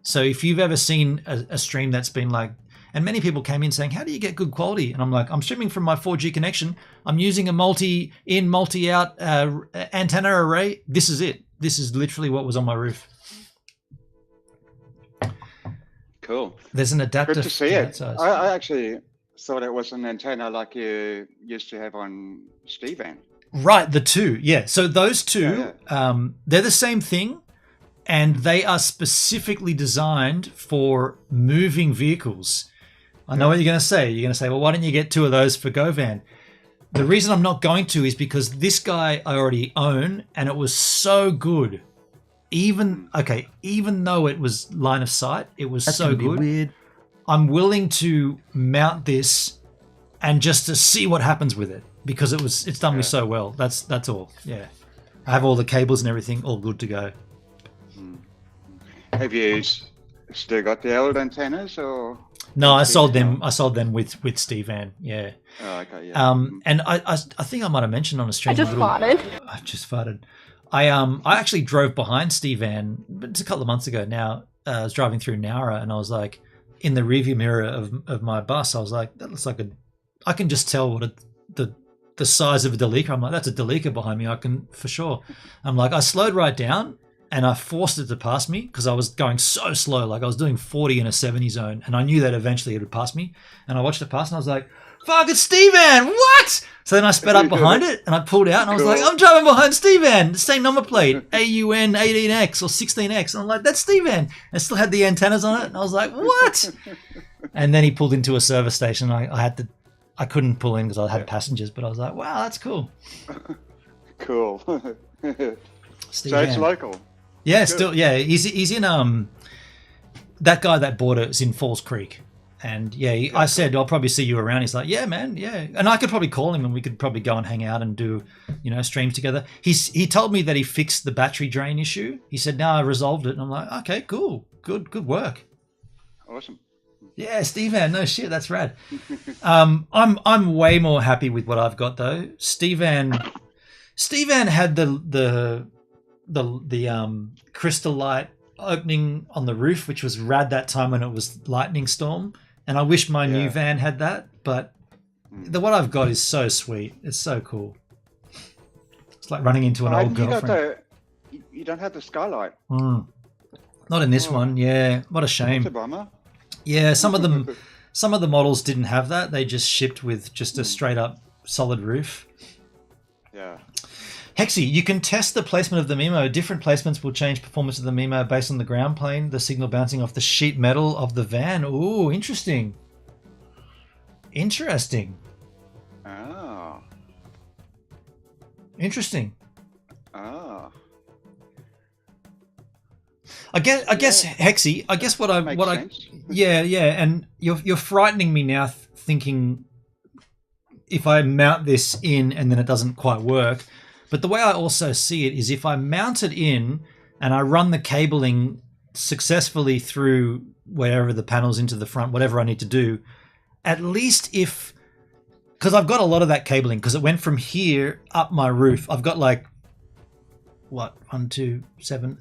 So if you've ever seen a stream that's been like, and many people came in saying, how do you get good quality? And I'm like, I'm streaming from my 4G connection. I'm using a multi-in, multi-out antenna array. This is it. This is literally what was on my roof. Cool. There's an adapter. Good to see it. I actually thought it was an antenna like you used to have on Stevan. Right, the two. Yeah. So those two, they're the same thing. And they are specifically designed for moving vehicles. I know what you're going to say. You're going to say, well, why don't you get 2 of those for GoVan? The reason I'm not going to is because this guy I already own, and it was so good. Even though it was line of sight, it was so good. Weird. I'm willing to mount this and just to see what happens with it, because it's done me so well. That's all. Yeah. I have all the cables and everything all good to go. Have you Still got the old antennas, or? No, I sold them. I sold them with Steve Van. Yeah. Oh, okay. Yeah. And I think I might have mentioned on a stream. I just farted. I just farted. I actually drove behind Steve Van, but it's a couple of months ago now. I was driving through Nowra, and I was like, in the rearview mirror of my bus, I was like, that looks like I can just tell what the size of a Delica. I'm like, that's a Delica behind me. I can for sure. I'm like, I slowed right down and I forced it to pass me because I was going so slow. Like I was doing 40 in a 70 zone, and I knew that eventually it would pass me. And I watched it pass, and I was like, fuck, it's Steve-Van, what? So then I sped up behind it, and I pulled out, and I was like, I'm driving behind Steve-Van, the same number plate, AUN 18X or 16X. And I'm like, that's Steve-Van. And it still had the antennas on it, and I was like, what? And then he pulled into a service station. I couldn't pull in because I had passengers, but I was like, wow, that's cool. Cool. Steve So it's Van. local. Yeah, Good. still, yeah. He's in that guy that bought it is in Falls Creek. And yeah, I said, I'll probably see you around. He's like, yeah, man, yeah. And I could probably call him and we could probably go and hang out and do, streams together. He told me that he fixed the battery drain issue. He said, no, I resolved it. And I'm like, okay, cool. Good work. Awesome. Yeah, Steve-Van, no shit, that's rad. I'm way more happy with what I've got though. Steve-Van had the crystal light opening on the roof, which was rad that time when it was lightning storm. And I wish my new van had that, but what I've got is so sweet. It's so cool. It's like running into an old girlfriend. You don't have the skylight. Not in this one. Yeah, what a shame. That's a bummer. Yeah, some of the models didn't have that. They just shipped with just a straight up solid roof. Yeah. Hexy, you can test the placement of the MIMO. Different placements will change performance of the MIMO based on the ground plane, the signal bouncing off the sheet metal of the van. Ooh, interesting. Interesting. Oh. Interesting. Oh. I guess Hexy, I guess yeah, and you're frightening me now thinking if I mount this in and then it doesn't quite work. But the way I also see it is if I mount it in and I run the cabling successfully through wherever the panels into the front, whatever I need to do, at least because I've got a lot of that cabling because it went from here up my roof. I've got like, 1, 2, 7,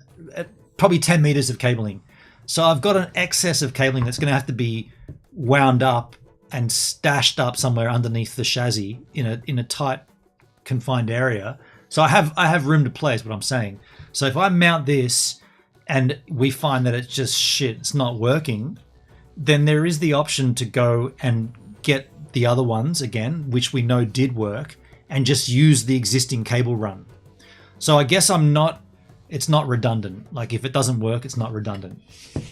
probably 10 meters of cabling. So I've got an excess of cabling that's going to have to be wound up and stashed up somewhere underneath the chassis in a tight, confined area. So I have room to play is what I'm saying. So if I mount this and we find that it's just shit, it's not working, then there is the option to go and get the other ones again, which we know did work, and just use the existing cable run. So I guess it's not redundant. Like if it doesn't work, it's not redundant.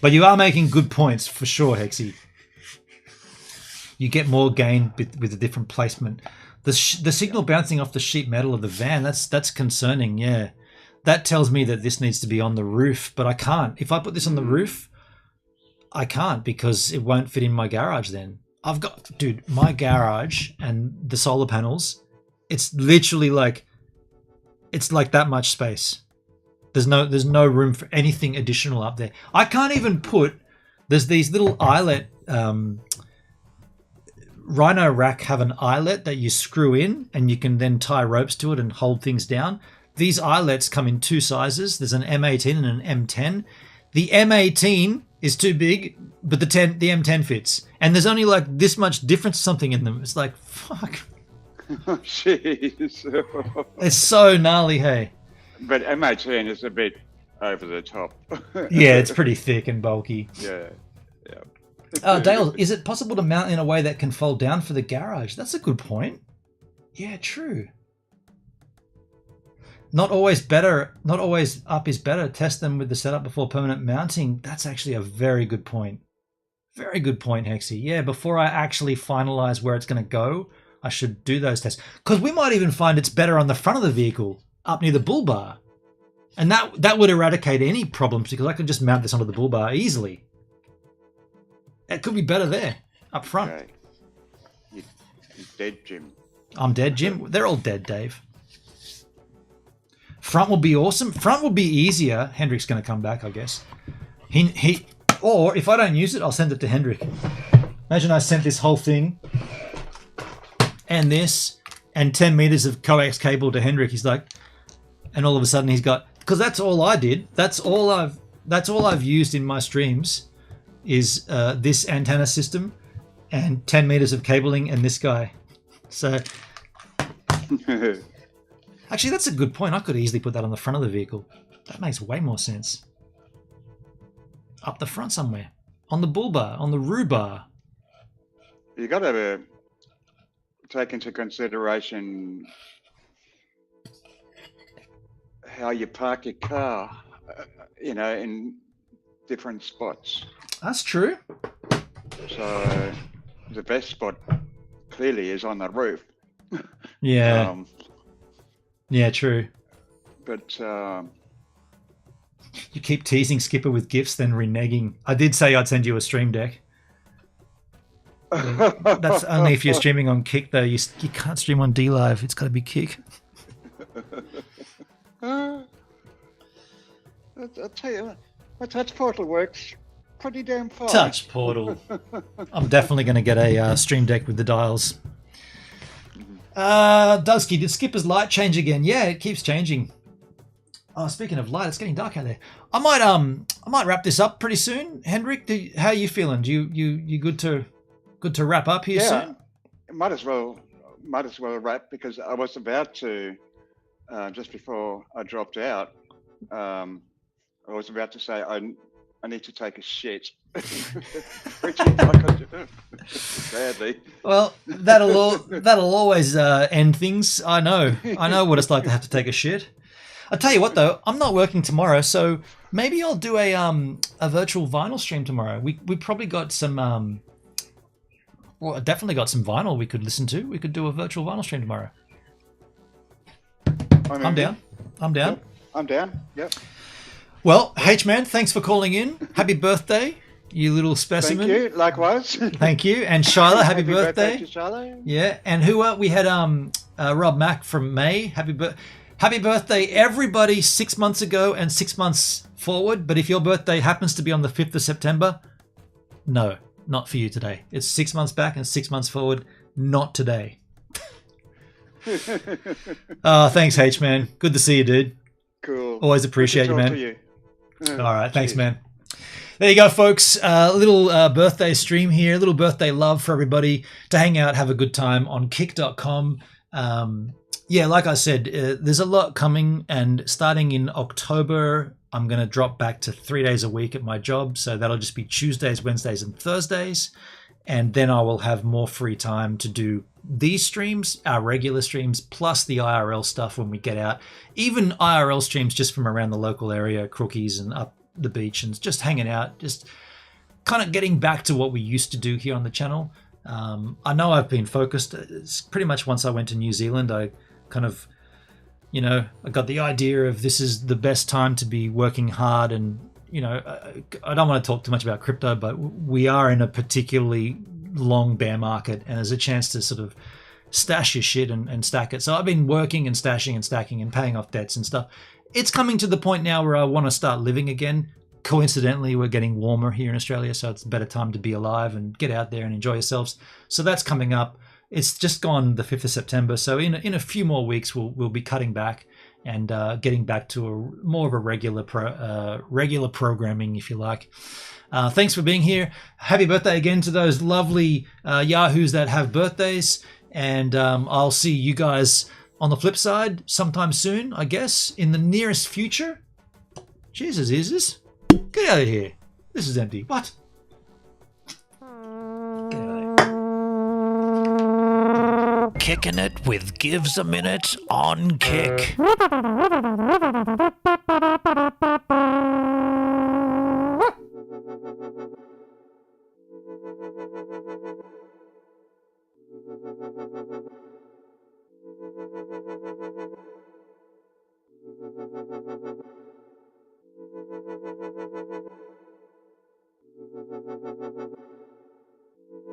But you are making good points for sure, Hexy. You get more gain with a different placement. The signal bouncing off the sheet metal of the van, that's concerning, yeah. That tells me that this needs to be on the roof, but I can't. If I put this on the roof, I can't because it won't fit in my garage then. Dude, my garage and the solar panels, it's literally like that much space. There's no room for anything additional up there. I can't even there's these little eyelet, Rhino rack have an eyelet that you screw in and you can then tie ropes to it and hold things down. These eyelets come in 2 sizes. There's an M18 and an M10. The M18 is too big, but the M10 fits. And there's only like this much difference something in them. It's like, fuck. Oh, jeez. It's so gnarly, hey. But M18 is a bit over the top. Yeah, it's pretty thick and bulky. Yeah. Dale, is it possible to mount in a way that can fold down for the garage? That's a good point. Yeah, true. Not always up is better. Test them with the setup before permanent mounting. That's actually a very good point. Very good point, Hexy. Yeah, before I actually finalize where it's going to go, I should do those tests. Because we might even find it's better on the front of the vehicle, up near the bull bar. And that would eradicate any problems because I could just mount this onto the bull bar easily. It could be better there, up front. Okay. You're dead, Jim. I'm dead, Jim. They're all dead, Dave. Front will be awesome. Front will be easier. Hendrick's going to come back, I guess. Or if I don't use it, I'll send it to Hendrik. Imagine I sent this whole thing and this and 10 meters of coax cable to Hendrik. He's like, and all of a sudden he's got, because that's all I did. That's all I've used in my streams is this antenna system and 10 meters of cabling and this guy. So actually, that's a good point. I could easily put that on the front of the vehicle. That makes way more sense. Up the front somewhere. On the bull bar, on the roo bar. You got to take into consideration how you park your car, in different spots. That's true. So the best spot clearly is on the roof. Yeah. Yeah, true. But you keep teasing Skipper with gifts, then reneging. I did say I'd send you a stream deck. That's only if you're streaming on Kick, though. You can't stream on D Live. It's got to be Kick. I'll tell you, my touch portal works pretty damn fine. Touch portal. I'm definitely going to get a stream deck with the dials. Dusky, did Skipper's light change again? Yeah, it keeps changing. Oh, speaking of light, it's getting dark out there. I might wrap this up pretty soon. Hendrik, how are you feeling? You good to wrap up here soon? Might as well wrap, because I was about to just before I dropped out. I was about to say I need to take a shit, which is like I do badly. Well, that'll always end things. I know what it's like to have to take a shit. I'll tell you what, though, I'm not working tomorrow, so maybe I'll do a virtual vinyl stream tomorrow. We probably got some well, I definitely got some vinyl we could listen to. We could do a virtual vinyl stream tomorrow. I'm down. Yep. I'm down. Yep. Well, H-Man, thanks for calling in. Happy birthday, you little specimen. Thank you. Likewise. Thank you. And Shiloh, happy birthday. To Shiloh. Yeah. And we had Rob Mack from May. Happy birthday, everybody, 6 months ago and 6 months forward. But if your birthday happens to be on the 5th of September, no, not for you today. It's 6 months back and 6 months forward, not today. Thanks, H-Man. Good to see you, dude. Cool. Always appreciate you, man. To you. All right. Thanks, man. There you go, folks. A little birthday stream here, a little birthday love for everybody to hang out, have a good time on kick.com. Yeah, like I said, there's a lot coming, and starting in October, I'm going to drop back to 3 days a week at my job. So that'll just be Tuesdays, Wednesdays, and Thursdays. And then I will have more free time to do these streams, our regular streams, plus the IRL stuff when we get out. Even IRL streams just from around the local area, Crookies and up the beach, and just hanging out, just kind of getting back to what we used to do here on the channel. I know I've been focused. It's pretty much once I went to New Zealand, I kind of, I got the idea of this is the best time to be working hard. And, I don't want to talk too much about crypto, but we are in a particularly long bear market, and there's a chance to sort of stash your shit and stack it. So I've been working and stashing and stacking and paying off debts and stuff. It's coming to the point now where I want to start living again. Coincidentally, we're getting warmer here in Australia, so it's a better time to be alive and get out there and enjoy yourselves. So that's coming up. It's just gone the 5th of September. So in a few more weeks, we'll be cutting back and getting back to more of a regular programming, if you like. Thanks for being here. Happy birthday again to those lovely Yahoos that have birthdays. And I'll see you guys on the flip side sometime soon, I guess, in the nearest future. Jesus, is this? Get out of here. This is empty. What? Get out of here. Kicking it with Gives a Minute on Kick.